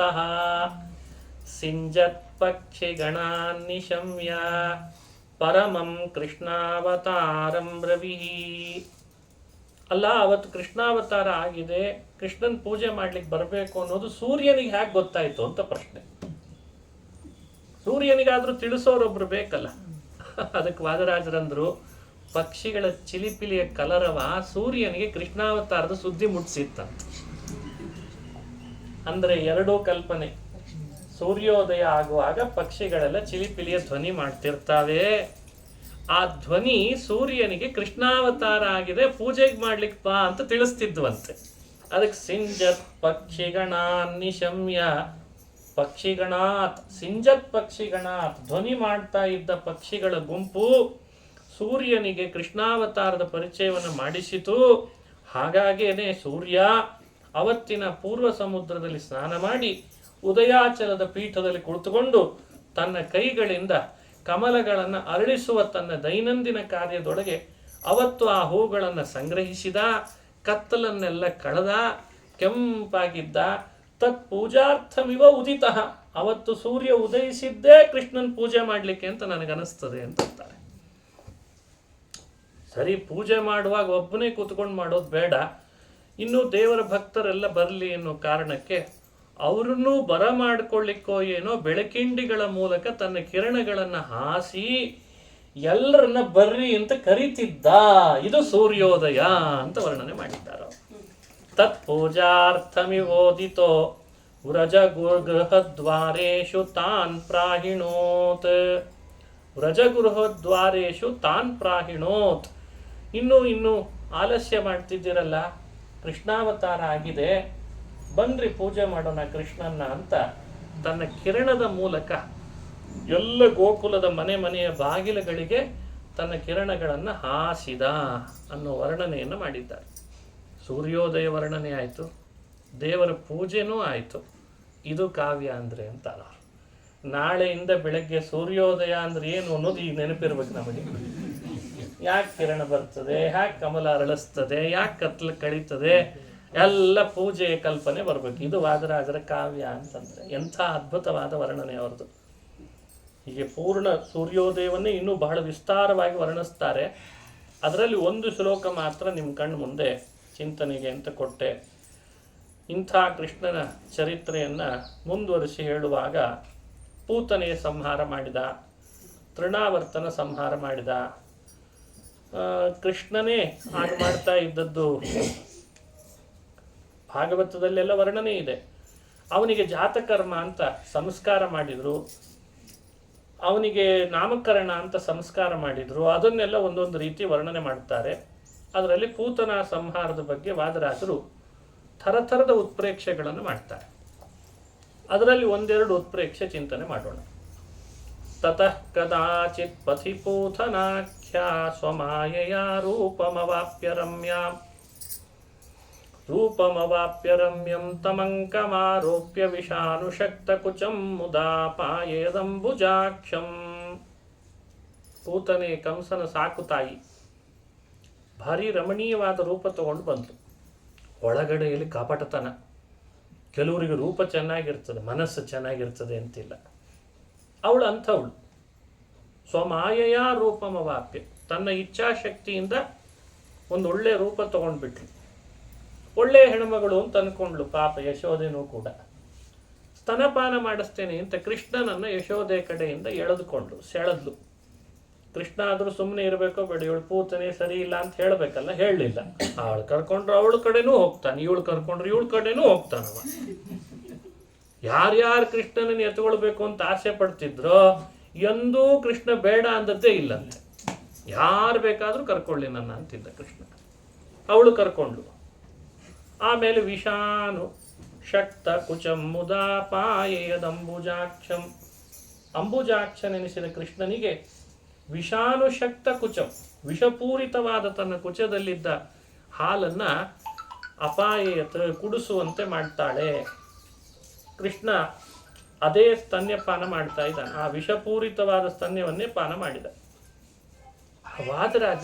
[SPEAKER 1] ಸಿಂಜತ್ ಪಕ್ಷಿಗಣಾನ್ ನಿಶಮ್ಯ ಪರಮಂ ಕೃಷ್ಣಾವತಾರಂ ರವಿ. ಅಲ್ಲ, ಅವತ್ತು ಕೃಷ್ಣಾವತಾರ ಆಗಿದೆ, ಕೃಷ್ಣನ್ ಪೂಜೆ ಮಾಡ್ಲಿಕ್ಕೆ ಬರಬೇಕು ಅನ್ನೋದು ಸೂರ್ಯನಿಗೆ ಹೇಗೆ ಗೊತ್ತಾಯ್ತು ಅಂತ ಪ್ರಶ್ನೆ. ಸೂರ್ಯನಿಗಾದ್ರೂ ತಿಳಿಸೋರೊಬ್ರು ಬೇಕಲ್ಲ. ಅದಕ್ಕೆ ವಾದರಾಜರಂದ್ರು, ಪಕ್ಷಿಗಳ ಚಿಲಿಪಿಲಿಯ ಕಲರವ ಸೂರ್ಯನಿಗೆ ಕೃಷ್ಣಾವತಾರದ ಸುದ್ದಿ ಮುಟ್ಸಿತ್ತಂತ. ಅಂದ್ರೆ ಎರಡೂ ಕಲ್ಪನೆ. ಸೂರ್ಯೋದಯ ಆಗುವಾಗ ಪಕ್ಷಿಗಳೆಲ್ಲ ಚಿಲಿಪಿಲಿಯ ಧ್ವನಿ ಮಾಡ್ತಿರ್ತಾವೆ. ಆ ಧ್ವನಿ ಸೂರ್ಯನಿಗೆ ಕೃಷ್ಣಾವತಾರ ಆಗಿದೆ, ಪೂಜೆಗೆ ಮಾಡ್ಲಿಕ್ಕೆ ಬಾ ಅಂತ ತಿಳಿಸ್ತಿದ್ವಂತೆ. ಅದಕ್ಕೆ ಸಿಂಜತ್ ಪಕ್ಷಿಗಣಾನ್ ನಿಶಮ್ಯ, ಪಕ್ಷಿಗಣಾತ್ ಸಿಂಜತ್ ಪಕ್ಷಿಗಣಾತ್, ಧ್ವನಿ ಮಾಡ್ತಾ ಇದ್ದ ಪಕ್ಷಿಗಳ ಗುಂಪು ಸೂರ್ಯನಿಗೆ ಕೃಷ್ಣಾವತಾರದ ಪರಿಚಯವನ್ನು ಮಾಡಿಸಿತು. ಹಾಗಾಗೇನೆ ಸೂರ್ಯ ಅವತ್ತಿನ ಪೂರ್ವ ಸಮುದ್ರದಲ್ಲಿ ಸ್ನಾನ ಮಾಡಿ ಉದಯಾಚಲದ ಪೀಠದಲ್ಲಿ ಕುಳಿತುಕೊಂಡು ತನ್ನ ಕೈಗಳಿಂದ ಕಮಲಗಳನ್ನು ಅರಳಿಸುವ ತನ್ನ ದೈನಂದಿನ ಕಾರ್ಯದೊಳಗೆ ಅವತ್ತು ಆ ಹೂಗಳನ್ನು ಸಂಗ್ರಹಿಸಿದ, ಕತ್ತಲನ್ನೆಲ್ಲ ಕಳೆದ, ಕೆಂಪಾಗಿದ್ದ. ತತ್ ಪೂಜಾರ್ಥಮಿವ ಉದಿತ, ಅವತ್ತು ಸೂರ್ಯ ಉದಯಿಸಿದ್ದೇ ಕೃಷ್ಣನ್ ಪೂಜೆ ಮಾಡಲಿಕ್ಕೆ ಅಂತ ನನಗನಿಸ್ತದೆ ಅಂತಾರೆ. ಸರಿ, ಪೂಜೆ ಮಾಡುವಾಗ ಒಬ್ಬನೇ ಕೂತ್ಕೊಂಡು ಮಾಡೋದು ಬೇಡ, ಇನ್ನು ದೇವರ ಭಕ್ತರೆಲ್ಲ ಬರಲಿ ಅನ್ನೋ ಕಾರಣಕ್ಕೆ ಅವರನ್ನೂ ಬರ ಮಾಡ್ಕೊಳ್ಳಿಕ್ಕೋ ಏನೋ ಬೆಳಕಿಂಡಿಗಳ ಮೂಲಕ ತನ್ನ ಕಿರಣಗಳನ್ನು ಹಾಸಿ ಎಲ್ಲರನ್ನ ಬರ್ರಿ ಅಂತ ಕರೀತಿದ್ದ. ಇದು ಸೂರ್ಯೋದಯ ಅಂತ ವರ್ಣನೆ ಮಾಡಿದ್ದಾರೆ. ತತ್ ಪೂಜಾರ್ಥಮಿವೋದಿತೋ ವ್ರಜಗೃಹದ್ವಾರೇಷು ತಾನ್ ಪ್ರಾಹಿಣೋತ್, ವ್ರಜಗೃಹದ್ವಾರೇಷು ತಾನ್ ಪ್ರಾಹಿಣೋತ್. ಇನ್ನು ಆಲಸ್ಯ ಮಾಡ್ತಿದ್ದೀರಲ್ಲ, ಕೃಷ್ಣಾವತಾರ ಆಗಿದೆ, ಬನ್ರಿ ಪೂಜೆ ಮಾಡೋಣ ಕೃಷ್ಣನ್ನ ಅಂತ ತನ್ನ ಕಿರಣದ ಮೂಲಕ ಎಲ್ಲ ಗೋಕುಲದ ಮನೆಯ ಬಾಗಿಲುಗಳಿಗೆ ತನ್ನ ಕಿರಣಗಳನ್ನು ಹಾಸಿದ ಅನ್ನೋ ವರ್ಣನೆಯನ್ನು ಮಾಡಿದ್ದಾರೆ. ಸೂರ್ಯೋದಯ ವರ್ಣನೆ ಆಯಿತು, ದೇವರ ಪೂಜೆನೂ ಆಯಿತು. ಇದು ಕಾವ್ಯ ಅಂದರೆ ಅಂತಾರ. ನಾಳೆಯಿಂದ ಬೆಳಗ್ಗೆ ಸೂರ್ಯೋದಯ ಅಂದ್ರೆ ಏನು ಅನ್ನೋದು ಈಗ ನೆನಪಿರ್ಬೇಕು ನಮಗೆ. ಯಾಕೆ ಕಿರಣ ಬರ್ತದೆ, ಯಾಕೆ ಕಮಲ ಅರಳಿಸ್ತದೆ, ಯಾಕೆ ಕತ್ಲು ಕಳೀತದೆ, ಎಲ್ಲ ಪೂಜೆಯ ಕಲ್ಪನೆ ಬರಬೇಕು. ಇದು ವಾದರಾಜರ ಕಾವ್ಯ ಅಂತಂದ್ರೆ ಎಂಥ ಅದ್ಭುತವಾದ ವರ್ಣನೆ ಅವ್ರದ್ದು. ಹೀಗೆ ಪೂರ್ಣ ಸೂರ್ಯೋದಯವನ್ನೇ ಇನ್ನೂ ಬಹಳ ವಿಸ್ತಾರವಾಗಿ ವರ್ಣಿಸ್ತಾರೆ. ಅದರಲ್ಲಿ ಒಂದು ಶ್ಲೋಕ ಮಾತ್ರ ನಿಮ್ಮ ಕಣ್ಣು ಮುಂದೆ ಚಿಂತನೆಗೆ ಅಂತ ಕೊಟ್ಟೆ. ಇಂಥ ಕೃಷ್ಣನ ಚರಿತ್ರೆಯನ್ನು ಮುಂದುವರಿಸಿ ಹೇಳುವಾಗ ಪೂತನೆಯ ಸಂಹಾರ ಮಾಡಿದ, ತೃಣಾವರ್ತನ ಸಂಹಾರ ಮಾಡಿದ. ಕೃಷ್ಣನೇ ಹಾಗೆ ಮಾಡ್ತಾ ಇದ್ದದ್ದು ಭಾಗವತದಲ್ಲೆಲ್ಲ ವರ್ಣನೆ ಇದೆ. ಅವನಿಗೆ ಜಾತಕರ್ಮ ಅಂತ ಸಂಸ್ಕಾರ ಮಾಡಿದ್ರು, ಅವನಿಗೆ ನಾಮಕರಣ ಅಂತ ಸಂಸ್ಕಾರ ಮಾಡಿದ್ರು. ಅದನ್ನೆಲ್ಲ ಒಂದೊಂದು ರೀತಿ ವರ್ಣನೆ ಮಾಡ್ತಾರೆ. ಅದರಲ್ಲಿ ಪೂತನ ಸಂಹಾರದ ಬಗ್ಗೆ ವಾದರಾಜರು ಥರಥರದ ಉತ್ಪ್ರೇಕ್ಷೆಗಳನ್ನು ಮಾಡ್ತಾರೆ. ಅದರಲ್ಲಿ ಒಂದೆರಡು ಉತ್ಪ್ರೇಕ್ಷೆ ಚಿಂತನೆ ಮಾಡೋಣ. ತತಃ ಕದಾಚಿತ್ ಪಥಿ ಪೂತನಾಖ್ಯಾ ಸ್ವಮಾಯೆಯ ರೂಪಮವಾಪ್ಯ ರಮ್ಯಂ ತಮಂಕಮಾರೋಪ್ಯ ವಿಷಾನುಶಕ್ತಕುಚಂ ಮುದಾ ಪಾಯೇದಂಬುಜಾಕ್ಷಂ. ಪೂತನೆ ಕಂಸನ ಸಾಕು ತಾಯಿ, ಭಾರಿ ರಮಣೀಯವಾದ ರೂಪ ತಗೊಂಡು ಬಂತು. ಒಳಗಡೆಯಲ್ಲಿ ಕಾಪಟತನ. ಕೆಲವರಿಗೆ ರೂಪ ಚೆನ್ನಾಗಿರ್ತದೆ, ಮನಸ್ಸು ಚೆನ್ನಾಗಿರ್ತದೆ ಅಂತಿಲ್ಲ. ಅವಳು ಅಂಥವಳು. ಸ್ವಮಾಯೆಯ ರೂಪಮವಾಪ್ಯ, ತನ್ನ ಇಚ್ಛಾಶಕ್ತಿಯಿಂದ ಒಂದು ಒಳ್ಳೆ ರೂಪ ತಗೊಂಡ್ಬಿಟ್ಲು. ಒಳ್ಳೆಯ ಹೆಣ್ಮಗಳು ಅಂತ ಅನ್ಕೊಂಡ್ಲು. ಪಾಪ ಯಶೋಧೆನೂ ಕೂಡ ಸ್ತನಪಾನ ಮಾಡಿಸ್ತೇನೆ ಅಂತ ಕೃಷ್ಣನನ್ನು ಯಶೋಧೆ ಕಡೆಯಿಂದ ಎಳೆದುಕೊಂಡ್ಲು, ಸೆಳೆದ್ಲು. ಕೃಷ್ಣ ಆದರೂ ಸುಮ್ಮನೆ ಇರಬೇಕೋ ಬೇಡ, ಇವಳು ಪೂತನೆ ಸರಿ ಇಲ್ಲ ಅಂತ ಹೇಳಬೇಕಲ್ಲ, ಹೇಳಲಿಲ್ಲ. ಅವಳು ಕರ್ಕೊಂಡ್ರು ಅವಳ ಕಡೆನೂ ಹೋಗ್ತಾನೆ, ಇವಳು ಕರ್ಕೊಂಡ್ರು ಇವಳ ಕಡೆನೂ ಹೋಗ್ತಾನವ. ಯಾರ್ಯಾರು ಕೃಷ್ಣನನ್ನು ಎತ್ಕೊಳ್ಬೇಕು ಅಂತ ಆಸೆ ಪಡ್ತಿದ್ರೋ ಎಂದೂ ಕೃಷ್ಣ ಬೇಡ ಅಂದದ್ದೇ ಇಲ್ಲಂತೆ. ಯಾರು ಬೇಕಾದರೂ ಕರ್ಕೊಳ್ಳಿ ನನ್ನ ಅಂತಿದ್ದ ಕೃಷ್ಣ. ಅವಳು ಕರ್ಕೊಂಡ್ಳು. ಆಮೇಲೆ ವಿಷಾನು ಶಕ್ತ ಕುಚಂ ಮುದಾಪಾಯೇಯದಂಬುಜಾಕ್ಷಂ, ಅಂಬುಜಾಕ್ಷನೆನಿಸಿದ ಕೃಷ್ಣನಿಗೆ ವಿಷಾನು ಶಕ್ತ ಕುಚಂ, ವಿಷಪೂರಿತವಾದ ತನ್ನ ಕುಚದಲ್ಲಿದ್ದ ಹಾಲನ್ನ ಅಪಾಯೇಯತ ಕುಡಿಸುವಂತೆ ಮಾಡ್ತಾಳೆ. ಕೃಷ್ಣ ಅದೇ ಸ್ತನ್ಯಪಾನ ಮಾಡ್ತಾ ಇದ್ದಾನೆ. ಆ ವಿಷಪೂರಿತವಾದ ಸ್ತನ್ಯವನ್ನೇ ಪಾನ ಮಾಡಿದ.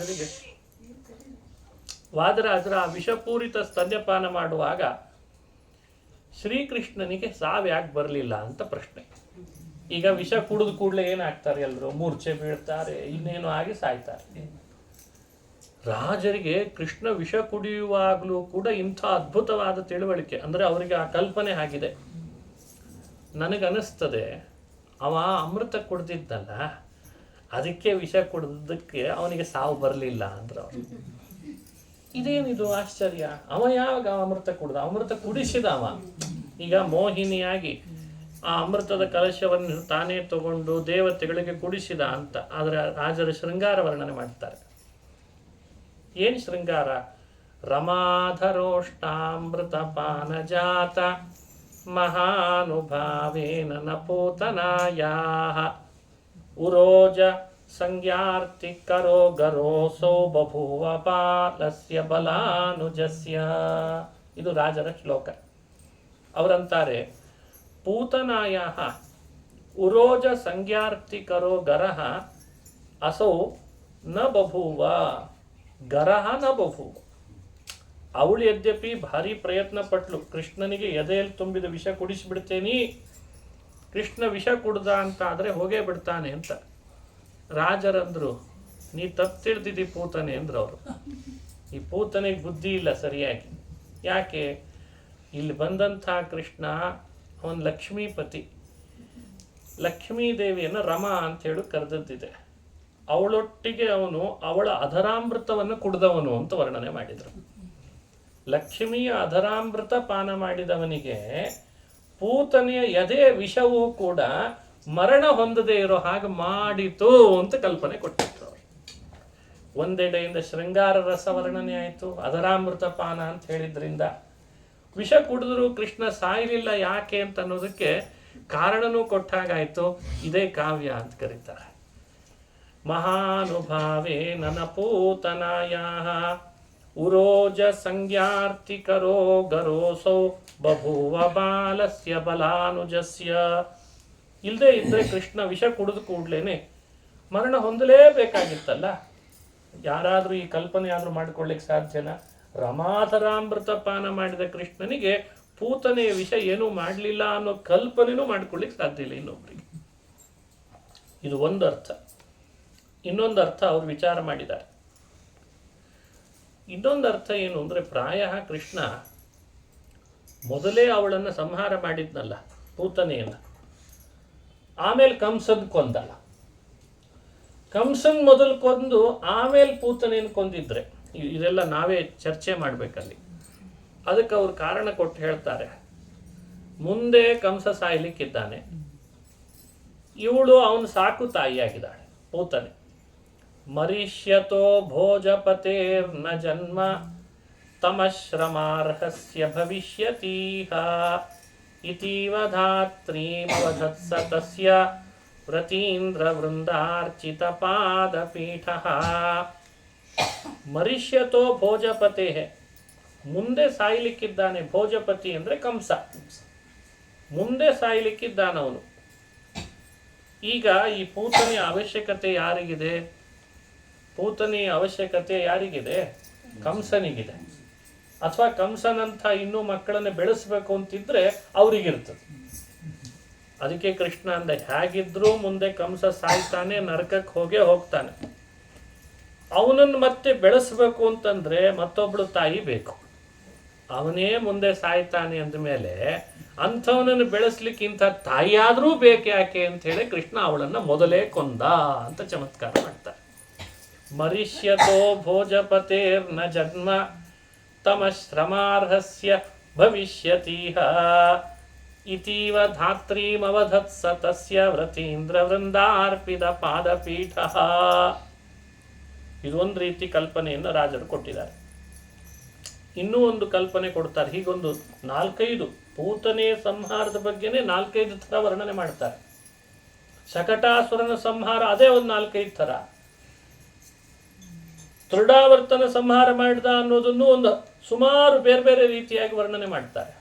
[SPEAKER 1] ವಾದರಾಜರ ಆ ವಿಷಪೂರಿತ ಸ್ತನ್ಯಪಾನ ಮಾಡುವಾಗ ಶ್ರೀಕೃಷ್ಣನಿಗೆ ಸಾವ್ಯಾಕೆ ಬರಲಿಲ್ಲ ಅಂತ ಪ್ರಶ್ನೆ. ಈಗ ವಿಷ ಕುಡಿದು ಕೂಡಲೇ ಏನಾಗ್ತಾರೆ? ಎಲ್ಲರೂ ಮೂರ್ಛೆ ಬೀಳ್ತಾರೆ, ಇನ್ನೇನು ಆಗಿ ಸಾಯ್ತಾರೆ. ರಾಜರಿಗೆ ಕೃಷ್ಣ ವಿಷ ಕುಡಿಯುವಾಗಲೂ ಕೂಡ ಇಂಥ ಅದ್ಭುತವಾದ ತಿಳುವಳಿಕೆ, ಅಂದರೆ ಅವರಿಗೆ ಆ ಕಲ್ಪನೆ ಆಗಿದೆ. ನನಗನ್ನಿಸ್ತದೆ ಅವ ಅಮೃತ ಕುಡ್ದಿದ್ದಲ್ಲ, ಅದಕ್ಕೆ ವಿಷ ಕುಡ್ದಕ್ಕೆ ಅವನಿಗೆ ಸಾವು ಬರಲಿಲ್ಲ ಅಂದ್ರೆ ಅವರು. ಇದೇನಿದು ಆಶ್ಚರ್ಯ? ಅವ ಯಾವಾಗ ಅಮೃತ ಕುಡ್ದ? ಅಮೃತ ಕುಡಿಸಿದ ಅವ. ಈಗ ಮೋಹಿನಿಯಾಗಿ ಆ ಅಮೃತದ ಕಲಶವನ್ನು ತಾನೇ ತಗೊಂಡು ದೇವತೆಗಳಿಗೆ ಕುಡಿಸಿದ ಅಂತ. ಆದರೆ ರಾಜರ ಶೃಂಗಾರ ವರ್ಣನೆ ಮಾಡ್ತಾರೆ. ಏನು ಶೃಂಗಾರ? ರಮಾಧರೋಷ್ಟಾಮೃತ ಪಾನಜಾತ ಮಹಾನುಭಾವೇನ ನಪೂತನಾಯಾಹ ಉರೋಜ ಸಂಜ್ಞಾರ್ತಿ ಕರೋ ಗರೋಸೋ ಬಭೂವ ಬಾಲಸ್ಯ ಬಲಾನುಜಸ್ಯ. ಇದು ರಾಜರ ಶ್ಲೋಕ. ಅವರಂತಾರೆ, ಪೂತನಾಯಾಹ ಉರೋಜ ಸಂಜ್ಞಾರ್ತಿ ಕರೋ ಗರಹ ಅಸೌ ನ ಬಭೂವ, ಗರಹ ನ ಬಭೂವ. ಅವಳು ಯದ್ಯಪಿ ಭಾರಿ ಪ್ರಯತ್ನ ಪಟ್ಲು, ಕೃಷ್ಣನಿಗೆ ಎದೆಯಲ್ಲಿ ತುಂಬಿದ ವಿಷ ಕುಡಿಸಿಬಿಡ್ತೇನಿ, ಕೃಷ್ಣ ವಿಷ ಕುಡ್ದ ಅಂತ ಆದರೆ ಹೋಗೇ ಬಿಡ್ತಾನೆ ಅಂತ. ರಾಜರಂದ್ರು, ನೀ ತಪ್ಪು ತಿಳಿದಿದ್ದಿ ಪೂತನೆ ಅಂದ್ರು ಅವರು. ಈ ಪೂತನೆಗೆ ಬುದ್ಧಿ ಇಲ್ಲ ಸರಿಯಾಗಿ. ಯಾಕೆ? ಇಲ್ಲಿ ಬಂದಂಥ ಕೃಷ್ಣ ಅವನ ಲಕ್ಷ್ಮೀಪತಿ, ಲಕ್ಷ್ಮೀ ದೇವಿಯನ್ನು ರಮಾ ಅಂತ ಹೇಳಿ ಕರೆದದ್ದಿದೆ. ಅವಳೊಟ್ಟಿಗೆ ಅವನು ಅವಳ ಅಧರಾಮೃತವನ್ನು ಕುಡ್ದವನು ಅಂತ ವರ್ಣನೆ ಮಾಡಿದರು. ಲಕ್ಷ್ಮಿಯ ಅಧರಾಮೃತ ಪಾನ ಮಾಡಿದವನಿಗೆ ಪೂತನೆಯ ಎದೆ ವಿಷವೂ ಕೂಡ ಮರಣ ಹೊಂದದೇ ಇರೋ ಹಾಗೆ ಮಾಡಿತು ಅಂತ ಕಲ್ಪನೆ ಕೊಟ್ಟಿದ್ರು ಅವರು. ಒಂದೆಡೆಯಿಂದ ಶೃಂಗಾರ ರಸ ವರ್ಣನೆ ಆಯಿತು, ಅಧರಾಮೃತ ಪಾನ ಅಂತ ಹೇಳಿದ್ರಿಂದ. ವಿಷ ಕುಡಿದ್ರು ಕೃಷ್ಣ ಸಾಯಲಿಲ್ಲ ಯಾಕೆ ಅಂತ ಅನ್ನೋದಕ್ಕೆ ಕಾರಣನೂ ಕೊಟ್ಟಾಗಾಯ್ತು. ಇದೇ ಕಾವ್ಯ ಅಂತ ಕರೀತಾರೆ. ಮಹಾನುಭಾವೇ ನನ ಪೂತನಾಯಾಹ ಉರೋಜ ಸಂಜ್ಞಾರ್ತಿ ಕರೋ ಗರೋಸೌ ಬಭೂವ ಬಾಲಸ್ಯ ಬಲಾನುಜಸ್ಯ. ಇಲ್ಲದೆ ಇದ್ರೆ ಕೃಷ್ಣ ವಿಷ ಕುಡಿದು ಕೂಡ್ಲೇನೆ ಮರಣ ಹೊಂದಲೇಬೇಕಾಗಿತ್ತಲ್ಲ. ಯಾರಾದರೂ ಈ ಕಲ್ಪನೆ ಆದರೂ ಮಾಡ್ಕೊಳ್ಳಿಕ್ಕೆ ಸಾಧ್ಯನಾ? ರಮಾಧರಾಮೃತ ಪಾನ ಮಾಡಿದ ಕೃಷ್ಣನಿಗೆ ಪೂತನೆಯ ವಿಷ ಏನೂ ಮಾಡಲಿಲ್ಲ ಅನ್ನೋ ಕಲ್ಪನೆನೂ ಮಾಡ್ಕೊಳ್ಳಿಕ್ಕೆ ಸಾಧ್ಯ ಇಲ್ಲ ಇನ್ನೊಬ್ಬರಿಗೆ. ಇದು ಒಂದು ಅರ್ಥ. ಇನ್ನೊಂದು ಅರ್ಥ ಅವರು ವಿಚಾರ ಮಾಡಿದ್ದಾರೆ. ಇನ್ನೊಂದು ಅರ್ಥ ಏನು ಅಂದರೆ, ಪ್ರಾಯ ಕೃಷ್ಣ ಮೊದಲೇ ಅವಳನ್ನು ಸಂಹಾರ ಮಾಡಿದ್ನಲ್ಲ ಪೂತನೆಯನ್ನು, ಆಮೇಲೆ ಕಂಸನ್ ಕೊಂದಲ್ಲ. ಕಂಸನ್ ಮೊದಲು ಕೊಂದು ಆಮೇಲೆ ಪೂತನೆಯನ್ನು ಕೊಂದಿದ್ರೆ ಇದೆಲ್ಲ ನಾವೇ ಚರ್ಚೆ ಮಾಡಬೇಕಲ್ಲಿ. ಅದಕ್ಕೆ ಅವ್ರು ಕಾರಣ ಕೊಟ್ಟು ಹೇಳ್ತಾರೆ, ಮುಂದೆ ಕಂಸ ಸಾಯ್ಲಿಕ್ಕಿದ್ದಾನೆ, ಇವಳು ಅವನು ಸಾಕು ತಾಯಿಯಾಗಿದ್ದಾಳೆ ಪೂತನೆ. ಮರಿಷ್ಯತೋ ಭೋಜಪತೇರ್ನ ಜನ್ಮ ತಮಶ್ರಮಾರ್ಹಸ್ಯ ಭವಿಷ್ಯತೀಹ ಇತೀವ ಧಾತ್ರೀಮವಧತ್ಸ ತಸ್ಯ ವ್ರತೀಂದ್ರ ವೃಂದಾರ್ಚಿತ ಪಾದಪೀಠಃ. ಮರಿಷ್ಯತೋ ಭೋಜಪತೆ, ಮುಂದೆ ಸಾಯ್ಲಿಕ್ಕಿದ್ದಾನೆ. ಭೋಜಪತಿ ಅಂದರೆ ಕಂಸ, ಮುಂದೆ ಸಾಯ್ಲಿಕ್ಕಿದ್ದಾನವನು. ಈಗ ಈ ಪೂತನೆಯ ಅವಶ್ಯಕತೆ ಯಾರಿಗಿದೆ? ಪೂತನೆಯ ಅವಶ್ಯಕತೆ ಯಾರಿಗಿದೆ? ಕಂಸನಿಗಿದೆ. ಅಥವಾ ಕಂಸನಂಥ ಇನ್ನೂ ಮಕ್ಕಳನ್ನು ಬೆಳೆಸಬೇಕು ಅಂತಿದ್ರೆ ಅವರಿಗಿರ್ತದೆ. ಅದಕ್ಕೆ ಕೃಷ್ಣ ಅಂದ, ಹೇಗಿದ್ರೂ ಮುಂದೆ ಕಂಸ ಸಾಯ್ತಾನೆ, ನರಕಕ್ಕೆ ಹೋಗೇ ಹೋಗ್ತಾನೆ. ಅವನನ್ನು ಮತ್ತೆ ಬೆಳೆಸಬೇಕು ಅಂತಂದ್ರೆ ಮತ್ತೊಬ್ಬಳು ತಾಯಿ ಬೇಕು. ಅವನೇ ಮುಂದೆ ಸಾಯ್ತಾನೆ ಅಂದಮೇಲೆ ಅಂಥವನನ್ನು ಬೆಳೆಸ್ಲಿಕ್ಕೆ ಇಂಥ ತಾಯಿಯಾದರೂ ಬೇಕು ಯಾಕೆ ಅಂತ ಹೇಳಿ ಕೃಷ್ಣ ಅವಳನ್ನು ಮೊದಲೇ ಕೊಂದ ಅಂತ ಚಮತ್ಕಾರ ಮಾಡ್ತಾರೆ. ಮರಿಷ್ಯತೋ ಭೋಜಪತೇರ್ನ ಜನ್ಮ ತಮಶ್ರಮಾರ್ಹಸ್ಯ ಭವಿಷ್ಯತೀಹ ಇತೀವ ಧಾತ್ರೀಮವಧತ್ಸ ತಸ್ಯ ವ್ರತೀಂದ್ರ ವೃಂದಾರ್ಪಿತ ಪಾದಪೀಠ. ಇದೊಂದು ರೀತಿ ಕಲ್ಪನೆಯನ್ನು ರಾಜರು ಕೊಟ್ಟಿದ್ದಾರೆ. ಇನ್ನೂ ಒಂದು ಕಲ್ಪನೆ ಕೊಡ್ತಾರೆ. ಹೀಗೊಂದು 4-5 ಪೂತನೆಯ ಸಂಹಾರದ ಬಗ್ಗೆನೇ 4-5 ಥರ ವರ್ಣನೆ ಮಾಡ್ತಾರೆ. ಶಕಟಾಸುರನ ಸಂಹಾರ ಅದೇ ಒಂದು 4-5 ಥರ. ತೃಡಾವರ್ತನ ಸಂಹಾರ ಮಾಡಿದ ಅನ್ನೋದನ್ನು ಒಂದು ಸುಮಾರು ಬೇರೆ ಬೇರೆ ರೀತಿಯಾಗಿ ವರ್ಣನೆ ಮಾಡ್ತಾರೆ.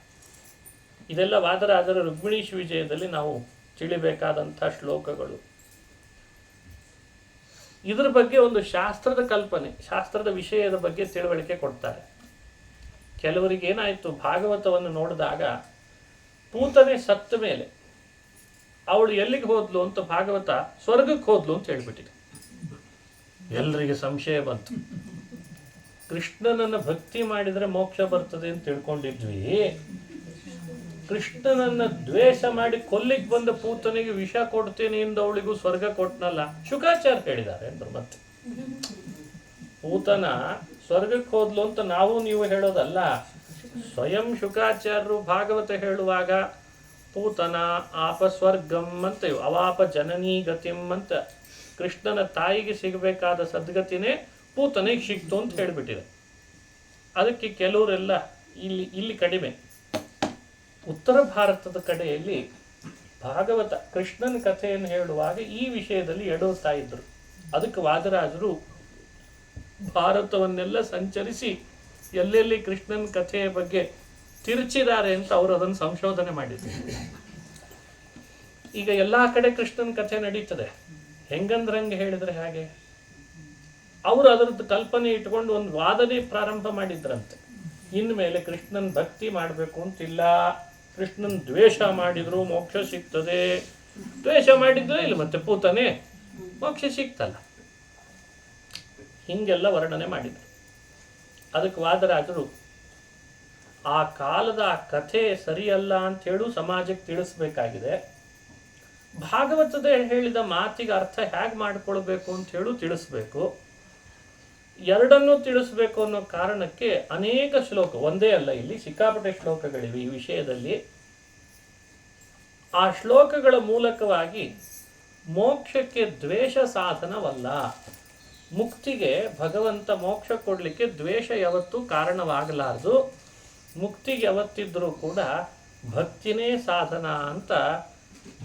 [SPEAKER 1] ಇದೆಲ್ಲ ವಾದರಾಜರ ರುಕ್ಮಿಣೀಶ್ ವಿಜಯದಲ್ಲಿ ನಾವು ತಿಳಿಬೇಕಾದಂಥ ಶ್ಲೋಕಗಳು. ಇದರ ಬಗ್ಗೆ ಒಂದು ಶಾಸ್ತ್ರದ ಕಲ್ಪನೆ, ಶಾಸ್ತ್ರದ ವಿಷಯದ ಬಗ್ಗೆ ತಿಳುವಳಿಕೆ ಕೊಡ್ತಾರೆ. ಕೆಲವರಿಗೆ ಏನಾಯಿತು, ಭಾಗವತವನ್ನು ನೋಡಿದಾಗ ಪೂತನೆ ಸತ್ತ ಮೇಲೆ ಅವಳು ಎಲ್ಲಿಗೆ ಹೋದ್ಲು ಅಂತ ಭಾಗವತ ಸ್ವರ್ಗಕ್ಕೆ ಹೋದ್ಲು ಅಂತ ಹೇಳ್ಬಿಟ್ಟಿದೆ. ಎಲ್ಲರಿಗೆ ಸಂಶಯ ಬಂತು. ಕೃಷ್ಣನನ್ನು ಭಕ್ತಿ ಮಾಡಿದರೆ ಮೋಕ್ಷ ಬರ್ತದೆ ಅಂತ ತಿಳ್ಕೊಂಡಿದ್ವಿ. ಕೃಷ್ಣನನ್ನ ದ್ವೇಷ ಮಾಡಿ ಕೊಲ್ಲಿಗೆ ಬಂದ ಪೂತನಿಗೆ ವಿಷ ಕೊಡ್ತೇನೆ ಎಂದು ಅವಳಿಗೂ ಸ್ವರ್ಗ ಕೊಟ್ಟನಲ್ಲ, ಶುಕಾಚಾರ್ಯ ಹೇಳಿದ್ದಾರೆ ಅಂದ್ರು. ಮತ್ತೆ ಪೂತನ ಸ್ವರ್ಗಕ್ಕೆ ಹೋದ್ಲು ಅಂತ ನಾವು ನೀವು ಹೇಳೋದಲ್ಲ, ಸ್ವಯಂ ಶುಕಾಚಾರ್ಯರು ಭಾಗವತ ಹೇಳುವಾಗ ಪೂತನ ಆಪ ಸ್ವರ್ಗಂ ಅಂತ, ಅವಾಪ ಜನನೀ ಗತಿಂ ಅಂತ, ಕೃಷ್ಣನ ತಾಯಿಗೆ ಸಿಗಬೇಕಾದ ಸದ್ಗತಿನೇ ಪೂತನಿಗೆ ಸಿಕ್ತು ಅಂತ ಹೇಳಿಬಿಟ್ಟಿದೆ. ಅದಕ್ಕೆ ಕೆಲವರೆಲ್ಲ ಇಲ್ಲಿ ಕಡಿಮೆ. ಉತ್ತರ ಭಾರತದ ಕಡೆಯಲ್ಲಿ ಭಾಗವತ ಕೃಷ್ಣನ ಕಥೆಯನ್ನು ಹೇಳುವಾಗ ಈ ವಿಷಯದಲ್ಲಿ ಎಡೋತಾ ಇದ್ರು. ಅದಕ್ಕೆ ವಾದರಾಜರು ಭಾರತವನ್ನೆಲ್ಲ ಸಂಚರಿಸಿ ಎಲ್ಲೆಲ್ಲಿ ಕೃಷ್ಣನ ಕಥೆಯ ಬಗ್ಗೆ ತಿರುಚಿದ್ದಾರೆ ಅಂತ ಅವರು ಅದನ್ನು ಸಂಶೋಧನೆ ಮಾಡಿದ್ರು. ಈಗ ಎಲ್ಲಾ ಕಡೆ ಕೃಷ್ಣನ ಕಥೆ ನಡೀತದೆ, ಹೆಂಗಂದ್ರಂಗೆ ಹೇಳಿದ್ರೆ ಹಾಗೆ. ಅವರು ಅದರದ್ದು ಕಲ್ಪನೆ ಇಟ್ಕೊಂಡು ಒಂದು ವಾದನೆ ಪ್ರಾರಂಭ ಮಾಡಿದ್ರಂತೆ. ಇನ್ಮೇಲೆ ಕೃಷ್ಣನ್ ಭಕ್ತಿ ಮಾಡಬೇಕು ಅಂತಿಲ್ಲ, ಕೃಷ್ಣನ್ ದ್ವೇಷ ಮಾಡಿದ್ರು ಮೋಕ್ಷ ಸಿಗ್ತದೆ, ದ್ವೇಷ ಮಾಡಿದ್ರೆ ಇಲ್ಲ ಮತ್ತೆ ಪೂತನೆ ಮೋಕ್ಷ ಸಿಗ್ತಲ್ಲ, ಹಿಂಗೆಲ್ಲ ವರ್ಣನೆ ಮಾಡಿದ್ರು. ಅದಕ್ಕೆ ವಾದರಾಜರು ಆ ಕಾಲದ ಆ ಕಥೆ ಸರಿಯಲ್ಲ ಅಂತ ಹೇಳು ಸಮಾಜಕ್ಕೆ ತಿಳಿಸ್ಬೇಕಾಗಿದೆ. ಭಾಗವತದ ಹೇಳಿದ ಮಾತಿಗೆ ಅರ್ಥ ಹೇಗೆ ಮಾಡ್ಕೊಳ್ಬೇಕು ಅಂತ ಹೇಳು ತಿಳಿಸ್ಬೇಕು. ಎರಡನ್ನೂ ತಿಳಿಸ್ಬೇಕು ಅನ್ನೋ ಕಾರಣಕ್ಕೆ ಅನೇಕ ಶ್ಲೋಕ, ಒಂದೇ ಅಲ್ಲ, ಇಲ್ಲಿ ಸಿಕ್ಕಾಪಟ್ಟೆ ಶ್ಲೋಕಗಳಿವೆ ಈ ವಿಷಯದಲ್ಲಿ. ಆ ಶ್ಲೋಕಗಳ ಮೂಲಕವಾಗಿ ಮೋಕ್ಷಕ್ಕೆ ದ್ವೇಷ ಸಾಧನವಲ್ಲ, ಮುಕ್ತಿಗೆ ಭಗವಂತ ಮೋಕ್ಷ ಕೊಡಲಿಕ್ಕೆ ದ್ವೇಷ ಯಾವತ್ತೂ ಕಾರಣವಾಗಲಾರದು, ಮುಕ್ತಿಗೆ ಯಾವತ್ತಿದ್ರೂ ಕೂಡ ಭಕ್ತಿನೇ ಸಾಧನ ಅಂತ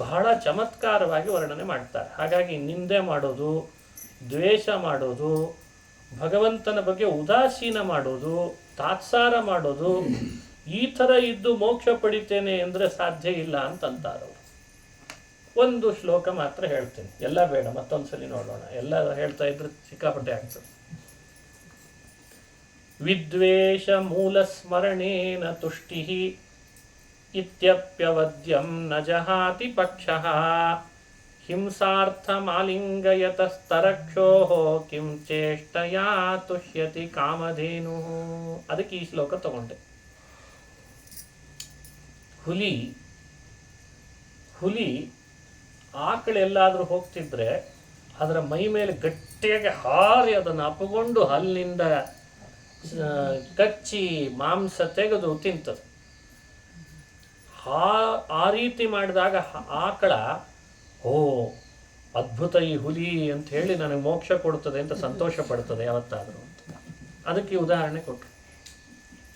[SPEAKER 1] ಬಹಳ ಚಮತ್ಕಾರವಾಗಿ ವರ್ಣನೆ ಮಾಡ್ತಾರೆ. ಹಾಗಾಗಿ ನಿಂದೆ ಮಾಡೋದು, ದ್ವೇಷ ಮಾಡೋದು, ಭಗವಂತನ ಬಗ್ಗೆ ಉದಾಸೀನ ಮಾಡೋದು, ತಾತ್ಸಾರ ಮಾಡೋದು, ಈ ಥರ ಇದ್ದು ಮೋಕ್ಷ ಪಡಿತೇನೆ ಅಂದರೆ ಸಾಧ್ಯ ಇಲ್ಲ ಅಂತಂತಾರೆ. ಒಂದು ಶ್ಲೋಕ ಮಾತ್ರ ಹೇಳ್ತೇನೆ, ಎಲ್ಲ ಬೇಡ, ಮತ್ತೊಂದ್ಸಲಿ ನೋಡೋಣ. ಎಲ್ಲ ಹೇಳ್ತಾ ಇದ್ರೆ ಸಿಕ್ಕಾಪಟ್ಟೆ ಆಗ್ತದೆ. ವಿದ್ವೇಷ ಮೂಲ ಸ್ಮರಣೇನ ತುಷ್ಟಿ ಇತ್ಯಪ್ಯವದ್ಯಂ ನ ಜಹಾತಿ ಪಕ್ಷಃ ಹಿಂಸಾರ್ಥಮಾಲಿಂಗಯತಸ್ತರಕ್ಷೋ ಕಿಂ ಚೇಷ್ಟಯಾ ತುಷ್ಯತಿ ಕಾಮಧೇನು. ಅದಕ್ಕೆ ಈ ಶ್ಲೋಕ ತಗೊಂಡೆ. ಹುಲಿ ಆಕಳೆಲ್ಲಾದರೂ ಹೋಗ್ತಿದ್ರೆ ಅದರ ಮೈ ಮೇಲೆ ಗಟ್ಟಿಯಾಗಿ ಹಾರಿ ಅದನ್ನು ಅಪ್ಪಕೊಂಡು ಹಲ್ಲಿನಿಂದ ಕಚ್ಚಿ ಮಾಂಸ ತೆಗೆದು ತಿಂತದೆ. ಆ ರೀತಿ ಮಾಡಿದಾಗ ಆಕಳ ಓ ಅದ್ಭುತ ಈ ಹುಲಿ ಅಂತ ಹೇಳಿ ನನಗೆ ಮೋಕ್ಷ ಕೊಡ್ತದೆ ಅಂತ ಸಂತೋಷ ಪಡ್ತದೆ ಯಾವತ್ತಾದರೂ ಅಂತ. ಅದಕ್ಕೆ ಉದಾಹರಣೆ ಕೊಟ್ಟರು.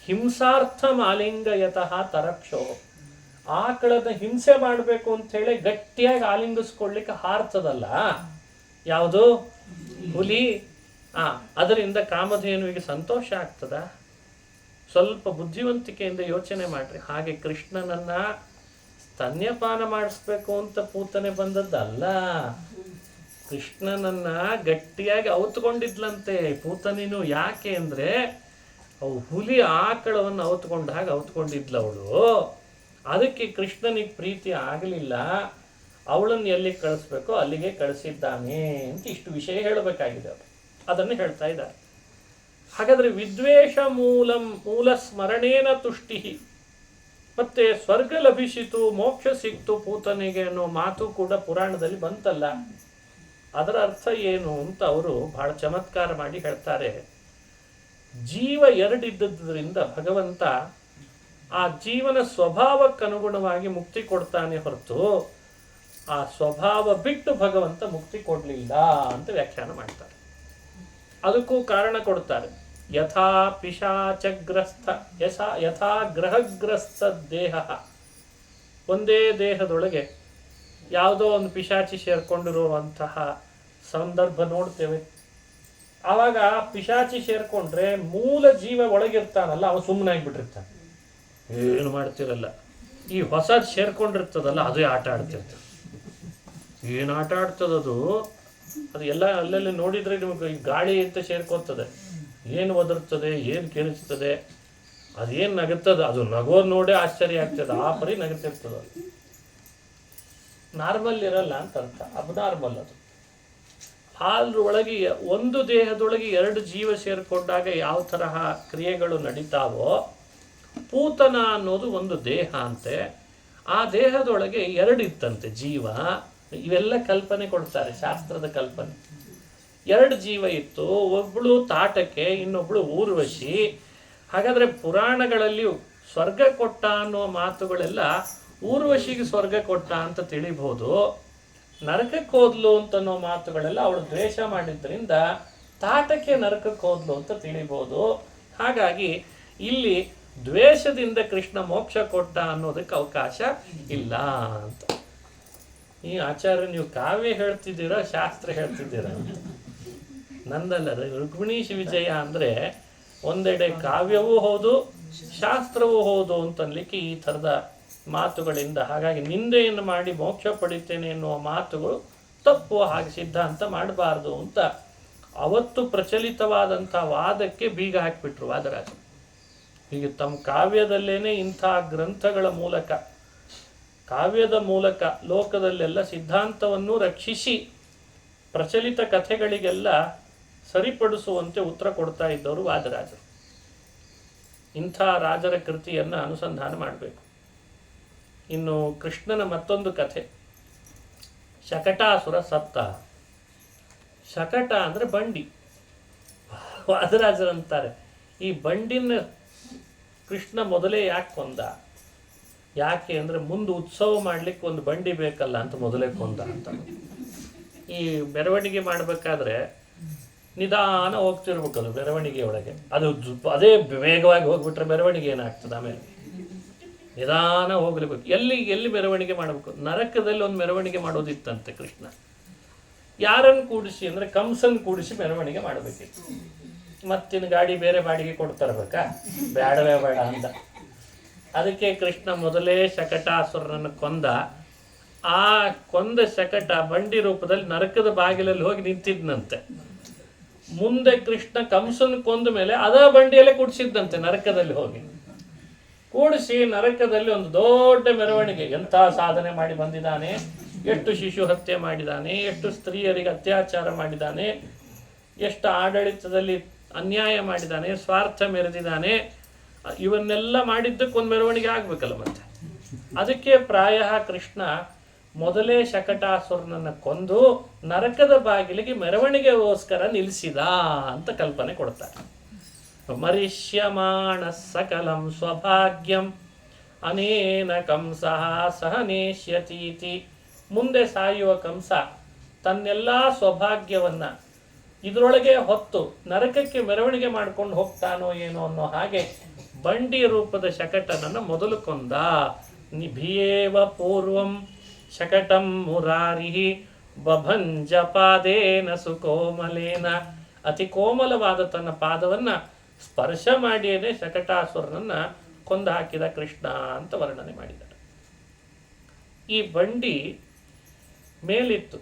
[SPEAKER 1] ಹಿಂಸಾರ್ಥ ಮಾಲಿಂಗಯತಃ ತರಕ್ಷೋ, ಆಕಳದ ಹಿಂಸೆ ಮಾಡಬೇಕು ಅಂತ ಹೇಳಿ ಗಟ್ಟಿಯಾಗಿ ಆಲಿಂಗಿಸ್ಕೊಳ್ಳಿಕ್ಕೆ ಹಾರ್ತದಲ್ಲ ಯಾವುದು ಹುಲಿ, ಅದರಿಂದ ಕಾಮಧೇನುವಿಗೆ ಸಂತೋಷ ಆಗ್ತದ? ಸ್ವಲ್ಪ ಬುದ್ಧಿವಂತಿಕೆಯಿಂದ ಯೋಚನೆ ಮಾಡ್ರಿ. ಹಾಗೆ ಕೃಷ್ಣನನ್ನ ಸ್ತನ್ಯಪಾನ ಮಾಡಿಸ್ಬೇಕು ಅಂತ ಪೂತನೆ ಬಂದದ್ದಲ್ಲ, ಕೃಷ್ಣನನ್ನ ಗಟ್ಟಿಯಾಗಿ ಔತ್ಕೊಂಡಿದ್ಲಂತೆ ಪೂತನಿನು. ಯಾಕೆ ಅಂದ್ರೆ ಅವು ಹುಲಿ ಆಕಳವನ್ನು ಔತ್ಕೊಂಡ ಹಾಗೆ ಔತ್ಕೊಂಡಿದ್ಲವಳು. ಅದಕ್ಕೆ ಕೃಷ್ಣನಿಗೆ ಪ್ರೀತಿ ಆಗಲಿಲ್ಲ, ಅವಳನ್ನು ಎಲ್ಲಿಗೆ ಕಳಿಸ್ಬೇಕೋ ಅಲ್ಲಿಗೆ ಕಳಿಸಿದ್ದಾನೆ ಅಂತ ಇಷ್ಟು ವಿಷಯ ಹೇಳಬೇಕಾಗಿದೆ. ಅವರು ಅದನ್ನು ಹೇಳ್ತಾ ಇದ್ದಾರೆ. ಹಾಗಾದ್ರೆ ವಿದ್ವೇಷ ಮೂಲ ಸ್ಮರಣೇನ ತುಷ್ಟಿ, ಮತ್ತೆ ಸ್ವರ್ಗ ಲಭಿಸಿತು, ಮೋಕ್ಷ ಸಿಕ್ತು ಪೂತನಿಗೆ ಅನ್ನೋ ಮಾತು ಕೂಡ ಪುರಾಣದಲ್ಲಿ ಬಂತಲ್ಲ. ಅದರ ಅರ್ಥ ಏನು ಅಂತ ಅವರು ಬಹಳ ಚಮತ್ಕಾರ ಮಾಡಿ ಹೇಳ್ತಾರೆ. ಜೀವ ಎರಡಿದ್ದರಿಂದ ಭಗವಂತ ಆ ಜೀವನ ಸ್ವಭಾವಕ್ಕನುಗುಣವಾಗಿ ಮುಕ್ತಿ ಕೊಡ್ತಾನೆ ಹೊರತು ಆ ಸ್ವಭಾವ ಬಿಟ್ಟು ಭಗವಂತ ಮುಕ್ತಿ ಕೊಡಲಿಲ್ಲ ಅಂತ ವ್ಯಾಖ್ಯಾನ ಮಾಡ್ತಾರೆ. ಅದಕ್ಕೂ ಕಾರಣ ಕೊಡ್ತಾರೆ. ಯಥಾ ಪಿಶಾಚಗ್ರಸ್ತ ಯಥಾ ಗ್ರಹಗ್ರಸ್ತ ದೇಹ, ಒಂದೇ ದೇಹದೊಳಗೆ ಯಾವುದೋ ಒಂದು ಪಿಶಾಚಿ ಸೇರ್ಕೊಂಡಿರುವಂತಹ ಸಂದರ್ಭ ನೋಡ್ತೇವೆ. ಆವಾಗ ಪಿಶಾಚಿ ಸೇರ್ಕೊಂಡ್ರೆ ಮೂಲ ಜೀವ ಒಳಗಿರ್ತಾನಲ್ಲ, ಅವ ಸುಮ್ಮನಾಗಿಬಿಟ್ಟಿರ್ತಾನೆ, ಏನು ಮಾಡ್ತಿರಲ್ಲ. ಈ ಹೊಸದು ಸೇರ್ಕೊಂಡಿರ್ತದಲ್ಲ, ಅದೇ ಆಟ ಆಡ್ತಿರ್ತದೆ. ಏನು ಆಟ ಆಡ್ತದದು, ಅದು ಎಲ್ಲ ಅಲ್ಲೆಲ್ಲಿ ನೋಡಿದರೆ ನಿಮಗೆ ಗಾಳಿ ಅಂತ ಸೇರ್ಕೋತದೆ. ಏನು ಒದರ್ತದೆ, ಏನು ಕೇಳಿಸ್ತದೆ, ಅದೇನು ನಗುತ್ತದೆ, ಅದು ನಗೋದು ನೋಡೇ ಆಶ್ಚರ್ಯ ಆಗ್ತದೆ. ಆ ಪರಿ ನಗುತ್ತಿರ್ತದೆ. ನಾರ್ಮಲ್ ಇರಲ್ಲ ಅಂತ ಅರ್ಥ, ಅಬ್ನಾರ್ಮಲ್ ಅದು. ಅದ್ರೊಳಗೆ ಒಂದು ದೇಹದೊಳಗೆ ಎರಡು ಜೀವ ಸೇರಿಕೊಂಡಾಗ ಯಾವ ತರಹ ಕ್ರಿಯೆಗಳು ನಡೀತಾವೋ, ಪೂತನ ಅನ್ನೋದು ಒಂದು ದೇಹ ಅಂತೆ. ಆ ದೇಹದೊಳಗೆ ಎರಡಿತ್ತಂತೆ ಜೀವ. ಇವೆಲ್ಲ ಕಲ್ಪನೆ ಕೊಡ್ತಾರೆ, ಶಾಸ್ತ್ರದ ಕಲ್ಪನೆ. ಎರಡು ಜೀವ ಇತ್ತು, ಒಬ್ಬಳು ತಾಟಕೆ, ಇನ್ನೊಬ್ಳು ಊರ್ವಶಿ. ಹಾಗಾದ್ರೆ ಪುರಾಣಗಳಲ್ಲಿ ಸ್ವರ್ಗ ಕೊಟ್ಟ ಅನ್ನೋ ಮಾತುಗಳೆಲ್ಲ ಊರ್ವಶಿಗೆ ಸ್ವರ್ಗ ಕೊಟ್ಟ ಅಂತ ತಿಳಿಬಹುದು. ನರಕಕ್ಕೆ ಹೋದ್ಲು ಅಂತನೋ ಮಾತುಗಳೆಲ್ಲ ಅವಳು ದ್ವೇಷ ಮಾಡಿದ್ರಿಂದ ತಾಟಕ್ಕೆ ನರಕಕ್ಕೆ ಹೋದ್ಲು ಅಂತ ತಿಳಿಬಹುದು. ಹಾಗಾಗಿ ಇಲ್ಲಿ ದ್ವೇಷದಿಂದ ಕೃಷ್ಣ ಮೋಕ್ಷ ಕೊಟ್ಟ ಅನ್ನೋದಕ್ಕೆ ಅವಕಾಶ ಇಲ್ಲ ಅಂತ. ಈ ಆಚಾರ್ಯ, ನೀವು ಕಾವ್ಯ ಹೇಳ್ತಿದ್ದೀರಾ ಶಾಸ್ತ್ರ ಹೇಳ್ತಿದ್ದೀರಾ? ನಂದಲ್ಲ, ರುಕ್ಮಿಣೀಶ್ ವಿಜಯ ಅಂದರೆ ಒಂದೆಡೆ ಕಾವ್ಯವೂ ಹೌದು ಶಾಸ್ತ್ರವೂ ಹೌದು ಅಂತನ್ಲಿಕ್ಕೆ ಈ ಥರದ ಮಾತುಗಳಿಂದ. ಹಾಗಾಗಿ ನಿಂದೆಯನ್ನು ಮಾಡಿ ಮೋಕ್ಷ ಪಡಿತೇನೆ ಎನ್ನುವ ಮಾತುಗಳು ತಪ್ಪು, ಹಾಗೆ ಸಿದ್ಧಾಂತ ಮಾಡಬಾರ್ದು ಅಂತ ಅವತ್ತು ಪ್ರಚಲಿತವಾದಂಥ ವಾದಕ್ಕೆ ಬೀಗ ಹಾಕಿಬಿಟ್ರು ವಾದರಾಜ. ಹೀಗೆ ತಮ್ಮ ಕಾವ್ಯದಲ್ಲೇನೆ ಇಂಥ ಗ್ರಂಥಗಳ ಮೂಲಕ, ಕಾವ್ಯದ ಮೂಲಕ ಲೋಕದಲ್ಲೆಲ್ಲ ಸಿದ್ಧಾಂತವನ್ನು ರಕ್ಷಿಸಿ ಪ್ರಚಲಿತ ಕಥೆಗಳಿಗೆಲ್ಲ ಸರಿಪಡಿಸುವಂತೆ ಉತ್ತರ ಕೊಡ್ತಾ ಇದ್ದವರು ವಾದರಾಜರು. ಇಂಥ ರಾಜರ ಕೃತಿಯನ್ನು ಅನುಸಂಧಾನ ಮಾಡಬೇಕು. ಇನ್ನು ಕೃಷ್ಣನ ಮತ್ತೊಂದು ಕಥೆ, ಶಕಟಾಸುರ ಸತ್ತ. ಶಕಟ ಅಂದರೆ ಬಂಡಿ. ವಾದರಾಜರಂತಾರೆ, ಈ ಬಂಡಿನ ಕೃಷ್ಣ ಮೊದಲೇ ಯಾಕೆ ಕೊಂದ? ಯಾಕೆ ಅಂದರೆ ಮುಂದೆ ಉತ್ಸವ ಮಾಡಲಿಕ್ಕೆ ಒಂದು ಬಂಡಿ ಬೇಕಲ್ಲ ಅಂತ ಮೊದಲೇ ಕೊಂದ ಅಂತ. ಈ ಮೆರವಣಿಗೆ ಮಾಡಬೇಕಾದ್ರೆ ನಿಧಾನ ಹೋಗ್ತಿರ್ಬೇಕದು ಮೆರವಣಿಗೆ ಒಳಗೆ. ಅದು ಅದೇ ವೇಗವಾಗಿ ಹೋಗ್ಬಿಟ್ರೆ ಮೆರವಣಿಗೆ ಏನಾಗ್ತದೆ? ಆಮೇಲೆ ನಿಧಾನ ಹೋಗ್ಲೇಬೇಕು. ಎಲ್ಲಿ ಮೆರವಣಿಗೆ ಮಾಡಬೇಕು? ನರಕದಲ್ಲಿ ಒಂದು ಮೆರವಣಿಗೆ ಮಾಡೋದಿತ್ತಂತೆ ಕೃಷ್ಣ. ಯಾರನ್ನು ಕೂಡಿಸಿ ಅಂದರೆ ಕಂಸನ್ ಕೂಡಿಸಿ ಮೆರವಣಿಗೆ ಮಾಡಬೇಕಿತ್ತು. ಮತ್ತಿನ ಗಾಡಿ ಬೇರೆ ಬಾಡಿಗೆ ಕೊಡ್ತಾರಬೇಕಾ? ಬೇಡವೇ ಬೇಡ ಅಂತ. ಅದಕ್ಕೆ ಕೃಷ್ಣ ಮೊದಲೇ ಶಕಟಾಸುರನನ್ನು ಕೊಂದ. ಆ ಕೊಂದ ಶಕಟ ಬಂಡಿ ರೂಪದಲ್ಲಿ ನರಕದ ಬಾಗಿಲಲ್ಲಿ ಹೋಗಿ ನಿಂತಿದ್ನಂತೆ. ಮುಂದೆ ಕೃಷ್ಣ ಕಂಸನ ಕೊಂದ ಮೇಲೆ ಅದ ಬಂಡಿಯಲ್ಲೇ ಕೂಡಿಸಿದ್ದಂತೆ ನರಕದಲ್ಲಿ ಹೋಗಿ. ಕೂಡಿಸಿ ನರಕದಲ್ಲಿ ಒಂದು ದೊಡ್ಡ ಮೆರವಣಿಗೆ. ಎಂಥ ಸಾಧನೆ ಮಾಡಿ ಬಂದಿದ್ದಾನೆ, ಎಷ್ಟು ಶಿಶು ಹತ್ಯೆ ಮಾಡಿದ್ದಾನೆ, ಎಷ್ಟು ಸ್ತ್ರೀಯರಿಗೆ ಅತ್ಯಾಚಾರ ಮಾಡಿದ್ದಾನೆ, ಎಷ್ಟು ಆಡಳಿತದಲ್ಲಿ ಅನ್ಯಾಯ ಮಾಡಿದ್ದಾನೆ, ಸ್ವಾರ್ಥ ಮೆರೆದಿದ್ದಾನೆ. ಇವನ್ನೆಲ್ಲ ಮಾಡಿದ್ದಕ್ಕೊಂದು ಮೆರವಣಿಗೆ ಆಗಬೇಕಲ್ಲ ಮತ್ತೆ. ಅದಕ್ಕೆ ಪ್ರಾಯ ಕೃಷ್ಣ ಮೊದಲೇ ಶಕಟಾಸುರನನ್ನು ಕೊಂದು ನರಕದ ಬಾಗಿಲಿಗೆ ಮೆರವಣಿಗೆಗೋಸ್ಕರ ನಿಲ್ಲಿಸಿದ ಅಂತ ಕಲ್ಪನೆ ಕೊಡ್ತಾರೆ. ಮರಿಷ್ಯಮಾಣ ಸಕಲಂ ಸ್ವಭಾಗ್ಯಂ ಅನೇನ ಕಂಸಃ ಸಹನೇಷ್ಯತೀತಿ. ಮುಂದೆ ಸಾಯುವ ಕಂಸ ತನ್ನೆಲ್ಲ ಸೌಭಾಗ್ಯವನ್ನು ಇದರೊಳಗೆ ಹೊತ್ತು ನರಕಕ್ಕೆ ಮೆರವಣಿಗೆ ಮಾಡ್ಕೊಂಡು ಹೋಗ್ತಾನೋ ಏನೋ ಅನ್ನೋ ಹಾಗೆ ಬಂಡಿ ರೂಪದ ಶಕಟನನ್ನು ಮೊದಲು ಕೊಂದ. ನಿಭಿಯೇವ ಪೂರ್ವಂ ಶಕಟಂ ಮುರಾರಿಹಿ ಬಭಂಜ ಪಾದೇನ ಸುಕೋಮಲೇನ. ಅತಿ ಕೋಮಲವಾದ ತನ್ನ ಪಾದವನ್ನು ಸ್ಪರ್ಶ ಮಾಡಿಯೇ ಶಕಟಾಸುರನನ್ನು ಕೊಂದು ಹಾಕಿದ ಕೃಷ್ಣ ಅಂತ ವರ್ಣನೆ ಮಾಡಿದ್ದಾರೆ. ಈ ಬಂಡಿ ಮೇಲಿತ್ತು.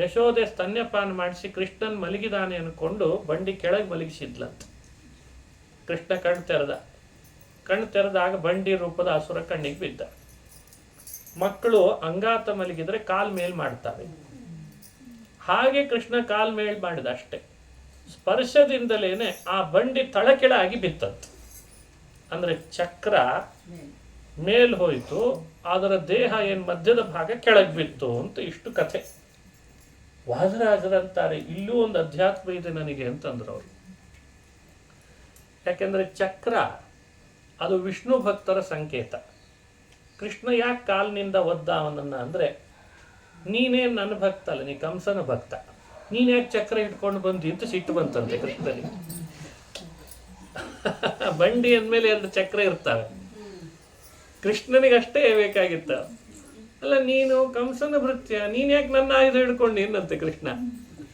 [SPEAKER 1] ಯಶೋದೆ ಸ್ತನ್ಯಪಾನ ಮಾಡಿಸಿ ಕೃಷ್ಣನ್ ಮಲಗಿದಾನೆ ಅನ್ಕೊಂಡು ಬಂಡಿ ಕೆಳಗೆ ಮಲಗಿಸಿದ್ಲಂತ. ಕೃಷ್ಣ ಕಣ್ಣು ತೆರೆದಾಗ ಬಂಡಿ ರೂಪದ ಅಸುರ ಕಣ್ಣಿಗೆ ಬಿದ್ದ. ಮಕ್ಕಳು ಅಂಗಾತ ಮಲಗಿದ್ರೆ ಕಾಲ್ ಮೇಲ್ ಮಾಡ್ತಾರೆ. ಹಾಗೆ ಕೃಷ್ಣ ಕಾಲ್ ಮೇಲ್ ಮಾಡಿದ ಅಷ್ಟೆ. ಸ್ಪರ್ಶದಿಂದಲೇನೆ ಆ ಬಂಡಿ ತಳಕೆಳಾಗಿ ಬಿತ್ತಂತ. ಅಂದ್ರೆ ಚಕ್ರ ಮೇಲ್ ಹೋಯಿತು, ಅದರ ದೇಹ ಏನು ಮಧ್ಯದ ಭಾಗ ಕೆಳಗೆ ಬಿತ್ತು ಅಂತ. ಇಷ್ಟು ಕಥೆ. ವಾದರಾಜರಂತಾರೆ ಇಲ್ಲೂ ಒಂದು ಅಧ್ಯಾತ್ಮ ಇದೆ ನನಗೆ ಅಂತಂದ್ರು ಅವರು. ಯಾಕೆಂದ್ರೆ ಚಕ್ರ ಅದು ವಿಷ್ಣು ಭಕ್ತರ ಸಂಕೇತ. ಕೃಷ್ಣ ಯಾಕೆ ಕಾಲಿನಿಂದ ಒದ್ದ ಅವನನ್ನು ಅಂದರೆ, ನೀನೇನು ನನ್ನ ಭಕ್ತ ಅಲ್ಲ, ನೀ ಕಂಸನ ಭಕ್ತ, ನೀನು ಯಾಕೆ ಚಕ್ರ ಇಟ್ಕೊಂಡು ಬಂದಿ ಅಂತ ಸಿಟ್ಟು ಬಂತಂತೆ ಕೃಷ್ಣನಿಗೆ. ಬಂಡಿ ಅಂದಮೇಲೆ 2 ಚಕ್ರ ಇರ್ತಾವೆ, ಕೃಷ್ಣನಿಗಷ್ಟೇ ಬೇಕಾಗಿತ್ತ. ಅಲ್ಲ, ನೀನು ಕಂಸನ ಭೃತ್ಯ, ನೀನು ಯಾಕೆ ನನ್ನ ಆಯುಧ ಹಿಡ್ಕೊಂಡು ಏನಂತೆ ಕೃಷ್ಣ.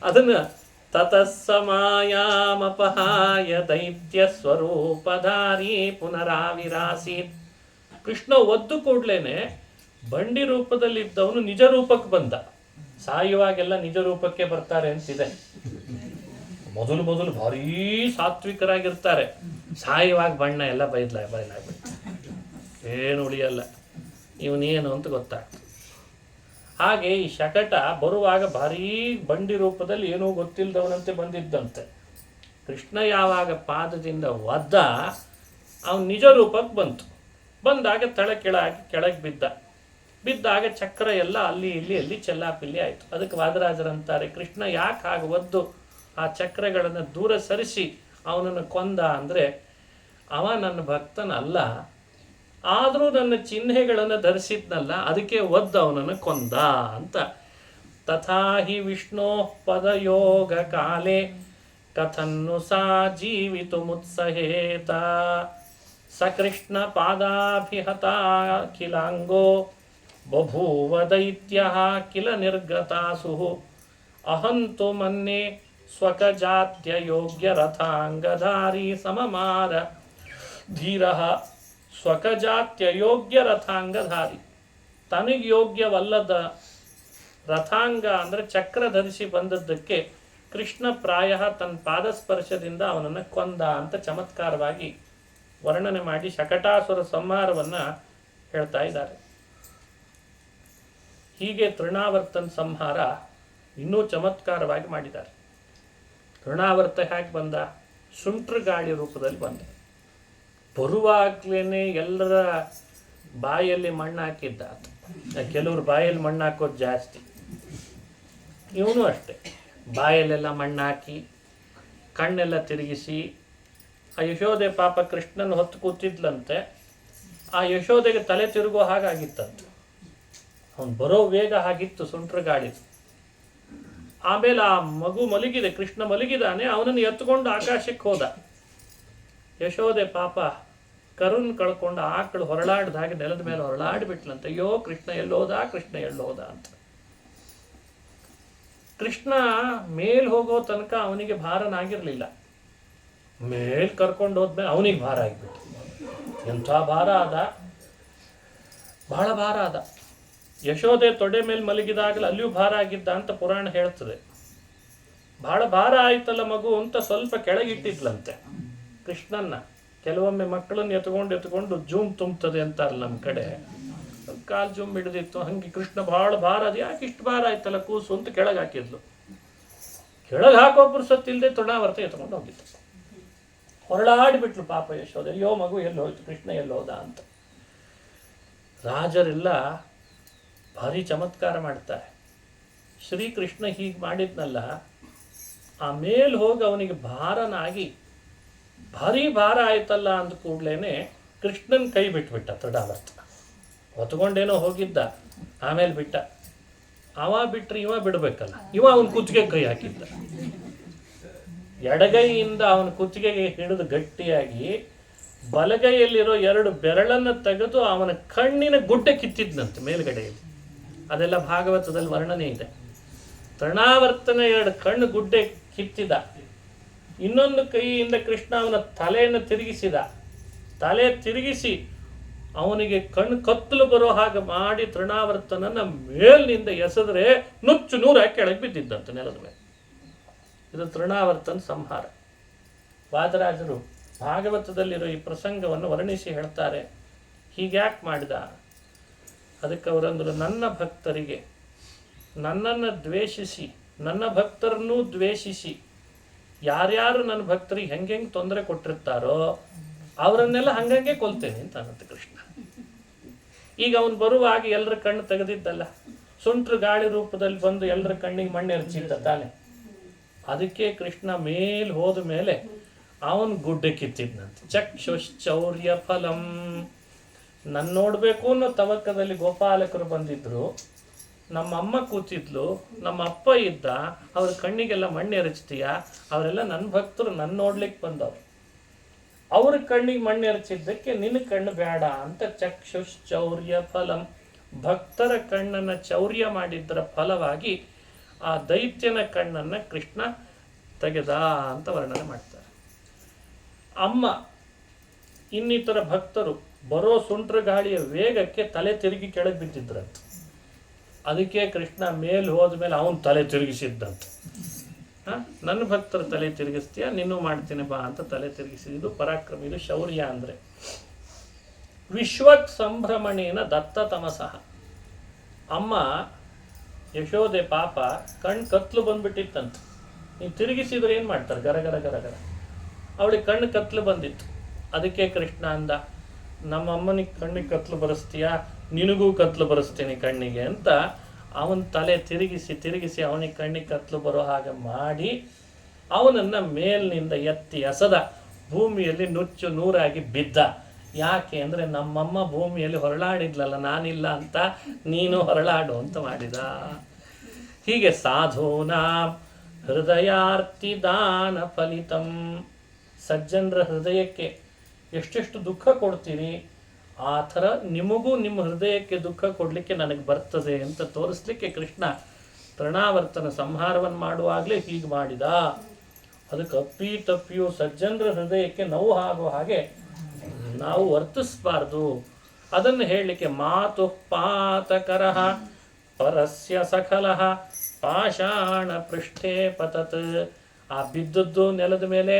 [SPEAKER 1] ಅದನ್ನು ತತಸ್ಸಮಾಯಾಮಪಹಾಯ ದೈತ್ಯ ಸ್ವರೂಪಧಾರಿ ಪುನರಾವಿರಾಸೀತ್. ಕೃಷ್ಣ ಒದ್ದು ಕೂಡ್ಲೇನೆ ಬಂಡಿ ರೂಪದಲ್ಲಿದ್ದವನು ನಿಜ ರೂಪಕ್ಕೆ ಬಂದ. ಸಾಯುವಾಗೆಲ್ಲ ನಿಜ ರೂಪಕ್ಕೆ ಬರ್ತಾರೆ ಅಂತಿದೆ. ಮೊದಲು ಭಾರೀ ಸಾತ್ವಿಕರಾಗಿರ್ತಾರೆ, ಸಾಯುವಾಗ ಬಣ್ಣ ಎಲ್ಲ ಬಯಲಾಗ್ಬಿಟ್ಟು ಏನು ಉಳಿಯಲ್ಲ, ಇವನೇನು ಅಂತ ಗೊತ್ತಾಗ್ತದೆ. ಹಾಗೆ ಈ ಶಕಟ ಬರುವಾಗ ಭಾರೀ ಬಂಡಿ ರೂಪದಲ್ಲಿ ಏನೂ ಗೊತ್ತಿಲ್ಲದವನಂತೆ ಬಂದಿದ್ದಂತೆ. ಕೃಷ್ಣ ಯಾವಾಗ ಪಾದದಿಂದ ಒದ್ದ ಅವನು ನಿಜ ರೂಪಕ್ಕೆ ಬಂದಾಗ ತಳ ಕೆಳಗೆ ಬಿದ್ದಾಗ ಚಕ್ರ ಎಲ್ಲ ಅಲ್ಲಿ ಇಲ್ಲಿ ಚೆಲ್ಲಾಪಿಲ್ಲಿ ಆಯಿತು. ಅದಕ್ಕೆ ವಾದರಾಜರಂತಾರೆ, ಕೃಷ್ಣ ಯಾಕೆ ಹಾಗೆ ಒದ್ದು ಆ ಚಕ್ರಗಳನ್ನು ದೂರ ಸರಿಸಿ ಅವನನ್ನು ಕೊಂದ ಅಂದರೆ, ಅವ ನನ್ನ ಭಕ್ತನಲ್ಲ, ಆದರೂ ನನ್ನ ಚಿಹ್ನೆಗಳನ್ನು ಧರಿಸಿದ್ನಲ್ಲ, ಅದಕ್ಕೆ ಒದ್ದು ಅವನನ್ನು ಕೊಂದ ಅಂತ. ತಥಾಹಿ ವಿಷ್ಣೋ ಪದಯೋಗ ಕಾಲೇ ಕಥನ್ನು ಸಾ ಜೀವಿತು ಮುತ್ಸಹೇತ ಸಕೃಷ್ಣ ಪಾದಾಭಿಹತಾಖಿಲಾಂಗೋ ಬಭೂವ ದೈತ್ಯ ಕಿಲ ನಿರ್ಗತಾಸು ಅಹಂತು ಮನ್ನೆ ಸ್ವಕಜಾತ್ಯ ಯೋಗ್ಯ ರಥಾಂಗಧಾರಿ ಸಮಮಾರ ಧೀರ. ಸ್ವಕಜಾತ್ಯ ಯೋಗ್ಯ ರಥಾಂಗಧಾರಿ, ತನಗೆ ಯೋಗ್ಯವಲ್ಲದ ರಥಾಂಗ ಅಂದರೆ ಚಕ್ರ ಧರಿಸಿ ಬಂದದ್ದಕ್ಕೆ ಕೃಷ್ಣ ಪ್ರಾಯ ತನ್ನ ಪಾದಸ್ಪರ್ಶದಿಂದ ಅವನನ್ನು ಕೊಂದ ಅಂತ ಚಮತ್ಕಾರವಾಗಿ ವರ್ಣನೆ ಮಾಡಿ ಶಕಟಾಸುರ ಸಂಹಾರವನ್ನು ಹೇಳ್ತಾ ಇದ್ದಾರೆ. ಹೀಗೆ ತೃಣಾವರ್ತನ ಸಂಹಾರ ಇನ್ನೂ ಚಮತ್ಕಾರವಾಗಿ ಮಾಡಿದ್ದಾರೆ. ತೃಣಾವರ್ತ ಹೇಗೆ ಬಂದ? ಸುಂಟ್ರ ಗಾಳಿ ರೂಪದಲ್ಲಿ ಬಂದ. ಬರುವಾಗಲೇ ಎಲ್ಲರ ಬಾಯಲ್ಲಿ ಮಣ್ಣು ಹಾಕಿದ್ದ. ಕೆಲವರು ಬಾಯಲ್ಲಿ ಮಣ್ಣು ಹಾಕೋದು ಜಾಸ್ತಿ, ಇವನು ಅಷ್ಟೆ ಬಾಯಲ್ಲೆಲ್ಲ ಮಣ್ಣು ಹಾಕಿ ಕಣ್ಣೆಲ್ಲ ತಿರುಗಿಸಿ. ಆ ಯಶೋದೆ ಪಾಪ ಕೃಷ್ಣನ ಹೊತ್ತು ಕೂತಿದ್ಲಂತೆ, ಆ ಯಶೋದೆಗೆ ತಲೆ ತಿರುಗೋ ಹಾಗಾಗಿತ್ತಂತೆ. ಅವನು ಬರೋ ವೇಗ ಆಗಿತ್ತು ಸುಂಟ್ರ ಗಾಳಿ. ಆಮೇಲೆ ಆ ಮಗು ಮಲಗಿದೆ, ಕೃಷ್ಣ ಮಲಗಿದಾನೆ, ಅವನನ್ನು ಎತ್ಕೊಂಡು ಆಕಾಶಕ್ಕೆ ಹೋದ. ಯಶೋದೆ ಪಾಪ ಕರುನ್ ಕಳ್ಕೊಂಡು ಆಕಳು ಹೊರಳಾಡ್ದ ಹಾಗೆ ನೆಲದ ಮೇಲೆ ಹೊರಳಾಡಿಬಿಟ್ಲಂತೆ. ಅಯ್ಯೋ ಕೃಷ್ಣ ಎಲ್ಲೋದ, ಕೃಷ್ಣ ಎಲ್ಲೋದ ಅಂತ. ಕೃಷ್ಣ ಮೇಲ್ ಹೋಗೋ ತನಕ ಅವನಿಗೆ ಭಾರನಾಗಿರ್ಲಿಲ್ಲ, ಮೇಲ್ ಕರ್ಕೊಂಡು ಹೋದ್ಮೇಲೆ ಅವನಿಗೆ ಭಾರ ಆಗಿಬಿಟ್ಟು. ಎಂಥ ಭಾರ ಆದ, ಬಹಳ ಭಾರ ಆದ. ಯಶೋದೆ ತೊಡೆ ಮೇಲೆ ಮಲಗಿದಾಗಲೂ ಅಲ್ಲಿಯೂ ಭಾರ ಆಗಿದ್ದ ಅಂತ ಪುರಾಣ ಹೇಳ್ತದೆ. ಬಹಳ ಭಾರ ಆಯ್ತಲ್ಲ ಮಗು ಅಂತ ಸ್ವಲ್ಪ ಕೆಳಗಿಟ್ಟಿದ್ಲಂತೆ ಕೃಷ್ಣನ್ನ. ಕೆಲವೊಮ್ಮೆ ಮಕ್ಕಳನ್ನು ಎತ್ಕೊಂಡು ಜೂಮ್ ತುಂಬುತ್ತದೆ ಅಂತಾರಲ್ಲ ನಮ್ಮ ಕಡೆ, ಕಾಲು ಜೂಮ್ ಹಿಡಿದಿತ್ತು. ಹಂಗೆ ಕೃಷ್ಣ ಬಹಳ ಭಾರ, ಅದು ಯಾಕೆ ಇಷ್ಟು ಭಾರ ಆಯ್ತಲ್ಲ ಕೂಸು ಅಂತ ಕೆಳಗೆ ಹಾಕಿದ್ಲು. ಕೆಳಗೆ ಹಾಕೋ ಪುರ್ಸತ್ತಿಲ್ಲದೆ ತೃಣಾವರ್ತ ಎತ್ಕೊಂಡು ಹೋಗಿತ್ತು. ಹೊರಳಾಡಿಬಿಟ್ಲು ಪಾಪ ಯಶೋದೆ. ಅಯ್ಯೋ ಮಗು ಎಲ್ಲಿ ಹೋಯ್ತು, ಕೃಷ್ಣ ಎಲ್ಲೋದ ಅಂತ. ರಾಜರೆಲ್ಲ ಭಾರಿ ಚಮತ್ಕಾರ ಮಾಡ್ತಾರೆ. ಶ್ರೀಕೃಷ್ಣ ಹೀಗೆ ಮಾಡಿದ್ನಲ್ಲ, ಆ ಮೇಲ್ ಹೋಗಿ ಅವನಿಗೆ ಭಾರನಾಗಿ ಭಾರಿ ಭಾರ ಆಯ್ತಲ್ಲ ಅಂದ ಕೂಡ್ಲೇನೆ ಕೃಷ್ಣನ್ ಕೈ ಬಿಟ್ಬಿಟ್ಟ ತೃಣಾವರ್ತ. ಹೊತ್ಕೊಂಡೇನೋ ಹೋಗಿದ್ದ, ಆಮೇಲೆ ಬಿಟ್ಟ. ಅವ ಬಿಟ್ರೆ ಇವ ಬಿಡ್ಬೇಕಲ್ಲ, ಇವ ಅವನ ಕುತ್ತಿಗೆ ಕೈ ಹಾಕಿದ್ದ. ಎಡಗೈಯಿಂದ ಅವನ ಕುತ್ತಿಗೆಗೆ ಹಿಡಿದು ಗಟ್ಟಿಯಾಗಿ ಬಲಗೈಯಲ್ಲಿರೋ 2 ಬೆರಳನ್ನು ತೆಗೆದು ಅವನ ಕಣ್ಣಿನ ಗುಡ್ಡೆ ಕಿತ್ತಿದ್ನಂತೆ ಮೇಲ್ಗಡೆಯಲ್ಲಿ. ಅದೆಲ್ಲ ಭಾಗವತದಲ್ಲಿ ವರ್ಣನೆ ಇದೆ. ತೃಣಾವರ್ತನ 2 ಕಣ್ಣು ಗುಡ್ಡೆ ಕಿತ್ತಿದ. ಇನ್ನೊಂದು ಕೈಯಿಂದ ಕೃಷ್ಣ ಅವನ ತಲೆಯನ್ನು ತಿರುಗಿಸಿದ. ತಲೆ ತಿರುಗಿಸಿ ಅವನಿಗೆ ಕಣ್ಣು ಕತ್ತಲು ಬರೋ ಹಾಗೆ ಮಾಡಿ ತೃಣಾವರ್ತನನ್ನ ಮೇಲಿನಿಂದ ಎಸೆದ್ರೆ ನುಚ್ಚು ನೂರಾಗಿ ಕೆಳಗೆ ಬಿದ್ದಿದ್ದಂತೆ ನೆಲದ ಮೇಲೆ. ಇದು ತೃಣಾವರ್ತನ ಸಂಹಾರ. ವಾದರಾಜರು ಭಾಗವತದಲ್ಲಿರೋ ಈ ಪ್ರಸಂಗವನ್ನು ವರ್ಣಿಸಿ ಹೇಳ್ತಾರೆ. ಹೀಗ್ಯಾಕೆ ಮಾಡಿದ? ಅದಕ್ಕೆ ಅವರಂದರು, ನನ್ನ ಭಕ್ತರಿಗೆ ನನ್ನನ್ನು ದ್ವೇಷಿಸಿ, ನನ್ನ ಭಕ್ತರನ್ನೂ ದ್ವೇಷಿಸಿ, ಯಾರ್ಯಾರು ನನ್ನ ಭಕ್ತರಿಗೆ ಹೆಂಗೆ ತೊಂದರೆ ಕೊಟ್ಟಿರ್ತಾರೋ ಅವರನ್ನೆಲ್ಲ ಹಂಗಂಗೆ ಕೊಲ್ತೇನೆ ಅಂತ ಅನ್ನತ್ತೆ ಕೃಷ್ಣ. ಈಗ ಅವನು ಬರುವಾಗ ಎಲ್ಲರ ಕಣ್ಣು ತೆಗೆದಿದ್ದಲ್ಲ, ಸುಂಟ್ರ ಗಾಳಿ ರೂಪದಲ್ಲಿ ಬಂದು ಎಲ್ಲರ ಕಣ್ಣಿಗೆ ಮಣ್ಣೆರಚಿದ್ದ ತಾನೆ. ಅದಕ್ಕೆ ಕೃಷ್ಣ ಮೇಲ್ ಹೋದ ಮೇಲೆ ಅವನು ಗುಡ್ಡೆ ಕಿತ್ತಿದ್ನಂತೆ. ಚಕ್ಷುಶ್ಚೌರ್ಯ ಫಲಂ. ನನ್ನ ನೋಡಬೇಕು ಅನ್ನೋ ತವಕದಲ್ಲಿ ಗೋಪಾಲಕರು ಬಂದಿದ್ರು. ನಮ್ಮ ಅಮ್ಮ ಕೂತಿದ್ಲು, ನಮ್ಮ ಅಪ್ಪ ಇದ್ದ, ಅವ್ರ ಕಣ್ಣಿಗೆಲ್ಲ ಮಣ್ಣು ಎರಚ್ತೀಯ, ಅವರೆಲ್ಲ ನನ್ನ ಭಕ್ತರು ನನ್ನ ನೋಡ್ಲಿಕ್ಕೆ ಬಂದವರು, ಅವ್ರ ಕಣ್ಣಿಗೆ ಮಣ್ಣು ಎರಚಿದ್ದಕ್ಕೆ ನಿನ್ನ ಕಣ್ಣು ಬೇಡ ಅಂತ ಚಕ್ಷುಶ್ಚೌರ್ಯ ಫಲಂ. ಭಕ್ತರ ಕಣ್ಣನ್ನು ಚೌರ್ಯ ಮಾಡಿದ್ದರ ಫಲವಾಗಿ ಆ ದೈತ್ಯನ ಕಣ್ಣನ್ನು ಕೃಷ್ಣ ತೆಗೆದ ಅಂತ ವರ್ಣನೆ ಮಾಡ್ತಾರೆ. ಅಮ್ಮ ಇನ್ನಿತರ ಭಕ್ತರು ಬರೋ ಸುಂಟ್ರ ಗಾಳಿಯ ವೇಗಕ್ಕೆ ತಲೆ ತಿರುಗಿ ಕೆಳಗೆ ಬಿದ್ದಿದ್ರಂತ. ಅದಕ್ಕೆ ಕೃಷ್ಣ ಮೇಲೆ ಹೋದ್ಮೇಲೆ ಅವನು ತಲೆ ತಿರುಗಿಸಿದ್ದಂತ. ನನ್ನ ಭಕ್ತರ ತಲೆ ತಿರುಗಿಸ್ತೀಯ, ನಿನ್ನೂ ಮಾಡ್ತೀನಿ ಬಾ ಅಂತ ತಲೆ ತಿರುಗಿಸಿದ್ದು ಪರಾಕ್ರಮ. ಇದು ಶೌರ್ಯ ಅಂದರೆ. ವಿಶ್ವತ್ ಸಂಭ್ರಮಣೇನ ದತ್ತ ತಮಸಃ. ಅಮ್ಮ ಯಶೋದೆ ಪಾಪ ಕಣ್ಣು ಕತ್ಲು ಬಂದ್ಬಿಟ್ಟಿತ್ತಂತ. ನೀನು ತಿರುಗಿಸಿದ್ರೆ ಏನು ಮಾಡ್ತಾರೆ? ಗರಗರ ಗರಗರ. ಅವಳಿಗೆ ಕಣ್ಣು ಕತ್ಲು ಬಂದಿತ್ತು. ಅದಕ್ಕೆ ಕೃಷ್ಣ ಅಂದ, ನಮ್ಮ ಅಮ್ಮನಿಗೆ ಕಣ್ಣಿಗೆ ಕತ್ಲು ಬರೆಸ್ತೀಯಾ, ನಿನಗೂ ಕತ್ಲು ಬರೆಸ್ತೀನಿ ಕಣ್ಣಿಗೆ ಅಂತ ಅವನ ತಲೆ ತಿರುಗಿಸಿ ಅವನಿಗೆ ಕಣ್ಣಿಗೆ ಕತ್ಲು ಬರೋ ಹಾಗೆ ಮಾಡಿ ಅವನನ್ನು ಮೇಲಿನಿಂದ ಎತ್ತಿ ಎಸೆದ. ಭೂಮಿಯಲ್ಲಿ ನುಚ್ಚು ನೂರಾಗಿ ಬಿದ್ದ. ಯಾಕೆ ಅಂದರೆ ನಮ್ಮಮ್ಮ ಭೂಮಿಯಲ್ಲಿ ಹೊರಳಾಡಿದ್ಲಲ್ಲ, ನಾನಿಲ್ಲ ಅಂತ ನೀನು ಹೊರಳಾಡು ಅಂತ ಮಾಡಿದ. ಹೀಗೆ ಸಾಧೂನಾ ಹೃದಯಾರ್ತಿ ದಾನ ಫಲಿತಂ. ಸಜ್ಜನರ ಹೃದಯಕ್ಕೆ ಎಷ್ಟೆಷ್ಟು ದುಃಖ ಕೊಡ್ತೀರಿ, ಆ ಥರ ನಿಮಗೂ ನಿಮ್ಮ ಹೃದಯಕ್ಕೆ ದುಃಖ ಕೊಡಲಿಕ್ಕೆ ನನಗೆ ಬರ್ತದೆ ಅಂತ ತೋರಿಸ್ಲಿಕ್ಕೆ ಕೃಷ್ಣ ತೃಣಾವರ್ತನ ಸಂಹಾರವನ್ನು ಮಾಡುವಾಗಲೇ ಹೀಗೆ ಮಾಡಿದ. ಅದಕ್ಕೆ ಅಪ್ಪಿ ತಪ್ಪಿಯೂ ಸಜ್ಜನರ ಹೃದಯಕ್ಕೆ ನೋವು ಆಗೋ ಹಾಗೆ ನಾವು ವರ್ತಿಸಬಾರ್ದು. ಅದನ್ನು ಹೇಳಲಿಕ್ಕೆ ಮಾತು ಪಾತಕರ ಪರಸ್ಯ ಸಖಲಃ ಪಾಷಾಣ ಪೃಷ್ಠೇ ಪತತ್. ಆ ಬಿದ್ದದ್ದು ನೆಲದ ಮೇಲೆ,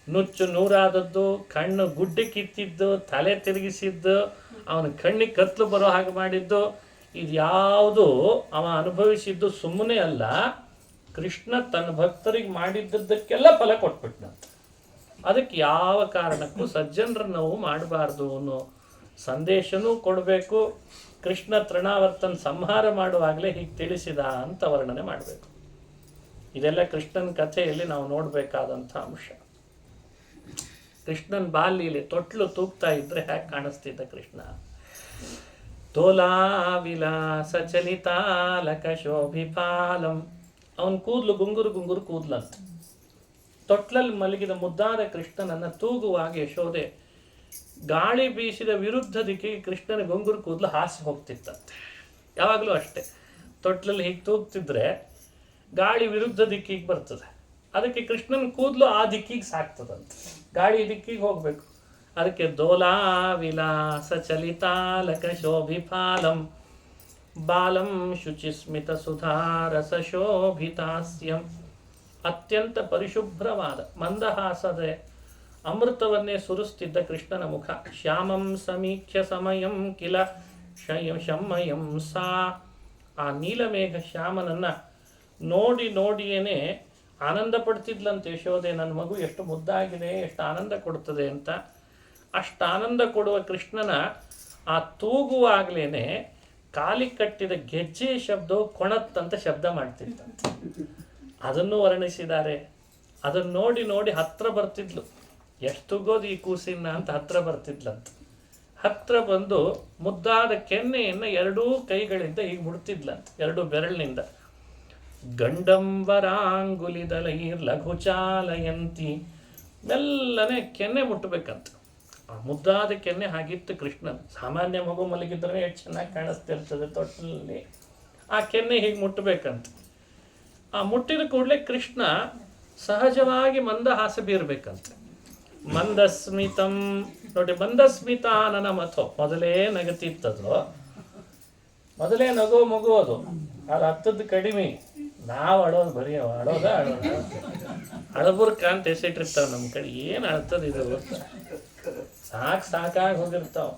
[SPEAKER 1] ನುಚ್ಚು ನೂರಾದದ್ದು, ಕಣ್ಣು ಗುಡ್ಡೆ ಕಿತ್ತಿದ್ದು, ತಲೆ ತಿರುಗಿಸಿದ್ದು, ಅವನ ಕಣ್ಣಿಗೆ ಕತ್ಲು ಬರೋ ಹಾಗೆ ಮಾಡಿದ್ದು, ಇದು ಯಾವುದು ಅವ ಅನುಭವಿಸಿದ್ದು ಸುಮ್ಮನೆ ಅಲ್ಲ. ಕೃಷ್ಣ ತನ್ನ ಭಕ್ತರಿಗೆ ಮಾಡಿದ್ದಕ್ಕೆಲ್ಲ ಫಲ ಕೊಟ್ಬಿಟ್ನಂತ. ಅದಕ್ಕೆ ಯಾವ ಕಾರಣಕ್ಕೂ ಸಜ್ಜನರ ನೋವು ಮಾಡಬಾರ್ದು ಅನ್ನೋ ಸಂದೇಶನೂ ಕೊಡಬೇಕು. ಕೃಷ್ಣ ತೃಣಾವರ್ತನ ಸಂಹಾರ ಮಾಡುವಾಗಲೇ ಹೀಗೆ ತಿಳಿಸಿದ ಅಂತ ವರ್ಣನೆ ಮಾಡಬೇಕು. ಇದೆಲ್ಲ ಕೃಷ್ಣನ ಕಥೆಯಲ್ಲಿ ನಾವು ನೋಡಬೇಕಾದಂಥ ಅಂಶ. ಕೃಷ್ಣನ್ ಬಾಲ್ಯಲಿ ತೊಟ್ಲು ತೂಗ್ತಾ ಇದ್ರೆ ಹೇಗೆ ಕಾಣಿಸ್ತಿದ್ದ ಕೃಷ್ಣ? ತೋಲಾ ವಿಲಾಸ ಚಲಿತಾಲಕ ಶೋಭಿಪಾಲಂ. ಅವನ ಕೂದಲು ಗುಂಗುರು ಕೂದಲಂತ. ತೊಟ್ಲಲ್ಲಿ ಮಲಗಿದ ಮುದ್ದಾದ ಕೃಷ್ಣನನ್ನು ತೂಗುವಾಗ ಯಶೋದೆ ಗಾಳಿ ಬೀಸಿದ ವಿರುದ್ಧ ದಿಕ್ಕಿಗೆ ಕೃಷ್ಣನ ಗುಂಗುರು ಕೂದಲು ಹಾಸಿ ಹೋಗ್ತಿತ್ತಂತೆ. ಯಾವಾಗಲೂ ಅಷ್ಟೇ, ತೊಟ್ಲಲ್ಲಿ ಹೀಗೆ ತೂಗ್ತಿದ್ರೆ ಗಾಳಿ ವಿರುದ್ಧ ದಿಕ್ಕಿಗೆ ಬರ್ತದೆ. ಅದಕ್ಕೆ ಕೃಷ್ಣನ ಕೂದಲು ಆ ದಿಕ್ಕಿಗೆ ಸಾಕ್ತದಂತೆ, ಗಾಳಿ ದಿಕ್ಕಿಗೆ ಹೋಗಬೇಕು. ಅದಕ್ಕೆ ದೋಲಾ ವಿಲಾಸ ಚಲಿತಾಲಕ ಶೋಭಿಪಾಲಂ ಬಾಲಂ ಶುಚಿಸ್ಮಿತ ಸುಧಾರಸ ಶೋಭಿತಾಸ್ಯಂ. ಅತ್ಯಂತ ಪರಿಶುಭ್ರವಾದ ಮಂದಹಾಸದ ಅಮೃತವನ್ನೇ ಸುರಿಸ್ತಿದ್ದ ಕೃಷ್ಣನ ಮುಖ. ಶ್ಯಾಮಂ ಸಮೀಕ್ಷ ಸಮಯಂ ಕಿಲ ಶಮ್ಮಯಂ ಸಾ. ಆ ನೀಲಮೇಘ ಶ್ಯಾಮನನ್ನು ನೋಡಿಯೇನೆ ಆನಂದ ಪಡ್ತಿದ್ಲಂತೆ ಯಶೋದೆ. ನನ್ನ ಮಗು ಎಷ್ಟು ಮುದ್ದಾಗಿದೆ, ಎಷ್ಟು ಆನಂದ ಕೊಡ್ತದೆ ಅಂತ. ಅಷ್ಟು ಆನಂದ ಕೊಡುವ ಕೃಷ್ಣನ ಆ ತೂಗುವಾಗಲೇ ಕಾಲಿ ಕಟ್ಟಿದ ಗೆಜ್ಜೆ ಶಬ್ದ ಕೊಣತ್ತಂತ ಶಬ್ದ ಮಾಡ್ತಿತ್ತಂತೆ. ಅದನ್ನು ವರ್ಣಿಸಿದ್ದಾರೆ. ಅದನ್ನು ನೋಡಿ ಹತ್ರ ಬರ್ತಿದ್ಲು. ಎಷ್ಟು ತೂಗೋದು ಈ ಕೂಸಿನ ಅಂತ ಹತ್ರ ಬರ್ತಿದ್ಲಂತ. ಹತ್ರ ಬಂದು ಮುದ್ದಾದ ಕೆನ್ನೆಯನ್ನು ಎರಡೂ ಕೈಗಳಿಂದ ಹೀಗೆ ಮುಡ್ತಿದ್ಲಂತ, ಎರಡೂ ಬೆರಳಿನಿಂದ. ಗಂಡಂಬರಾಂಗುಲಿದಲೈರ್ ಲಘುಚಾಲಯಂತಿ. ಮೆಲ್ಲನೆ ಕೆನ್ನೆ ಮುಟ್ಟಬೇಕಂತ. ಆ ಮುದ್ದಾದ ಕೆನ್ನೆ ಹಾಗಿತ್ತು ಕೃಷ್ಣನ್. ಸಾಮಾನ್ಯ ಮಗು ಮಲಗಿದ್ರೆ ಎಷ್ಟು ಚೆನ್ನಾಗಿ ಕಾಣಿಸ್ತಿರ್ತದೆ ತೊಟ್ಟಿನಲ್ಲಿ. ಆ ಕೆನ್ನೆ ಹೀಗೆ ಮುಟ್ಟಬೇಕಂತ. ಆ ಮುಟ್ಟಿದ ಕೂಡಲೇ ಕೃಷ್ಣ ಸಹಜವಾಗಿ ಮಂದಹಾಸ ಬೀರ್ಬೇಕಂತ. ಮಂದಸ್ಮಿತಂ ನೋಡಿ, ಮಂದಸ್ಮಿತ ನನ್ನ ಮಥೋ. ಮೊದಲೇ ನಗತಿತ್ತದು, ಮೊದಲೇ ನಗೋ ಮಗು ಅದು. ಅದು ಹತ್ತದ್ದು ಕಡಿಮೆ. ನಾವು ಅಳೋದು ಬರೀ ಅಳೋದ ಅಳಬುರ್ ಕಾಂತ ಎಸೆಟ್ಟಿರ್ತಾವ ನಮ್ಮ ಕಡೆ. ಏನು ಅಳ್ತದ ಇದು ಗೊತ್ತ? ಸಾಕಾಗಿ ಹೋಗಿರ್ತಾವ.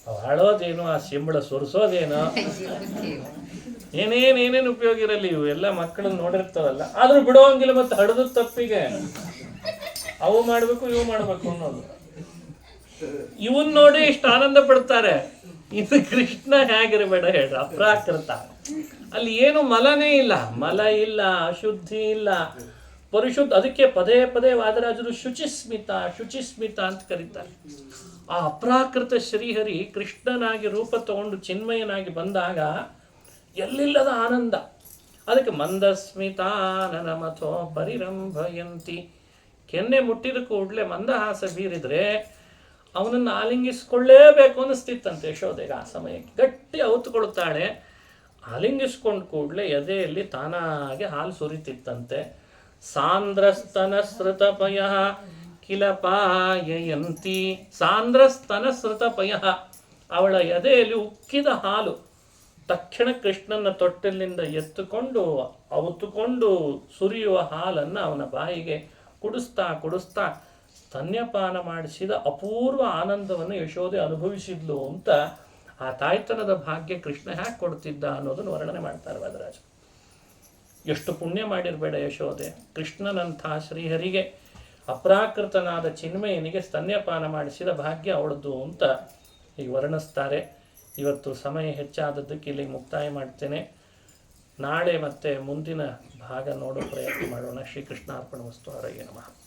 [SPEAKER 1] ಅವು ಅಳೋದೇನು, ಆ ಸಿಂಬಳ ಸುರಿಸೋದೇನೋ, ಏನೇನು ಉಪಯೋಗ ಇರಲಿ. ಇವು ಎಲ್ಲ ಮಕ್ಕಳನ್ನ ನೋಡಿರ್ತಾವಲ್ಲ, ಆದ್ರೂ ಬಿಡೋಂಗಿಲ್ಲ. ಮತ್ತೆ ಹಡ್ದು ತಪ್ಪಿಗೆ ಅವು ಮಾಡ್ಬೇಕು ಇವು ಮಾಡ್ಬೇಕು ಅನ್ನೋದು. ಇವನ್ ನೋಡಿ ಇಷ್ಟು ಆನಂದ ಪಡ್ತಾರೆ. ಇದು ಕೃಷ್ಣ ಹೇಗಿರಬೇಡ ಹೇಳ್ರ, ಅಪ್ರಾಕೃತ. ಅಲ್ಲಿ ಏನು ಮಲನೇ ಇಲ್ಲ, ಮಲ ಇಲ್ಲ, ಅಶುದ್ಧಿ ಇಲ್ಲ, ಪರಿಶುದ್ಧ. ಅದಕ್ಕೆ ಪದೇ ಪದೇ ವಾದರಾಜರು ಶುಚಿಸ್ಮಿತ ಶುಚಿಸ್ಮಿತ ಅಂತ ಕರೀತಾರೆ. ಆ ಅಪ್ರಾಕೃತ ಶ್ರೀಹರಿ ಕೃಷ್ಣನಾಗಿ ರೂಪ ತಗೊಂಡು ಚಿನ್ಮಯನಾಗಿ ಬಂದಾಗ ಎಲ್ಲಿಲ್ಲದ ಆನಂದ. ಅದಕ್ಕೆ ಮಂದಸ್ಮಿತಾನನ ಮಥೋ ಪರಿರಂಭಯಂತಿ. ಕೆನ್ನೆ ಮುಟ್ಟಿದ ಕೂಡಲೇ ಮಂದಹಾಸ ಬೀರಿದ್ರೆ ಅವನನ್ನು ಆಲಿಂಗಿಸ್ಕೊಳ್ಳೇಬೇಕು ಅನ್ನಿಸ್ತಿತ್ತಂತೆ ಯಶೋದೆಗೆ. ಆ ಸಮಯಕ್ಕೆ ಗಟ್ಟಿ ಅವತ್ತುಕೊಳ್ಳುತ್ತಾಳೆ. ಆಲಿಂಗಿಸ್ಕೊಂಡು ಕೂಡಲೇ ಎದೆಯಲ್ಲಿ ತಾನಾಗೆ ಹಾಲು ಸುರಿತಿತ್ತಂತೆ. ಸಾಂದ್ರಸ್ತನ ಸೃತಪಯ ಕಿಲಪಾಯಂತಿ. ಸಾಂದ್ರಸ್ತನ ಸೃತಪಯ, ಅವಳ ಎದೆಯಲ್ಲಿ ಉಕ್ಕಿದ ಹಾಲು ತಕ್ಷಣ ಕೃಷ್ಣನ ತೊಟ್ಟಲಿನಿಂದ ಎತ್ತುಕೊಂಡು ಅವತ್ತುಕೊಂಡು ಸುರಿಯುವ ಹಾಲನ್ನು ಅವನ ಬಾಯಿಗೆ ಕುಡಿಸ್ತಾ ಕುಡಿಸ್ತಾ ಸ್ತನ್ಯಪಾನ ಮಾಡಿಸಿದ ಅಪೂರ್ವ ಆನಂದವನ್ನು ಯಶೋದೆ ಅನುಭವಿಸಿದ್ಲು ಅಂತ ಆ ತಾಯ್ತನದ ಭಾಗ್ಯ ಕೃಷ್ಣ ಹ್ಯಾಕೆ ಕೊಡ್ತಿದ್ದ ಅನ್ನೋದನ್ನು ವರ್ಣನೆ ಮಾಡ್ತಾರೆ ವಾದರಾಜ. ಎಷ್ಟು ಪುಣ್ಯ ಮಾಡಿರಬೇಡ ಯಶೋದೆ, ಕೃಷ್ಣನಂಥ ಶ್ರೀಹರಿಗೆ ಅಪ್ರಾಕೃತನಾದ ಚಿನ್ಮಯನಿಗೆ ಸ್ತನ್ಯಪಾನ ಮಾಡಿಸಿದ ಭಾಗ್ಯ ಅವಳದ್ದು ಅಂತ ಈಗ ವರ್ಣಿಸ್ತಾರೆ. ಇವತ್ತು ಸಮಯ ಹೆಚ್ಚಾದದ್ದಕ್ಕೆ ಇಲ್ಲಿ ಮುಕ್ತಾಯ ಮಾಡ್ತೇನೆ. ನಾಳೆ ಮತ್ತೆ ಮುಂದಿನ ಭಾಗ ನೋಡೋ ಪ್ರಯತ್ನ ಮಾಡೋಣ. ಶ್ರೀಕೃಷ್ಣಾರ್ಪಣ ವಸ್ತು. ಹರಯೇ ನಮಃ.